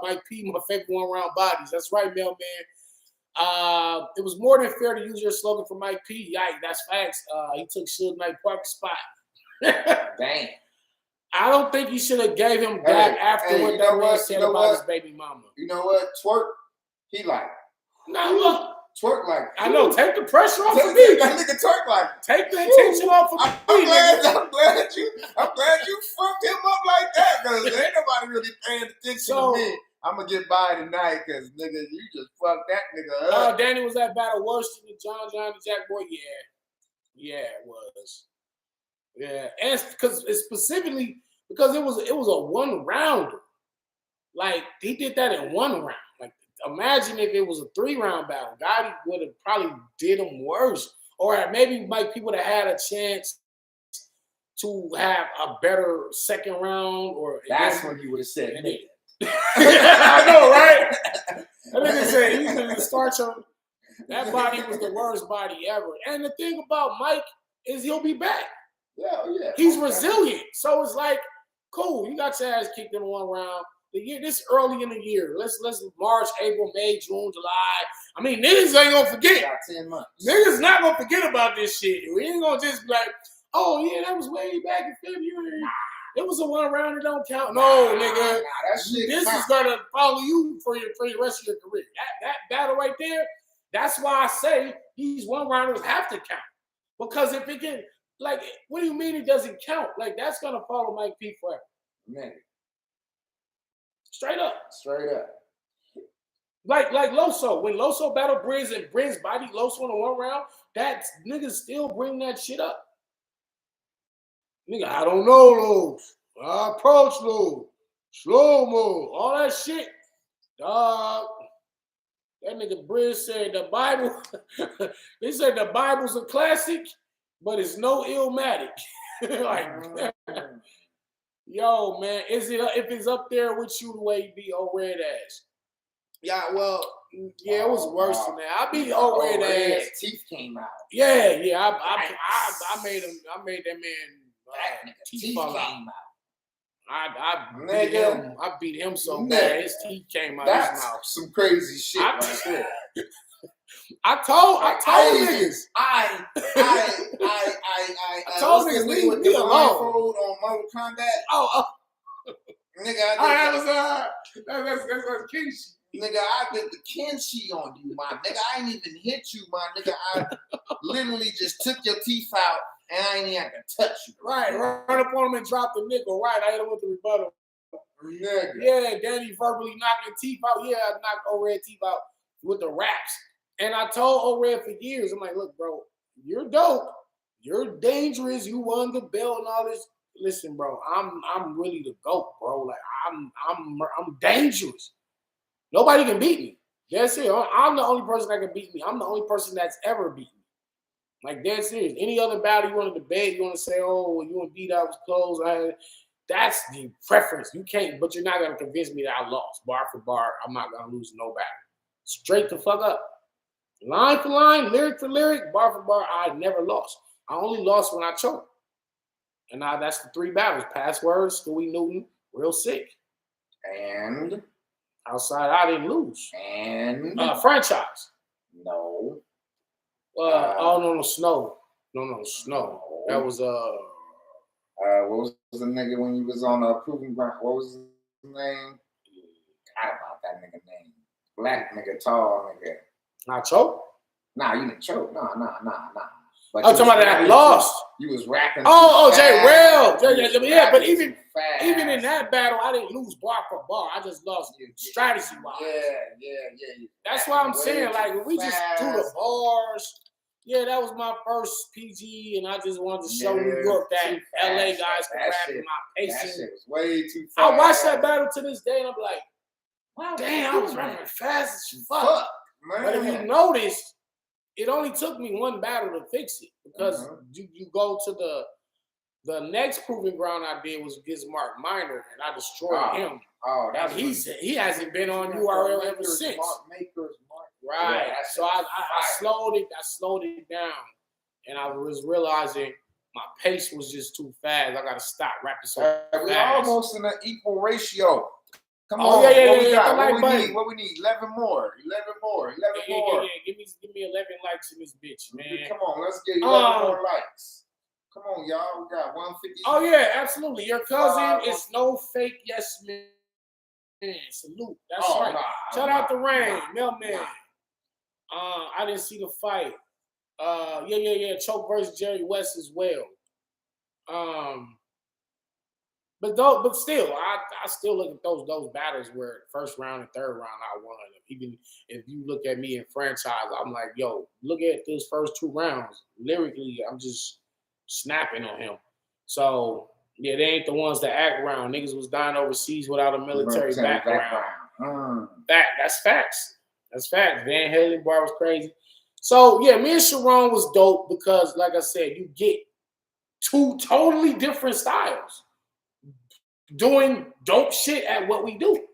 Speaker 1: Mike P. My favorite one-round bodies. That's right, mailman. It was more than fair to use your slogan for Mike P. Yikes, that's facts. He took Suge Knight Parker's spot.
Speaker 2: Dang.
Speaker 1: I don't think you should have gave him that after what that man said about his baby mama.
Speaker 2: You know what? Twork, he like.
Speaker 1: Nah, look.
Speaker 2: Twork like.
Speaker 1: I know. Take the pressure off of me.
Speaker 2: That nigga Twork like.
Speaker 1: Take the attention off of
Speaker 2: I'm
Speaker 1: me.
Speaker 2: glad you fucked him up like that because ain't nobody really paying attention to me. I'm gonna get by tonight because nigga, you just fucked that nigga up.
Speaker 1: Danny was that battle worse than the John and Jackboy? Yeah, it was. Yeah, and because specifically because it was a one rounder. Like he did that in one round. Like imagine if it was a 3-round battle. Gotti would have probably did him worse, or maybe Mike P would have had a chance to have a better second round. Or
Speaker 2: that's when you would have said it.
Speaker 1: I know, right? That nigga said he's gonna start your. That body was the worst body ever. And the thing about Mike is he'll be back.
Speaker 2: Yeah.
Speaker 1: He's resilient. So it's like, cool, you got your ass kicked in one round. The year, this early in the year. Let's March, April, May, June, July. I mean, niggas ain't gonna forget.
Speaker 2: About 10 months.
Speaker 1: Niggas not gonna forget about this shit. We ain't gonna just be like, oh yeah, that was way back in February. It was a one round that don't count. No, nigga. This is gonna follow you for the rest of your career. That battle right there, that's why I say these one rounders have to count. Because if it can, like, what do you mean it doesn't count? Like, that's gonna follow Mike P forever.
Speaker 2: Man.
Speaker 1: Straight up. Like Loso. When Loso battled Briz and Briz bodied Loso in a one round, that niggas still bring that shit up. Nigga, I don't know, Los. I approach Los. Slow-mo. All that shit. Dog. That nigga Briz said the Bible. He said the Bible's a classic, but it's no Illmatic. Like, yo, man, is it if it's up there with you the way you beat old red ass? Yeah, well, yeah, it was worse than that. I beat old red ass.
Speaker 2: Teeth came out.
Speaker 1: Yeah. I made him. I made that man. Teeth fall out. I beat him so bad his teeth came out of his mouth.
Speaker 2: Some crazy shit.
Speaker 1: I told niggas.
Speaker 2: I
Speaker 1: told niggas leave me alone.
Speaker 2: On Mortal Kombat.
Speaker 1: Oh.
Speaker 2: Nigga,
Speaker 1: that's Geechi.
Speaker 2: Nigga, I did the Kenshi on you, my nigga. I ain't even hit you, my nigga. I literally just took your teeth out and I ain't even have to touch you.
Speaker 1: Right, run up on him and drop the nickel. Right, I hit him with the rebuttal.
Speaker 2: Nigga.
Speaker 1: Yeah, Danny verbally knocking teeth out. Yeah, I knocked O-Red teeth out with the raps. And I told O-Red for years, I'm like, look, bro, you're dope. You're dangerous. You won the belt and all this. Listen, bro, I'm really the GOAT, bro. Like I'm dangerous. Nobody can beat me. That's it. I'm the only person that can beat me. I'm the only person that's ever beat me. Like, that's it. Any other battle you want to debate, you want to say, oh, you want to beat, I was close. That's the preference. You can't, but you're not going to convince me that I lost. Bar for bar, I'm not going to lose no battle. Straight the fuck up. Line for line, lyric for lyric, bar for bar, I never lost. I only lost when I choked. And now that's the 3 battles. Password, Stewie Newton, Real Sick.
Speaker 2: And?
Speaker 1: Outside, I didn't lose.
Speaker 2: And?
Speaker 1: Franchise.
Speaker 2: No.
Speaker 1: No, Snow. No, Snow. That was
Speaker 2: what was the nigga when he was on Proving Ground? What was his name? Forgot about that nigga name. Black nigga, tall nigga.
Speaker 1: Not choke?
Speaker 2: Nah, you didn't choke. Nah.
Speaker 1: But I'm talking about that I lost.
Speaker 2: You was rapping.
Speaker 1: Jay Will. Yeah, but even in that battle, I didn't lose bar for bar. I just lost strategy-wise.
Speaker 2: Yeah.
Speaker 1: That's why I'm saying, like, when we just do the bars, yeah, that was my first PG, and I just wanted to show New York that LA guys can rap in my pacing.
Speaker 2: That shit was way too fast.
Speaker 1: I watch that battle to this day, and I'm like, wow, damn, I was rapping fast as fuck. Man. But if you notice, it only took me one battle to fix it because you go to the next proving ground I did was against Mark Minor, and I destroyed him. And he hasn't been on URL ever since. Right.
Speaker 2: Yeah,
Speaker 1: So I slowed it down, and I was realizing my pace was just too fast. I gotta stop rapping so fast.
Speaker 2: We almost in an equal ratio. Come
Speaker 1: Oh,
Speaker 2: on,
Speaker 1: yeah,
Speaker 2: what we got?
Speaker 1: Like
Speaker 2: What we need? 11 more. 11 more. 11 more.
Speaker 1: Give me 11 likes in this bitch, man.
Speaker 2: Come on, let's get 11 more likes. Come on, y'all. We got 150.
Speaker 1: Oh yeah, absolutely. Your cousin is no fake yes man. Salute. That's right. Shout out to Rain, Mailman. I didn't see the fight. Yeah. Choke versus Jerry West as well. But still, I still look at those battles where first round and third round I won. Even if you look at me in franchise, I'm like, yo, look at this first 2 rounds. Lyrically, I'm just snapping on him. So yeah, they ain't the ones that act around. Niggas was dying overseas without a military background. That's facts. That's facts. Van Halen bar was crazy. So yeah, me and Charron was dope because, like I said, you get 2 totally different styles doing dope shit at what we do.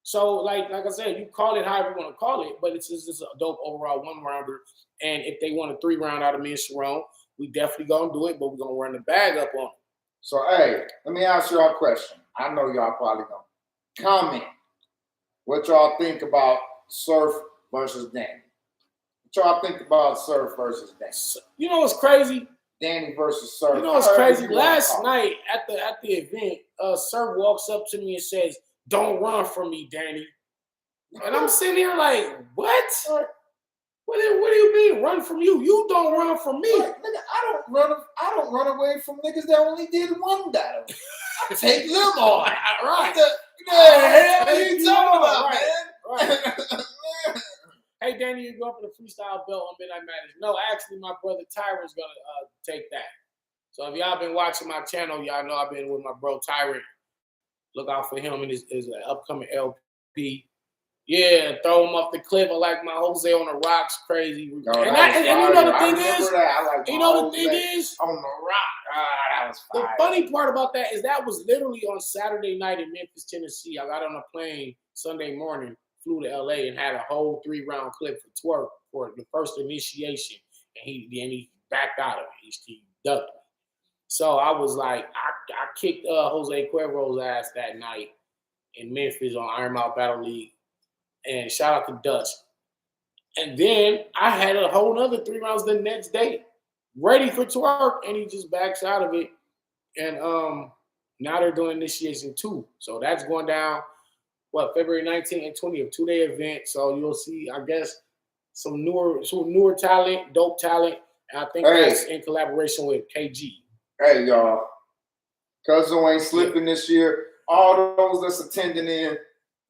Speaker 1: So like I said, you call it however you want to call it, but it's just a dope overall 1-rounder. And if they want a 3-round out of me and Charron, we definitely gonna do it, but we're gonna run the bag up on it.
Speaker 2: So hey, let me ask y'all a question. I know y'all probably gonna comment what y'all think about Surf versus Danny. What y'all think about Surf versus Danny?
Speaker 1: You know what's crazy?
Speaker 2: Danny versus Surf.
Speaker 1: You know what's crazy? Last night at the event, Surf walks up to me and says, "Don't run from me, Danny." And I'm sitting here like, what? What do you mean run from you? You don't run from me.
Speaker 2: Nigga, I don't run away from niggas that only did 1 battle. I take them on.
Speaker 1: Right.
Speaker 2: The hell are you talking about,
Speaker 1: right. Hey, Danny, you go up in the freestyle belt on Midnight Madness. No, actually, my brother Tyrant's gonna take that. So if y'all been watching my channel, y'all know I've been with my bro Tyrant. Look out for him and his upcoming LP. Yeah, throw him off the cliff. I like my Jose on the rocks, crazy. And you know the thing is,
Speaker 2: on the rock. That was fire.
Speaker 1: The funny part about that is that was literally on Saturday night in Memphis, Tennessee. I got on a plane Sunday morning, flew to LA, and had a whole 3-round clip for Twork for the first initiation, and he backed out of it. He ducked me. So I was like, I kicked Jose Cuervo's ass that night in Memphis on Iron Mouth Battle League. And shout out to Dutch. And then I had a whole other 3 rounds the next day, ready for Twork, and he just backs out of it. And now they're doing initiation 2. So that's going down, February 19th and 20th, 2-day event. So you'll see, I guess, some newer talent, dope talent. And I think that's in collaboration with KG.
Speaker 2: Hey, y'all. Cuzzo ain't slipping this year. All those that's attending in,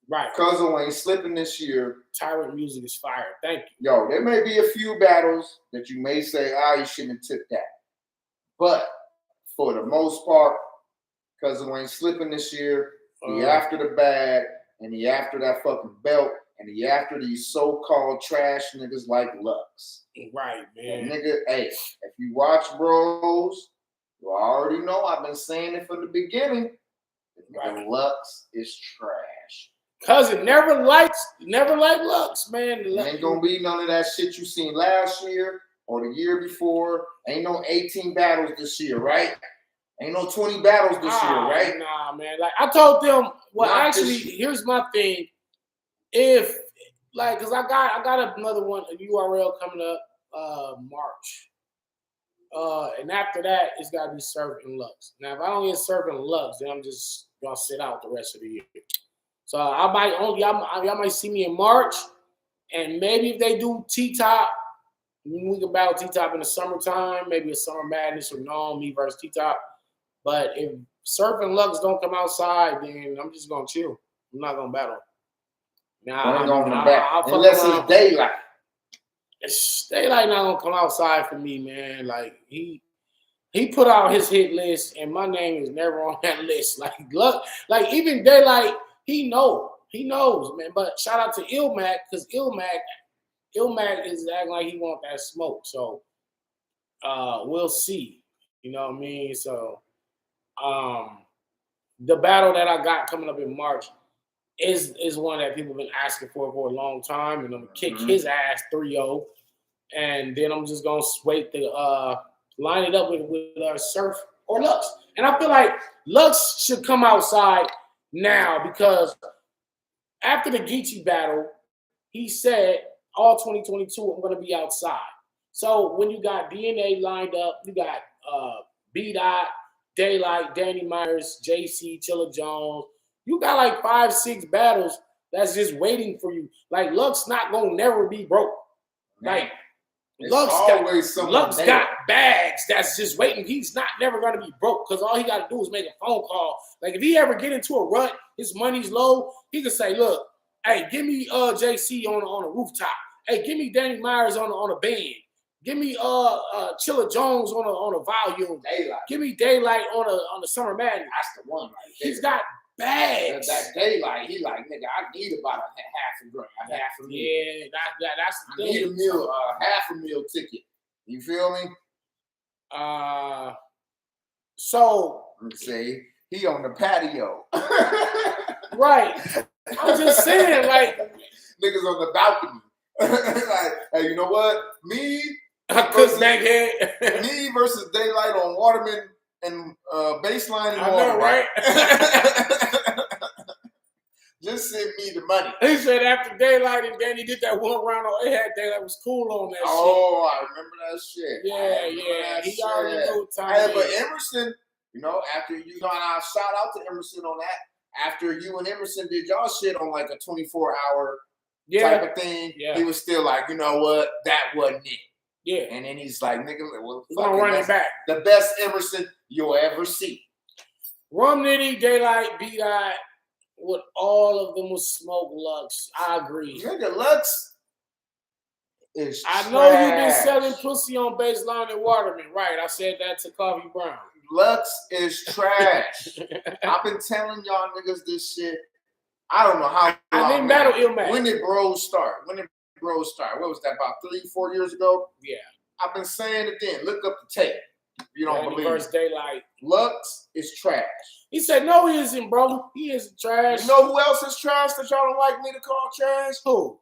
Speaker 1: right.
Speaker 2: Cuzzo ain't slipping this year.
Speaker 1: Tyrant music is fire. Thank you.
Speaker 2: Yo, there may be a few battles that you may say, you shouldn't have took that. But for the most part, Cuzzo ain't slipping this year. He after the bag, and he after that fucking belt, and he after these so-called trash niggas like Lux.
Speaker 1: Right, man.
Speaker 2: And nigga, hey, if you watch Bros, you already know I've been saying it from the beginning. Right. Lux is trash.
Speaker 1: Cousin never liked Lux, man.
Speaker 2: Ain't gonna be none of that shit you seen last year or the year before. Ain't no 18 battles this year, right? Ain't no 20 battles this year, right?
Speaker 1: Nah, man. Like I told them, here's my thing. If cause I got another one, a URL coming up March. And after that, it's gotta be serving Lux. Now, if I don't get serving Lux, then I'm just gonna sit out the rest of the year. So y'all might see me in March, and maybe if they do T-Top, we can battle T-Top in the summertime, maybe a Summer Madness or me versus T-Top. But if Surf and Lux don't come outside, then I'm just gonna chill. I'm not gonna battle.
Speaker 2: Unless it's daylight.
Speaker 1: Daylight not gonna come outside for me, man. Like he put out his hit list, and my name is never on that list. Like even Daylight, he knows, man. But shout out to Ilmac, because Ilmac is acting like he want that smoke. So we'll see. You know what I mean? So the battle that I got coming up in March is one that people have been asking for a long time, and I'm gonna kick his ass 3-0, and then I'm just gonna wait to line it up with Surf or Lux, and I feel like Lux should come outside now because after the Geechi battle, he said all 2022 I'm gonna be outside. So when you got DNA lined up, you got B.R.O.S, Daylight, Danny Myers, JC, Chilla Jones. You got like 5-6 battles that's just waiting for you. Like Lux not gonna never be broke. Like Lux got bags that's just waiting. He's not never gonna be broke because all he gotta do is make a phone call. Like if he ever get into a rut, his money's low, he could say, look, hey, give me JC on a rooftop. Hey, give me Danny Myers on a band. Give me Chilla Jones on a volume.
Speaker 2: Daylight.
Speaker 1: Give me Daylight on the Summer Madness.
Speaker 2: That's the one right there.
Speaker 1: He's got bags.
Speaker 2: That Daylight, he like, nigga, I need about half a meal.
Speaker 1: Yeah, that's the
Speaker 2: I
Speaker 1: thing.
Speaker 2: need a meal, half a meal ticket. You feel me?
Speaker 1: So
Speaker 2: Let me say he on the patio.
Speaker 1: right. I'm just saying, like
Speaker 2: niggas on the balcony. Like, hey, you know what? Me
Speaker 1: versus Bankhead.
Speaker 2: me versus Daylight on Waterman and Baseline and
Speaker 1: I know, right?
Speaker 2: Just send me the money.
Speaker 1: He said after Daylight and Danny did that one round on it had Daylight was cool on that shit.
Speaker 2: Oh, I remember that shit.
Speaker 1: Yeah. He already knew time.
Speaker 2: Hey, but Emerson, you know, after you got out, shout out to Emerson on that. After you and Emerson did y'all shit on like a 24-hour type of thing, he was still like, you know what, that wasn't it.
Speaker 1: Yeah.
Speaker 2: And then he's like, nigga, well,
Speaker 1: we're gonna run it back.
Speaker 2: The best Emerson you'll ever see.
Speaker 1: Niddy, Daylight, B.R.O.S, with all of them will smoke Lux. I agree.
Speaker 2: Nigga, Lux is
Speaker 1: I
Speaker 2: trash.
Speaker 1: know you've been selling pussy on Baseline and Waterman. Right, I said that to Coffee Brown.
Speaker 2: Lux is trash. I've been telling y'all niggas this shit. I don't know how long.
Speaker 1: I didn't battle Illmatic.
Speaker 2: When did B.R.O.S start? What was that, about 3-4 years ago?
Speaker 1: Yeah.
Speaker 2: I've been saying it then. Look up the tape. You don't believe
Speaker 1: versus Daylight.
Speaker 2: Lux is trash.
Speaker 1: He said, no, he isn't, bro. He isn't trash.
Speaker 2: You know who else is trash that y'all don't like me to call trash?
Speaker 1: Who?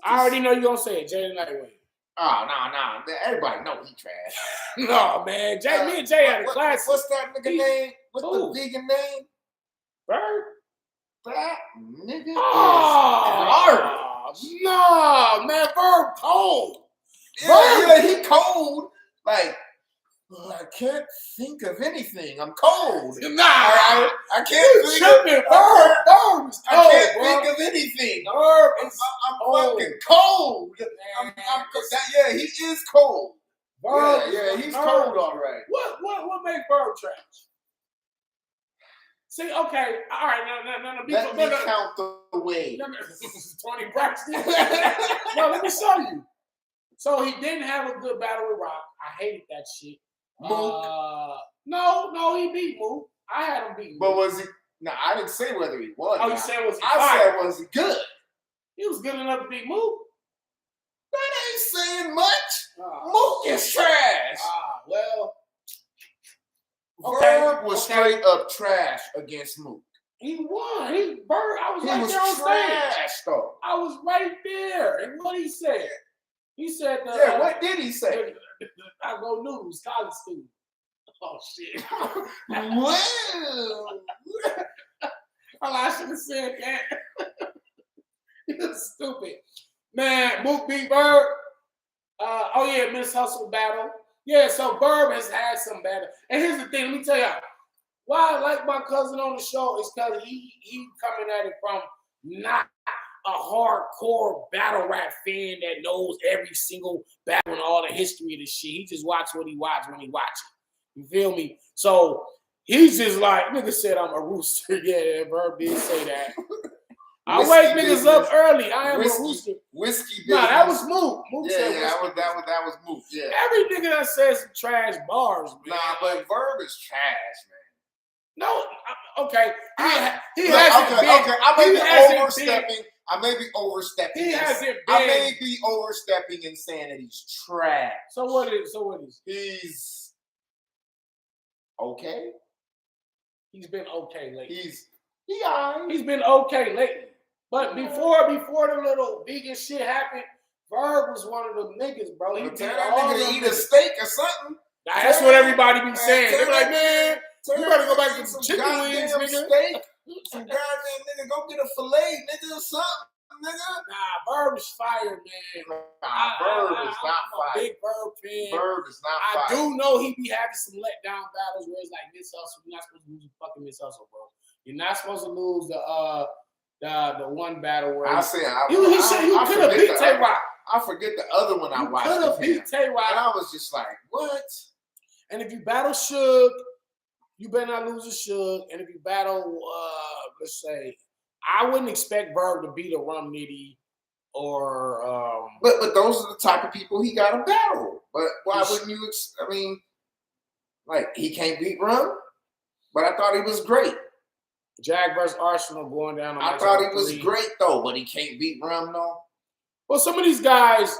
Speaker 1: I already know you're going to say it, Jay Lightweight.
Speaker 2: Oh, no. Everybody know he trash.
Speaker 1: No, man. Me and Jay had a classic.
Speaker 2: What's that nigga name? What's the vegan name?
Speaker 1: Bird?
Speaker 2: That nigga
Speaker 1: is no, man. Bird cold.
Speaker 2: Yeah, he cold. Like, I can't think of anything. I'm cold.
Speaker 1: Nah,
Speaker 2: I can't think
Speaker 1: tripping. Bird is cold.
Speaker 2: I can't think of anything. I'm fucking cold. Yeah, he is cold.
Speaker 1: Bird,
Speaker 2: yeah, he's cold, all right.
Speaker 1: What makes Bird trash? See, okay, all right, no.
Speaker 2: Let me count the way.
Speaker 1: 20 Braxton. No, let me show you. So he didn't have a good battle with Rock. I hated that shit.
Speaker 2: Mook.
Speaker 1: No, he beat Mook. I had him beat Mook.
Speaker 2: But was he? No, I didn't say whether he won.
Speaker 1: Oh, you said was he?
Speaker 2: I said was he good?
Speaker 1: He was good enough to beat Mook.
Speaker 2: That ain't saying much. Mook is trash.
Speaker 1: Well.
Speaker 2: Bird was straight up trash against Mook.
Speaker 1: He won. I was right
Speaker 2: was
Speaker 1: there on
Speaker 2: trash,
Speaker 1: stage.
Speaker 2: though.
Speaker 1: I was right there. And what he said? He said,
Speaker 2: what did he say?
Speaker 1: I go noodles, college student. Oh, shit.
Speaker 2: Well.
Speaker 1: I should have said that. You're stupid. Man, Mook beat Bird. Miss Hustle battle. Yeah, so Bird has had some battle. And here's the thing, let me tell y'all. Why I like my cousin on the show is because he coming at it from not a hardcore battle rap fan that knows every single battle and all the history of the shit. He just watch what he watch when he watch it. You feel me? So he's just like, nigga said I'm a rooster. Yeah, Bird did say that. I wake niggas up early. I am a rooster.
Speaker 2: Whiskey business.
Speaker 1: Nah, that was Mook.
Speaker 2: That was Mook. Yeah.
Speaker 1: Every nigga that says some trash bars, man.
Speaker 2: Nah, but Verb is trash, man.
Speaker 1: No, okay. He
Speaker 2: I may be overstepping.
Speaker 1: He hasn't been.
Speaker 2: I may be overstepping and saying that he's trash.
Speaker 1: So what is?
Speaker 2: He's okay.
Speaker 1: He's been okay lately.
Speaker 2: He alright.
Speaker 1: He's been okay lately. But before the little vegan shit happened, Verb was one of them niggas, bro. He
Speaker 2: Tell
Speaker 1: beat
Speaker 2: that
Speaker 1: all
Speaker 2: nigga
Speaker 1: them
Speaker 2: to eat a
Speaker 1: niggas.
Speaker 2: steak or something.
Speaker 1: Now, that's what everybody be saying. They
Speaker 2: Tell
Speaker 1: be like,
Speaker 2: that
Speaker 1: man,
Speaker 2: Tell
Speaker 1: you
Speaker 2: that
Speaker 1: better go
Speaker 2: nigga
Speaker 1: back
Speaker 2: eat
Speaker 1: to
Speaker 2: some
Speaker 1: chicken wings,
Speaker 2: goddamn
Speaker 1: nigga.
Speaker 2: steak. Some goddamn nigga, go get a filet, nigga, or something, nigga.
Speaker 1: Nah, Verb is fire, man.
Speaker 2: Bird is not
Speaker 1: I'm a
Speaker 2: fire.
Speaker 1: big Verb fan.
Speaker 2: Bird is not
Speaker 1: I
Speaker 2: fire.
Speaker 1: do know he be having some letdown battles where it's like Miss Hustle. You're not supposed to lose a fucking Miss Hustle, bro. You're not supposed to lose the one battle where
Speaker 2: I said
Speaker 1: you could have beat Tay Rock.
Speaker 2: I forget the other one I
Speaker 1: You
Speaker 2: watched.
Speaker 1: could have
Speaker 2: with him.
Speaker 1: beat Tay Rock.
Speaker 2: And I was just like, what?
Speaker 1: And if you battle Suge, you better not lose a Suge. And if you battle, let's say, I wouldn't expect Verb to beat a Rum Niddy or.
Speaker 2: But those are the type of people he got to battle. But why wouldn't you? I mean, like he can't beat Rum, but I thought he was great.
Speaker 1: Jag versus Arsenal going down.
Speaker 2: I thought he was great though, but he can't beat Rum though.
Speaker 1: Well, some of these guys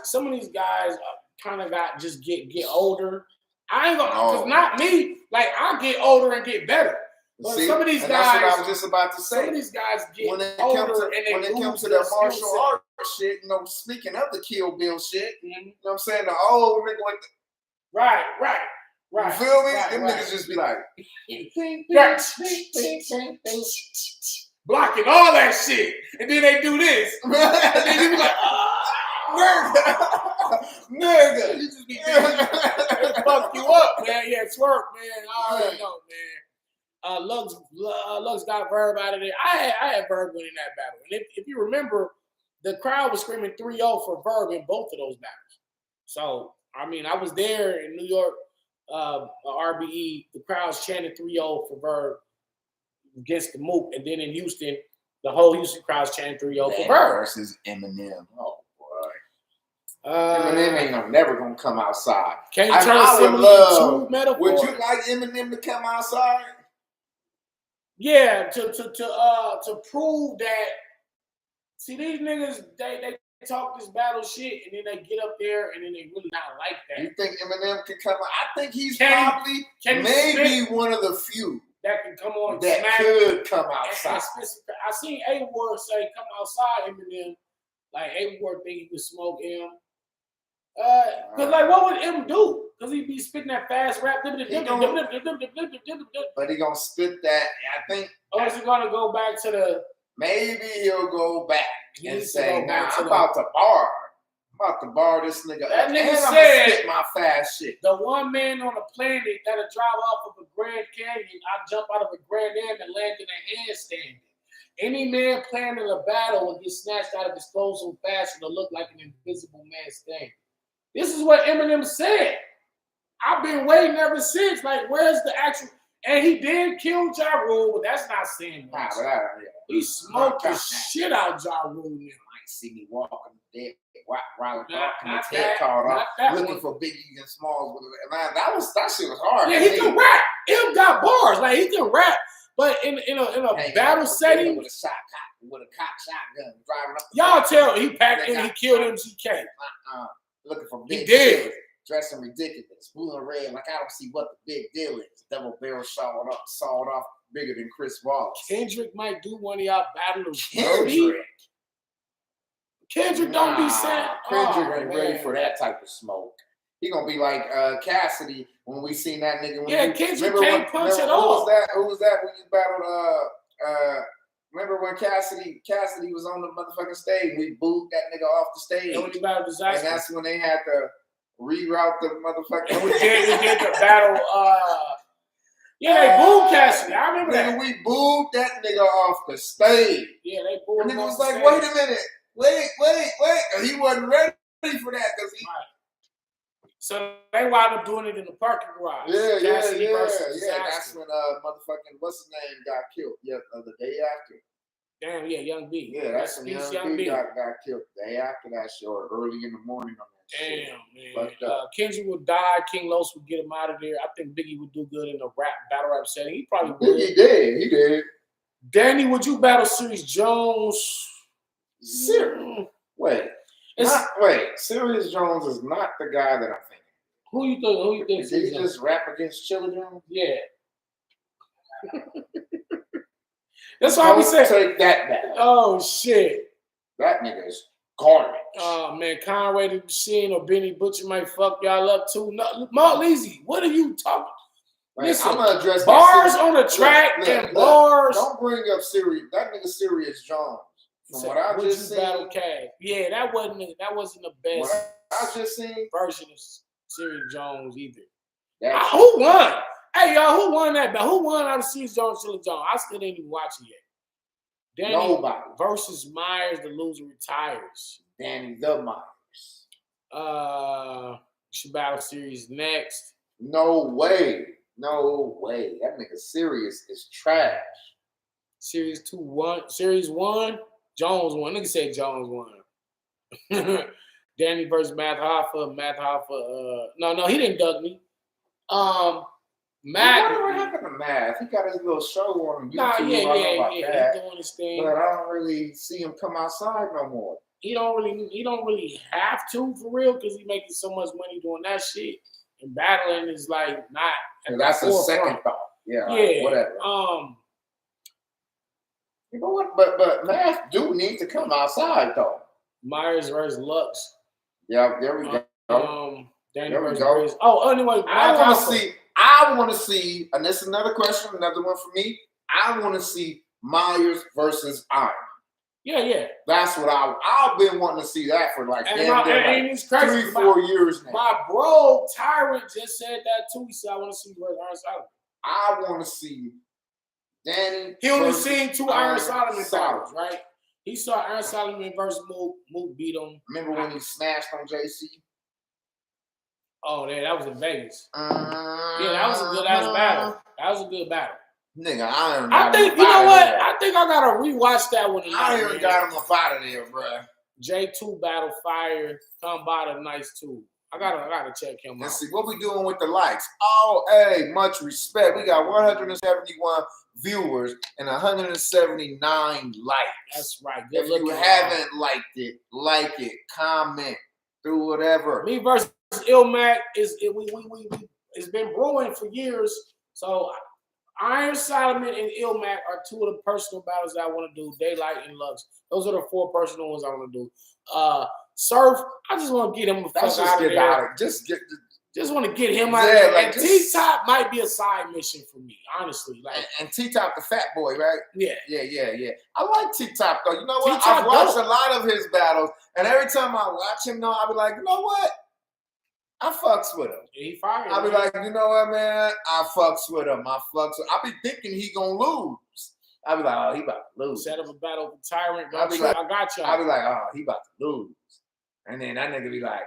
Speaker 1: kind of got just get older. I ain't gonna, cause not me. Like I get older and get better. But see, some of these guys,
Speaker 2: that's what I was just about to say.
Speaker 1: Some of these guys get
Speaker 2: when they
Speaker 1: older
Speaker 2: when they come to the martial arts shit. You know, speaking of the Kill Bill shit, you know what I'm saying? The old nigga like the,
Speaker 1: right.
Speaker 2: You feel me? Them niggas just be like
Speaker 1: blocking all that shit, and then they do this, and then you be like, nigga, you just be they fuck you up, man. Yeah, Twork, man. I already know, man. Lux got Verb out of there. I had Verb winning that battle, and if you remember, the crowd was screaming 3-0 for Verb in both of those battles. So I mean, I was there in New York. RBE, the crowd's chanting 3-0 for Verb against the Mook, and then in Houston, the whole Houston crowd's chanting 3-0 for Verb
Speaker 2: versus Eminem. Oh boy, Eminem ain't never gonna come outside.
Speaker 1: Can you turn a simile into metaphor?
Speaker 2: Would you like Eminem to come outside?
Speaker 1: Yeah, to prove that. See, these niggas, they talk this battle shit, and then they get up there, and then they really not like that.
Speaker 2: You think Eminem can come out? I think he's probably maybe one of the few
Speaker 1: that can come on
Speaker 2: that could come outside.
Speaker 1: I seen A-Ward say, come outside, Eminem. Like, A-Ward think he could smoke him. Because, like, what would M do? Because he'd be spitting that fast rap. But he
Speaker 2: gonna spit that, I think.
Speaker 1: Or is he gonna go back to the...
Speaker 2: Maybe he'll go back and say, nah, I'm about to bar this nigga
Speaker 1: that
Speaker 2: up.
Speaker 1: Nigga
Speaker 2: and
Speaker 1: said,
Speaker 2: I'm spit my fast shit.
Speaker 1: The one man on the planet that'll drive off of a Grand Canyon, I jump out of a Grand Am and land in a handstand. Any man planning a battle will get snatched out of his clothes so fast it'll look like an invisible man standing. This is what Eminem said. I've been waiting ever since. Like, where's the actual... And he did kill Ja Rule, but that's not saying much. He smoked the shit out Ja Rule. You
Speaker 2: might see me walking dead, while his head caught off, looking for Biggie and Smalls. Man, that shit was hard.
Speaker 1: Yeah, he can rap. Him got bars. Like, he can rap. But in a battle setting,
Speaker 2: with a cock shotgun, driving up.
Speaker 1: Y'all tell he packed in, he killed MGK.
Speaker 2: Looking for big.
Speaker 1: He did.
Speaker 2: Shit. Dressing ridiculous, blue and red, like I don't see what the big deal is. Double barrel sawed off bigger than Chris Wallace.
Speaker 1: Kendrick might do one of y'all battlers. Kendrick don't be saying.
Speaker 2: Kendrick ain't ready for that type of smoke. He gonna be like Cassidy when we seen that nigga.
Speaker 1: Kendrick can't punch at all.
Speaker 2: Who was that when you battled? Remember when Cassidy was on the motherfucking stage? We booed that nigga off the stage.
Speaker 1: And
Speaker 2: that's when they had to reroute the motherfucking.
Speaker 1: And we did the battle. They booed Cassidy. I remember that.
Speaker 2: We booed that nigga off the stage.
Speaker 1: Yeah, they booed him.
Speaker 2: And nigga was like, wait a minute. Wait. And he wasn't ready for that because he.
Speaker 1: Right. So they wound up doing it in the parking garage.
Speaker 2: Yeah. That's when motherfucking what's his name got killed. Yeah, the day after.
Speaker 1: Damn, yeah, Young B.
Speaker 2: Yeah, that's when Young B got killed. The day after that show, or early in the morning on that shit.
Speaker 1: Damn, man. Kendrick would die. King Loso would get him out of there. I think Biggie would do good in a battle rap setting. He probably would.
Speaker 2: He did.
Speaker 1: Danny, would you battle Serious Jones?
Speaker 2: Wait. Serious Jones is not the guy that I'm thinking.
Speaker 1: Who you think?
Speaker 2: Did he just rap against Chilla Jones?
Speaker 1: Yeah. That's why we
Speaker 2: Don't
Speaker 1: said.
Speaker 2: take that back.
Speaker 1: Oh shit.
Speaker 2: That nigga is garbage.
Speaker 1: Oh man, Conway the Machine or Benny Butcher might fuck y'all up too. No, Mark Leezy, what are you talking?
Speaker 2: Man,
Speaker 1: Listen,
Speaker 2: I'm gonna address
Speaker 1: bars
Speaker 2: that
Speaker 1: on the track and bars.
Speaker 2: Don't bring up Sirius. That nigga Sirius Jones. From what I just seen,
Speaker 1: Battle Cash. Yeah, that wasn't the best.
Speaker 2: What I just seen
Speaker 1: version of Sirius Jones either.
Speaker 2: Who
Speaker 1: won? Hey y'all, who won that? But who won out of Sirius Jones, Chilla Jones? I still didn't even watch it yet. Danny
Speaker 2: Nobody
Speaker 1: versus Myers. The loser retires.
Speaker 2: Danny the Myers.
Speaker 1: Should battle series next.
Speaker 2: No way. That nigga Sirius is trash.
Speaker 1: Series 2-1. Series 1. Jones won. Nigga said Jones won. Danny versus Matt Hoffa. No, he didn't dug me. Matt.
Speaker 2: What happened to Matt? He got his little show on YouTube.
Speaker 1: Yeah. He's doing his thing.
Speaker 2: But I don't really see him come outside no more.
Speaker 1: He don't really have to for real because he's making so much money doing that shit. And battling is like not.
Speaker 2: That's a second thought. Yeah. Whatever. You know what? But Math do need to come outside though.
Speaker 1: Myers versus Lux.
Speaker 2: Yeah, there we go.
Speaker 1: Danny
Speaker 2: there we
Speaker 1: versus
Speaker 2: go.
Speaker 1: Grace. Oh, anyway,
Speaker 2: I want to see, and this is another question, another one for me. I want to see Myers versus Iron.
Speaker 1: Yeah.
Speaker 2: That's what I've been wanting to see that for like,
Speaker 1: it's crazy.
Speaker 2: 3-4 years now.
Speaker 1: My bro Tyrant just said that too. He said I want to see Iron Solomon.
Speaker 2: I want to see Danny.
Speaker 1: He only seen 2 Iron Solomon battles, right? He saw Iron Solomon versus Mook. Mook beat him.
Speaker 2: Remember when he smashed on JC?
Speaker 1: Oh, yeah, that was in Vegas. Yeah, that was a good ass battle. That was a good battle.
Speaker 2: Nigga,
Speaker 1: I think you know what? I think I gotta rewatch that one.
Speaker 2: Iron got him up out of there, bro.
Speaker 1: J2 battle fire. Kambada nice too. I gotta check him out.
Speaker 2: Let's see what we doing with the likes. Oh, hey, much respect. We got 171 viewers and 179 likes.
Speaker 1: That's right.
Speaker 2: If you haven't liked it, like it, comment, do whatever.
Speaker 1: Me versus Ilmac it's been brewing for years. So Iron Solomon and Ilmac are 2 of the personal battles that I want to do. Daylight and Lux. Those are the 4 personal ones I want to do. Surf, I just want to get him the fuck out of there. Just want to get him out of there. Like T-Top might be a side mission for me, honestly. Like
Speaker 2: and T-Top the fat boy, right?
Speaker 1: Yeah.
Speaker 2: I like T-Top though. You know what? I've watched a lot of his battles, and every time I watch him, I'll be like, you know what? I fucks with him.
Speaker 1: Yeah, he fired.
Speaker 2: I'll be like, you know what, man? I fucks with him. I'll be thinking he gonna lose. I'll be like, oh, he about to lose.
Speaker 1: Set up a battle with Tyrant.
Speaker 2: I'll be like,
Speaker 1: I got you.
Speaker 2: I'll be like, oh, he about to lose. And then that nigga be like,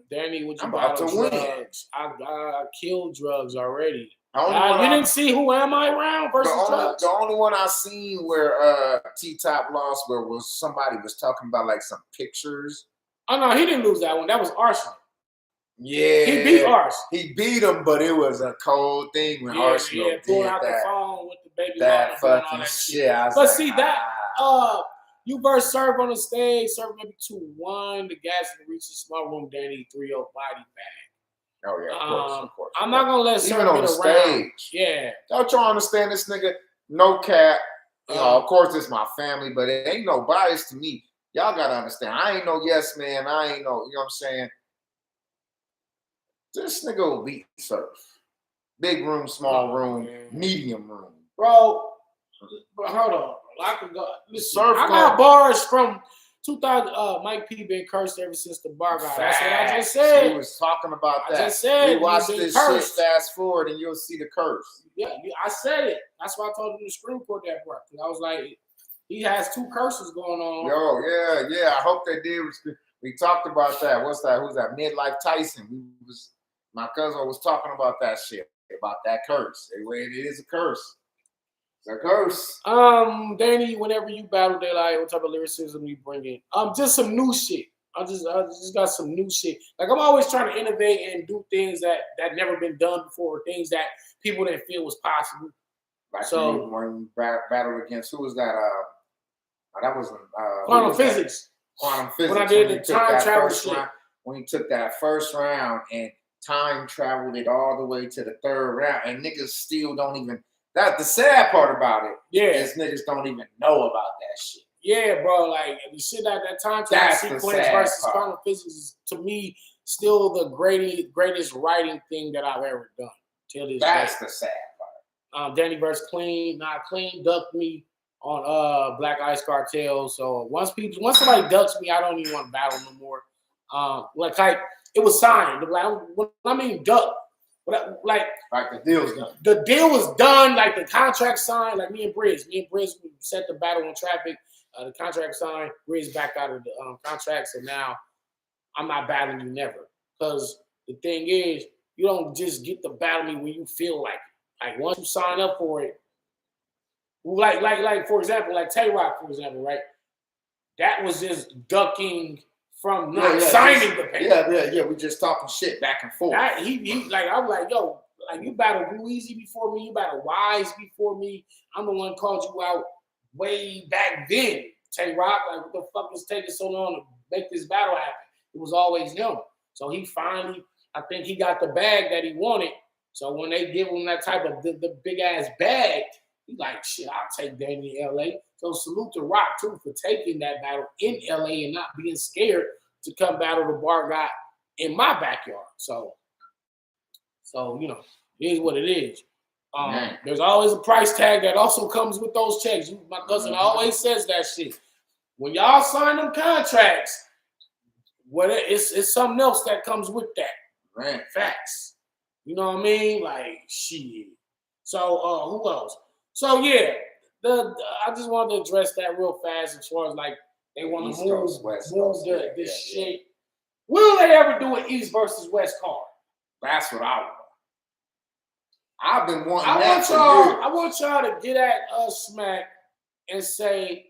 Speaker 1: Danny, what you
Speaker 2: I'm about to win.
Speaker 1: Drugz? I killed Drugz already.
Speaker 2: You
Speaker 1: didn't see Who Am I Around versus Drugz?
Speaker 2: The only one I seen where T-Top lost where was somebody was talking about like some pictures.
Speaker 1: Oh no, he didn't lose that one. That was Arsenal.
Speaker 2: Yeah,
Speaker 1: he beat Ars.
Speaker 2: He beat him, but it was a cold thing when Arsenal
Speaker 1: pulled out the phone with the baby.
Speaker 2: That fucking shit.
Speaker 1: But see that you versus Serve on the stage, Serve maybe 2-1. The gas reaches small room. Danny 3-0 body bag.
Speaker 2: Oh yeah, of course.
Speaker 1: I'm not gonna let Serve
Speaker 2: even on the stage.
Speaker 1: Yeah,
Speaker 2: don't y'all understand this nigga? No cap. Of course, it's my family, but it ain't no bias to me. Y'all gotta understand. I ain't no yes man. I ain't no. You know what I'm saying? This nigga will beat Surf. Big room, small room, medium room.
Speaker 1: Bro, hold on. I could go. Listen,
Speaker 2: Surf
Speaker 1: I got bars from 2000. Mike P been cursed ever since the bar guy. That's what I just said.
Speaker 2: He was talking about that.
Speaker 1: I just said.
Speaker 2: We watch this shit, fast forward, and you'll see the curse.
Speaker 1: Yeah, I said it. That's why I told him to screen record that part. Because I was like, he has 2 curses going on.
Speaker 2: Yeah. I hope they did. We talked about that. What's that? Who's that? Midlife Tyson. My cousin was talking about that shit, about that curse. Anyway, it is a curse. It's a curse.
Speaker 1: Danny, whenever you battle Daylight, what type of lyricism you bring in? Just some new shit. I just got some new shit. Like I'm always trying to innovate and do things that never been done before, things that people didn't feel was possible.
Speaker 2: Like so when you battled against who was that? That was
Speaker 1: Quantum Physics.
Speaker 2: Quantum Physics.
Speaker 1: When I did the time travel shit.
Speaker 2: When you took that first round and time traveled it all the way to the 3rd round, and niggas still don't even That's the sad part about it.
Speaker 1: Yeah.
Speaker 2: Is niggas don't even know about that shit.
Speaker 1: Yeah, bro. Like the shit at that time
Speaker 2: That's the
Speaker 1: sequence
Speaker 2: sad
Speaker 1: versus
Speaker 2: part.
Speaker 1: quantum physics is to me still the greatest writing thing that I've ever done. Till this
Speaker 2: That's
Speaker 1: day.
Speaker 2: the sad part.
Speaker 1: Danny versus Clean. Clean ducked me on Black Ice Cartel. So once somebody ducks me, I don't even want to battle no more. It was signed. Like when I mean duck, like
Speaker 2: the deal's done.
Speaker 1: The deal was done. Like the contract signed. Like me and Briz we set the battle on traffic. The contract signed. Briz backed out of the contract. So now I'm not battling you never. Because the thing is, you don't just get to battle me when you feel like it. Like once you sign up for it, like for example, like Twork, for example, right? That was just ducking from not signing the paper.
Speaker 2: Yeah. We just talking shit back and forth.
Speaker 1: I'm like, yo, like you battled Blue Easy before me, you battled Wise before me. I'm the one who called you out way back then. Twork, like what the fuck is taking so long to make this battle happen? It was always him. So he finally, I think he got the bag that he wanted. So when they give him that type of the big ass bag, he's like, shit, I'll take Danny in LA. So salute to Rock too for taking that battle in LA and not being scared to come battle the bar guy in my backyard. So you know, it is what it is. There's always a price tag that also comes with those checks. My cousin always says that shit. When y'all sign them contracts, it's something else that comes with that.
Speaker 2: Right.
Speaker 1: Facts. You know what I mean? Like shit. So who else? So yeah, I just wanted to address that real fast as far as like they want to move this shit. Will they ever do an East versus West card?
Speaker 2: That's what I want. I've been wanting
Speaker 1: I
Speaker 2: that for years.
Speaker 1: I want y'all to get at Smack and say,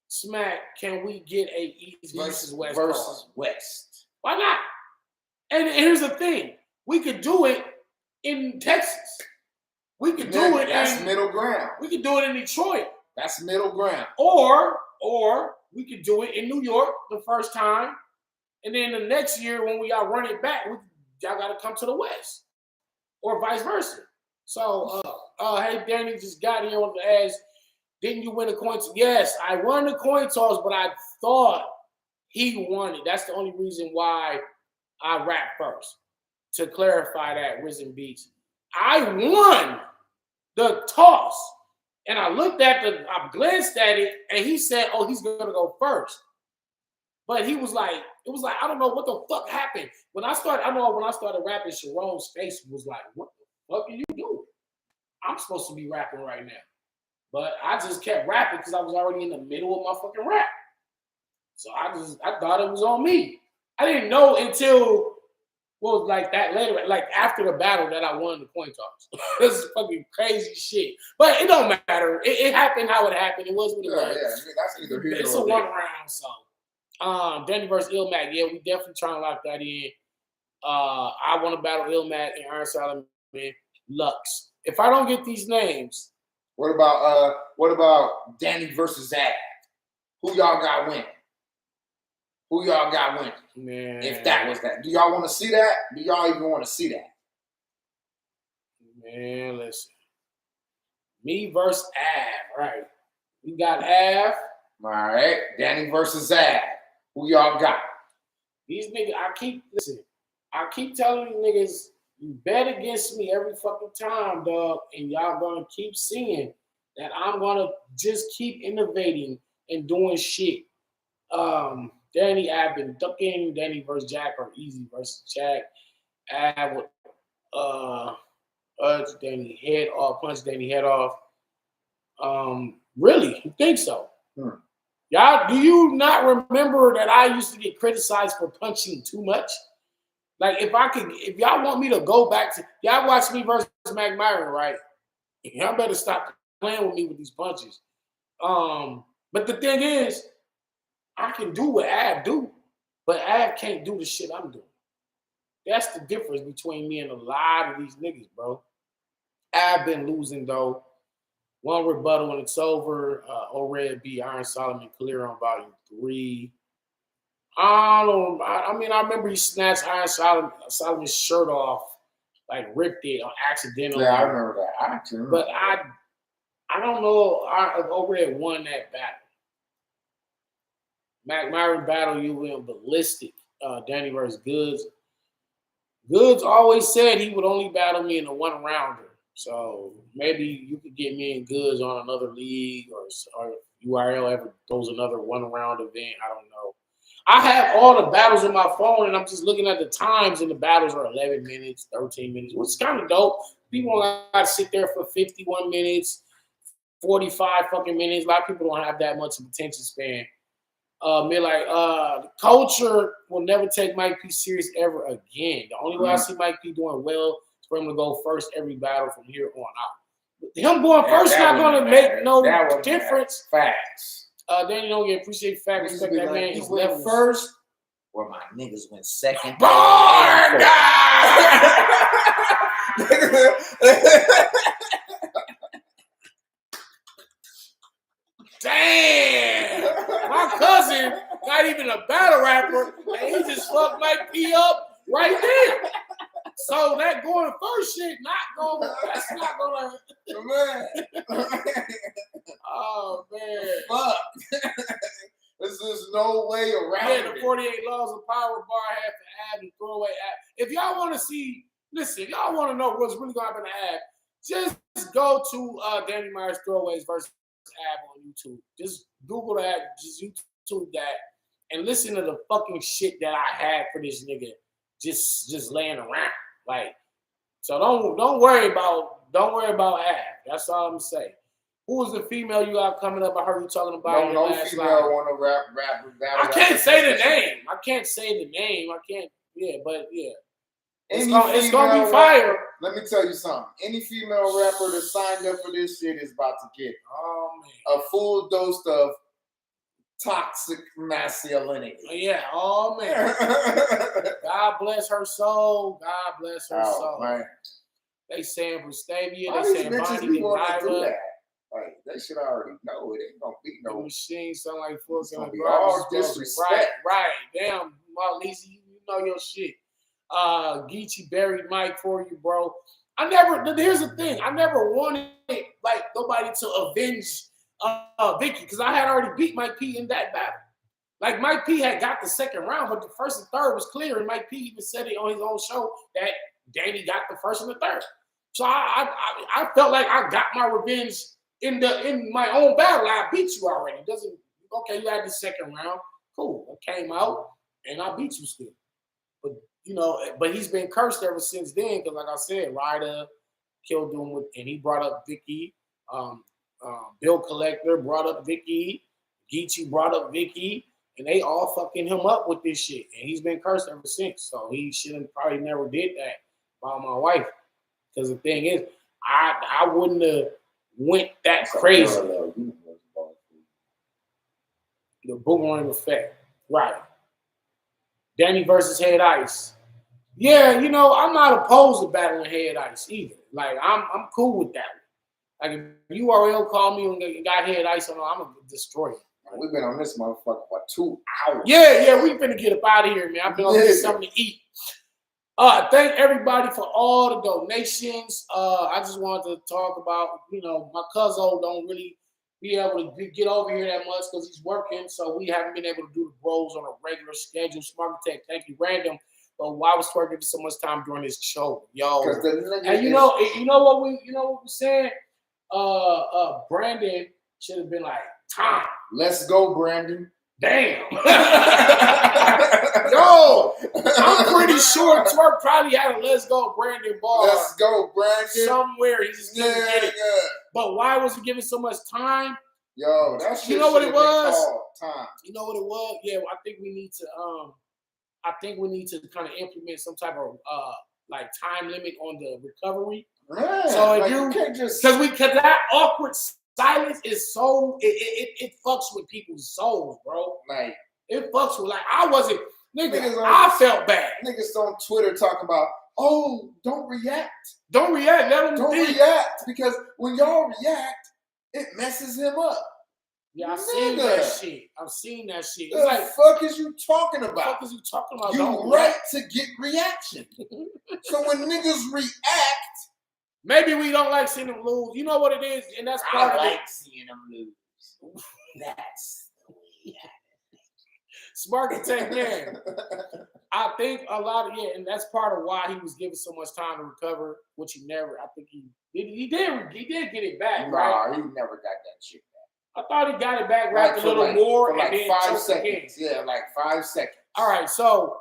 Speaker 1: Smack, can we get a East versus West card?
Speaker 2: West.
Speaker 1: Why not? And here's the thing. We could do it in Texas. We could do it.
Speaker 2: That's middle ground.
Speaker 1: We could do it in Detroit.
Speaker 2: That's middle ground.
Speaker 1: Or we could do it in New York the first time, and then the next year when we all run it back, y'all got to come to the West, or vice versa. So, hey, Danny just got here on the ask. Didn't you win a coin toss? Yes, I won the coin toss, but I thought he won it. That's the only reason why I rap first. To clarify that, Risen Beats, I won the toss. And I I glanced at it, and he said, oh, he's going to go first. But it was like, I don't know what the fuck happened. When I started rapping, Charron's face was like, what the fuck are you doing? I'm supposed to be rapping right now. But I just kept rapping because I was already in the middle of my fucking rap. So I thought it was on me. I didn't know until like that later, like after the battle that I won the coin toss. This is fucking crazy shit. But it don't matter. It happened how it happened. It was what it was.
Speaker 2: Yeah, that's either here
Speaker 1: it's
Speaker 2: or
Speaker 1: a
Speaker 2: there.
Speaker 1: 1 round song. Danny versus Illmac. Yeah, we definitely trying to lock that in. I want to battle Illmac and Iron Solomon, Lux. If I don't get these names.
Speaker 2: What about Danny versus Zab? Who y'all got winning?
Speaker 1: Man.
Speaker 2: If that was that. Do y'all want to see that? Do y'all even want to see that?
Speaker 1: Man, listen. Me versus Av, right? We got Av.
Speaker 2: All right. Danny versus Zab. Who y'all got?
Speaker 1: These niggas, I keep telling you niggas, you bet against me every fucking time, dog, and y'all gonna keep seeing that I'm gonna just keep innovating and doing shit. Danny, I've been ducking. Danny versus Jack or Easy versus Jack. I would Danny head off, punch Danny head off. Really? You think so? Y'all, do you not remember that I used to get criticized for punching too much? Like if y'all want me to go back to y'all watch me versus Mac Myron, right? Y'all better stop playing with me with these punches. But the thing is, I can do what Av do, but Av can't do the shit I'm doing. That's the difference between me and a lot of these niggas, bro. I've been losing though. 1 rebuttal and it's over. O-Red B, Iron Solomon, clear on volume 3. I remember he snatched Iron Solomon's shirt off like ripped it on accidentally.
Speaker 2: Yeah, I remember that. I actually remember.
Speaker 1: But I don't know if Overhead won that battle. Mac Myron battle, you went ballistic. Danny versus Goods. Goods always said he would only battle me in a one rounder. So maybe you could get me and Goods on another league or URL ever throws another one round event. I don't know. I have all the battles on my phone and I'm just looking at the times and the battles are 11 minutes, 13 minutes, which is kind of dope. People got to sit there for 51 minutes, 45 fucking minutes. A lot of people don't have that much of attention span. The culture will never take Mike P serious ever again. The only way I see Mike P doing well is for him to go first every battle from here on out. Him going first is not going to make no difference.
Speaker 2: Facts.
Speaker 1: Danny don't get appreciate facts. Respect that man. He's left
Speaker 4: first. Where my niggas went second.
Speaker 1: Born Damn! My cousin, not even a battle rapper, and he just fucked Mike P up right there. So that going first shit, that's not gonna.
Speaker 2: Man.
Speaker 1: Oh man.
Speaker 2: Fuck. There's just no way around it.
Speaker 1: The 48 Laws of Power bar half the ab and throwaway ab. If y'all want to see, listen, if y'all want to know what's really going to happen to ab, just go to Danny Myers Throwaways versus ab on YouTube. Just Google that, just YouTube that, and listen to the fucking shit that I had for this nigga just laying around. Like, so don't worry about ab. That's all I'm gonna say. Who was the female you got coming up? I heard you talking about.
Speaker 2: No female want to rap.
Speaker 1: I can't say the name. I can't say the name. I can't. Yeah, but yeah. It's gonna be fire.
Speaker 2: Let me tell you something. Any female rapper that signed up for this shit is about to get a full dose of toxic masculinity.
Speaker 1: Yeah. Oh man. God bless her soul. God bless her soul.
Speaker 2: Man.
Speaker 1: They saying Vestavia.
Speaker 2: They
Speaker 1: saying Bonnie
Speaker 2: Ryder. Like, they should already know it ain't gonna be no
Speaker 1: the machine sound like fucking
Speaker 2: all disrespect.
Speaker 1: Right. Damn, Lisa, you know your shit. Geechi buried Mike for you, bro. Here's the thing. I never wanted like nobody to avenge Vicky because I had already beat Mike P in that battle. Like Mike P had got the second round, but the first and third was clear, and Mike P even said it on his own show that Danny got the first and the third. So I felt like I got my revenge in my own battle. I beat you already. Okay, you had the second round. Cool. I came out and I beat you still. But he's been cursed ever since then because, like I said, Ryder killed him and he brought up Vicky. Bill Collector brought up Vicky. Geechi brought up Vicky, and they all fucking him up with this shit. And he's been cursed ever since. So he should have probably never did that about my wife. Because the thing is, I wouldn't have went that crazy. The boomerang effect. Right. Danny versus Head Ice. Yeah, I'm not opposed to battling Head Ice either. Like, I'm cool with that. Like, if URL called me and got Head Ice on, I'm going to destroy it.
Speaker 2: We've been on this motherfucker for 2 hours.
Speaker 1: Yeah, we finna get up out of here, man. I've been on this something to eat. Thank everybody for all the donations. I just wanted to talk about, my cousin don't really be able to get over here that much because he's working, so we haven't been able to do the bros on a regular schedule. Smart Tech, thank you, Random. But why was Twork giving so much time during this show, yo? And you know what we're saying? Brandon should have been like, time.
Speaker 2: Let's go, Brandon.
Speaker 1: Damn. Yo, I'm pretty sure Twork probably had a Let's Go Brandon bar.
Speaker 2: Let's go, Brandon.
Speaker 1: Somewhere he just didn't get it. Yeah. But why was he giving so much time?
Speaker 2: Yo, that shit.
Speaker 1: You know what it was?
Speaker 2: Time.
Speaker 1: You know what it was? Yeah, I think we need to kind of implement some type of like time limit on the recovery.
Speaker 2: Yeah,
Speaker 1: so if
Speaker 2: like
Speaker 1: you
Speaker 2: can't just
Speaker 1: because that awkward silence is so it fucks with people's souls, bro.
Speaker 2: Like
Speaker 1: it fucks with I wasn't niggas. I felt bad.
Speaker 2: Niggas on Twitter talk about, oh, don't react.
Speaker 1: Don't react. Let them
Speaker 2: don't react because when y'all react, it messes him up.
Speaker 1: Yeah, I've seen that shit. I've seen that shit. It's
Speaker 2: The
Speaker 1: like,
Speaker 2: fuck is you talking
Speaker 1: what the
Speaker 2: about?
Speaker 1: fuck is you talking about?
Speaker 2: You
Speaker 1: Don't
Speaker 2: right to get reaction. So when niggas react,
Speaker 1: maybe we don't like seeing them lose. You know what it is, and that's part of it.
Speaker 4: Seeing them lose. That's the way.
Speaker 1: Smart Tech man. I think a lot of and that's part of why he was given so much time to recover, which he never. I think he did get it back, right?
Speaker 2: nah, he never got that shit back.
Speaker 1: I thought he got it back, rapped a little more,
Speaker 2: for
Speaker 1: and then
Speaker 2: 5
Speaker 1: choked
Speaker 2: seconds.
Speaker 1: again.
Speaker 2: Yeah, like 5 seconds.
Speaker 1: All right, so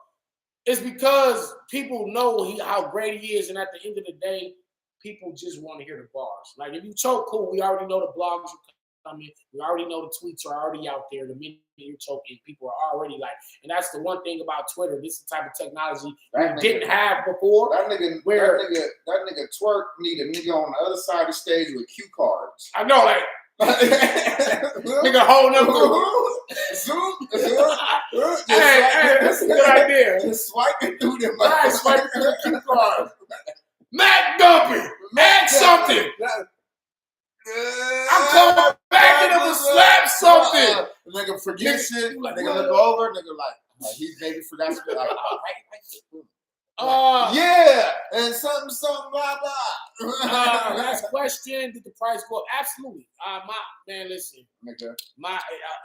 Speaker 1: it's because people know how great he is, and at the end of the day, people just want to hear the bars. Like if you choke, cool. We already know the blogs are coming. We already know the tweets are already out there. The minute you're choking, people are already like, and that's the one thing about Twitter. This is the type of technology we didn't have before.
Speaker 2: That nigga Twork need a nigga on the other side of the stage with cue cards.
Speaker 1: I know, like nigga holding up hey, that's a good idea.
Speaker 2: Just swiping through them.
Speaker 1: Right, swiping through the cue cards. Mac dumping. Add something. I'm coming back and I'm gonna slap something.
Speaker 2: Nigga forget shit.
Speaker 1: Like,
Speaker 2: Nigga look over. Nigga like he maybe forgot to be like, yeah, and something, blah blah.
Speaker 1: Last question: did the price go up? Absolutely. Listen,
Speaker 2: Nigga.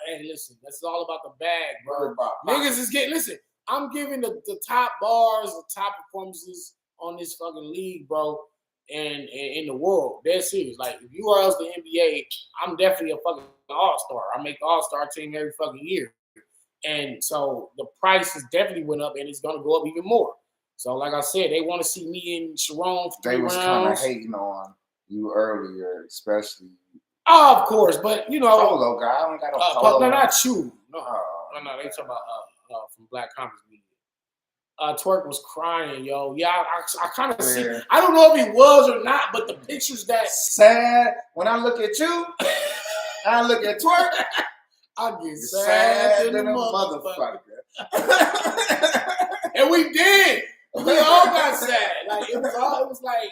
Speaker 1: Hey, listen. That's all about the bag, bro.
Speaker 2: About
Speaker 1: Niggas is getting. Listen, I'm giving the top bars, the top performances on this fucking league, bro. And in the world, they're serious. Like if you are else the NBA, I'm definitely a fucking all-star. I make the all-star team every fucking year, and so the prices definitely went up, and it's gonna go up even more. So, like I said, they want to see me and Charron for 3 rounds.
Speaker 2: They was kind of hating on you earlier, especially.
Speaker 1: Oh, of course, but you know,
Speaker 2: polo guy. I don't got a polo.
Speaker 1: No, not you. No, they talking about from Black Comedy Media. Twork was crying, yo. Yeah, I kind of see. I don't know if he was or not, but the pictures that
Speaker 2: sad. When I look at you, I look at Twork.
Speaker 1: I get sad than a motherfucker. And we did. We all got sad. Like it was like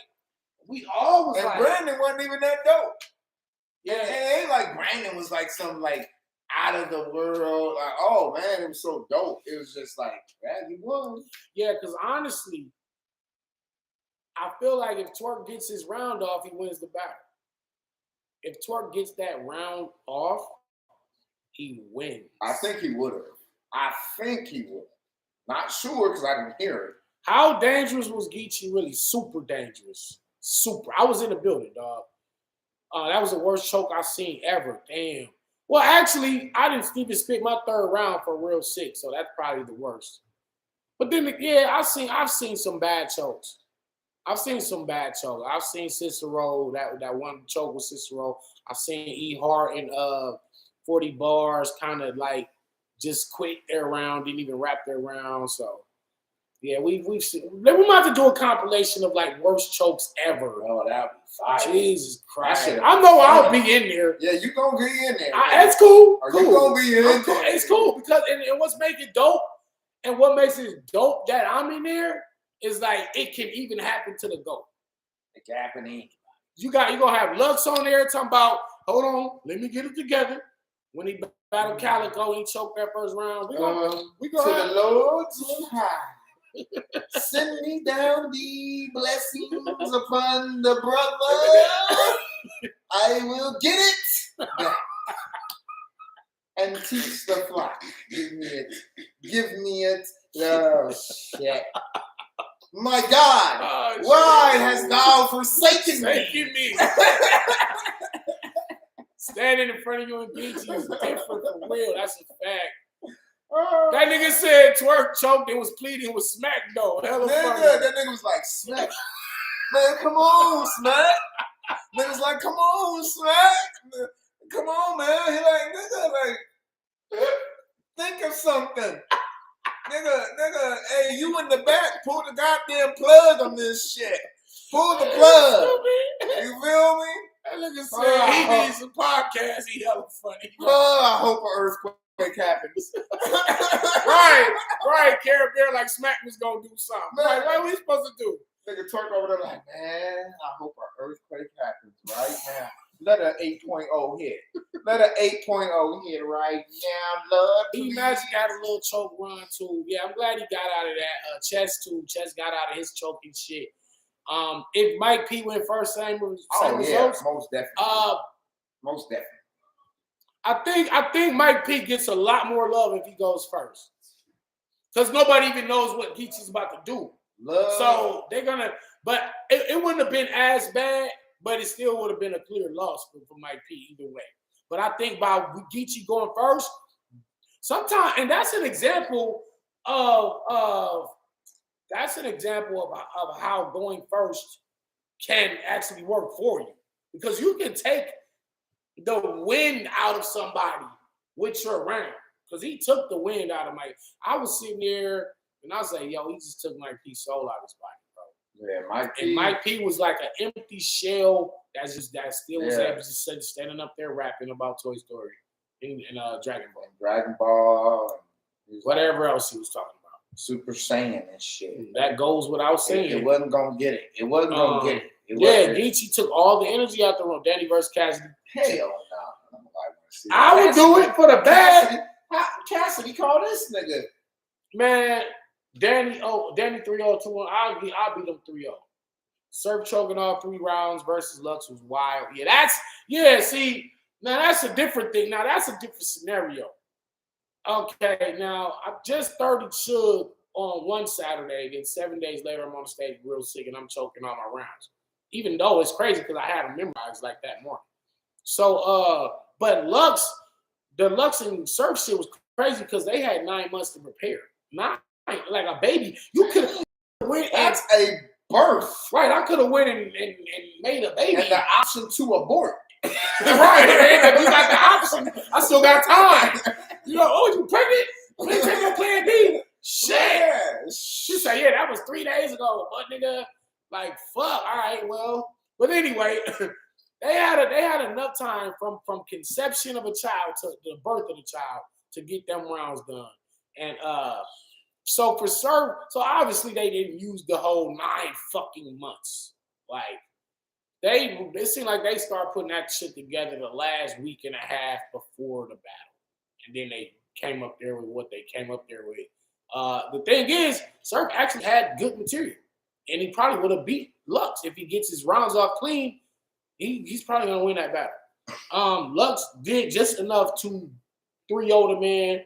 Speaker 1: we all was
Speaker 2: and
Speaker 1: like.
Speaker 2: Brandon wasn't even that dope.
Speaker 1: Yeah,
Speaker 2: it ain't like Brandon was like some like out of the world. Like, oh man, it was so dope. It was just like, yeah, he was.
Speaker 1: Yeah, because honestly, I feel like if Twork gets his round off, he wins the battle. If Twork gets that round off, he wins.
Speaker 2: I think he would have. Not sure because I didn't hear it.
Speaker 1: How dangerous was Geechi? Really super dangerous. Super. I was in the building, dog. That was the worst choke I've seen ever. Damn. Well, actually, I didn't even spit my 3rd round for real sick, so that's probably the worst. But then, yeah, I've seen some bad chokes. I've seen Cicero, that one choke with Cicero. I've seen E Hart and 40 bars kind of like just quit their round, didn't even wrap their round. So yeah, we've seen. We might have to do a compilation of like worst chokes ever.
Speaker 2: Oh, that'd be fire.
Speaker 1: Jesus Christ! I know I'll be in there.
Speaker 2: Yeah, you gonna be in there.
Speaker 1: It's cool.
Speaker 2: You gonna be in there?
Speaker 1: It's cool because and what's making it dope, and what makes it dope that I'm in there is like it can even happen to the GOAT.
Speaker 2: It can happen to anybody.
Speaker 1: You're gonna have Lux on there talking about, hold on, let me get it together. When he battled Calico, he choked that first round. We go
Speaker 2: to the Lord's high. Send me down the blessings upon the brother. I will get it and teach the flock. Give me it. Oh shit. My God, why has thou forsaken me?
Speaker 1: Standing in front of you and Geechi is different for real. That's a fact. That nigga said Twork choked and was pleading with Smack though. Hella funny.
Speaker 2: That nigga was like, Smack. Man, come on, Smack. Nigga's like, come on, Smack. Come on, man. He like, nigga, like, think of something. Nigga, hey, you in the back, pull the goddamn plug on this shit. Pull the plug. You feel me?
Speaker 1: That nigga said he needs some podcasts. He hella funny.
Speaker 2: I hope an earthquake happens.
Speaker 1: Right. Care Bear like Smack was gonna do something. Like, what are we supposed to do?
Speaker 2: Nigga Twork over there like, man, I hope an earthquake happens right now. Let an 8.0 hit. Let an 8.0 hit right now, love.
Speaker 1: B Magic had a little choke run too. Yeah, I'm glad he got out of that. Chess too. Chess got out of his choking shit. If Mike P went first, same results.
Speaker 2: Most definitely. Most definitely.
Speaker 1: I think Mike P gets a lot more love if he goes first. Because nobody even knows what Geechi's about to do.
Speaker 2: Love.
Speaker 1: So they're gonna, but it wouldn't have been as bad, but it still would have been a clear loss for Mike P either way. But I think by Geechi going first, sometimes, and that's an example of how going first can actually work for you. Because you can take the wind out of somebody with your round. Because he took the wind out of Mike. I was sitting there and I was like, yo, he just took Mike P's soul out of his body, bro.
Speaker 2: Yeah,
Speaker 1: Mike P was like an empty shell that still was able to standing up there rapping about Toy Story and Dragon Ball.
Speaker 2: Dragon Ball.
Speaker 1: Whatever else he was talking about.
Speaker 2: Super Saiyan and shit.
Speaker 1: That goes without saying.
Speaker 2: It wasn't going to get it. It wasn't going to get it.
Speaker 1: Geechi took all the energy out the room. Danny versus Cassidy.
Speaker 2: Hell no.
Speaker 1: I would do it for the bad.
Speaker 2: Cassidy called this nigga.
Speaker 1: Man, Danny 3-0, 2-1. I'll beat him 3-0. Surf choking all 3 rounds versus Lux was wild. See, now that's a different thing. Now that's a different scenario. Okay, now I just 30 Suga on one Saturday, then 7 days later I'm on the stage real sick and I'm choking all my rounds. Even though it's crazy because I had them memorized like that morning. So, but the Lux and Surf shit was crazy because they had 9 months to prepare. Not like a baby. You could have went.
Speaker 2: That's a birth.
Speaker 1: Right, I could have went and made a baby.
Speaker 2: And the option to abort.
Speaker 1: Right, man. You got the option. I still got time. You you pregnant? We ain't taking no plan B. Shit.
Speaker 2: Yeah.
Speaker 1: She said, yeah, that was 3 days ago. But nigga, like, fuck. All right, well. But anyway, they had enough time from conception of a child to the birth of the child to get them rounds done. And so for Surf, so obviously they didn't use the whole 9 fucking months. Like, it seemed like they started putting that shit together the last week and a half before the battle. And then they came up there with what they came up there with. The thing is, Surf actually had good material. And he probably would have beat Lux if he gets his rounds off clean. He's probably going to win that battle. Lux did just enough to 3-0 the man.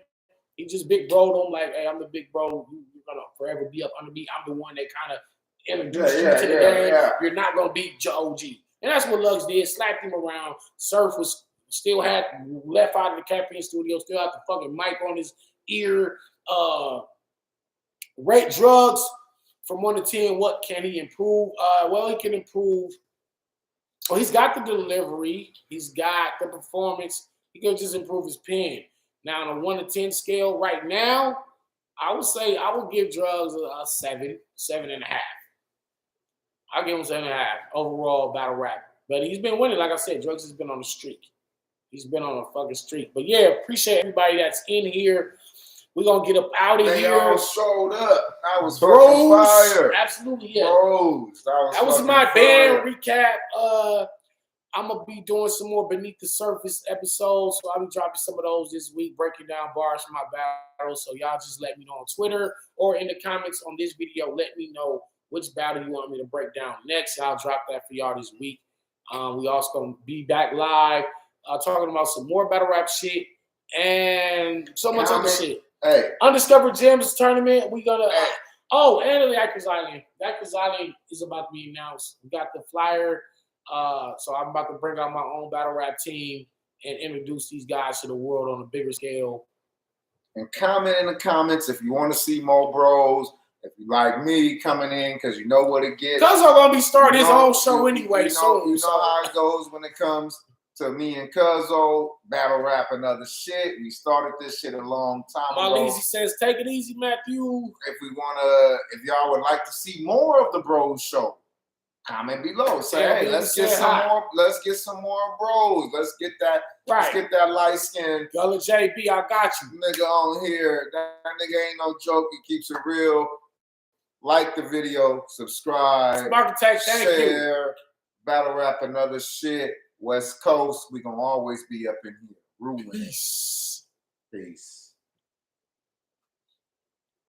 Speaker 1: He just big bro'd him like, hey, I'm the big bro. You're going to forever be up under me. I'm the one that kind of introduced you to the game. Yeah. You're not going to beat OG. And that's what Lux did. Slapped him around. Surf was still had left out of the caffeine studio, still had the fucking mic on his ear. Rate Drugz from 1 to 10. What can he improve? Well, he can improve. Oh, he's got the delivery. He's got the performance. He can just improve his pen. Now, on a 1 to 10 scale right now, I would say I would give Drugz a 7, 7.5. I'll give him 7.5 overall battle rap. But he's been winning. Like I said, Drugz has been on a streak. He's been on a fucking streak. But yeah, appreciate everybody that's in here. We're going to get up out of here.
Speaker 2: They all showed up. I was fucking fire.
Speaker 1: Absolutely, yeah.
Speaker 2: B.R.O.S.
Speaker 1: That was my band recap. I'm going to be doing some more Beneath the Surface episodes. So I'll be dropping some of those this week, breaking down bars from my battles. So y'all just let me know on Twitter or in the comments on this video. Let me know which battle you want me to break down next. I'll drop that for y'all this week. We also going to be back live talking about some more battle rap shit and so much other shit.
Speaker 2: Hey.
Speaker 1: Undiscovered Gems tournament. We gonna and the Actors Island. The Actors Island is about to be announced. We got the flyer. So I'm about to bring out my own battle rap team and introduce these guys to the world on a bigger scale.
Speaker 2: And comment in the comments if you want to see more bros. If you like me coming in, because you know what it gets.
Speaker 1: Cuz I'm gonna be starting his own show anyway.
Speaker 2: You know how it goes when it comes to me and Cuzzo, battle rap and other shit. We started this shit a long time ago.
Speaker 1: Maleezy says, take it easy, Matthew.
Speaker 2: If y'all would like to see more of the Bros show, comment below. Say, hey, let's get some more bros. Let's get that light skin.
Speaker 1: Gullah JB, I got you.
Speaker 2: Nigga on here. That nigga ain't no joke. He keeps it real. Like the video, subscribe,
Speaker 1: Architect, thank
Speaker 2: share,
Speaker 1: you.
Speaker 2: battle rap and other shit. West Coast, we gonna always be up in here. Ruling.
Speaker 1: Peace.
Speaker 2: Peace.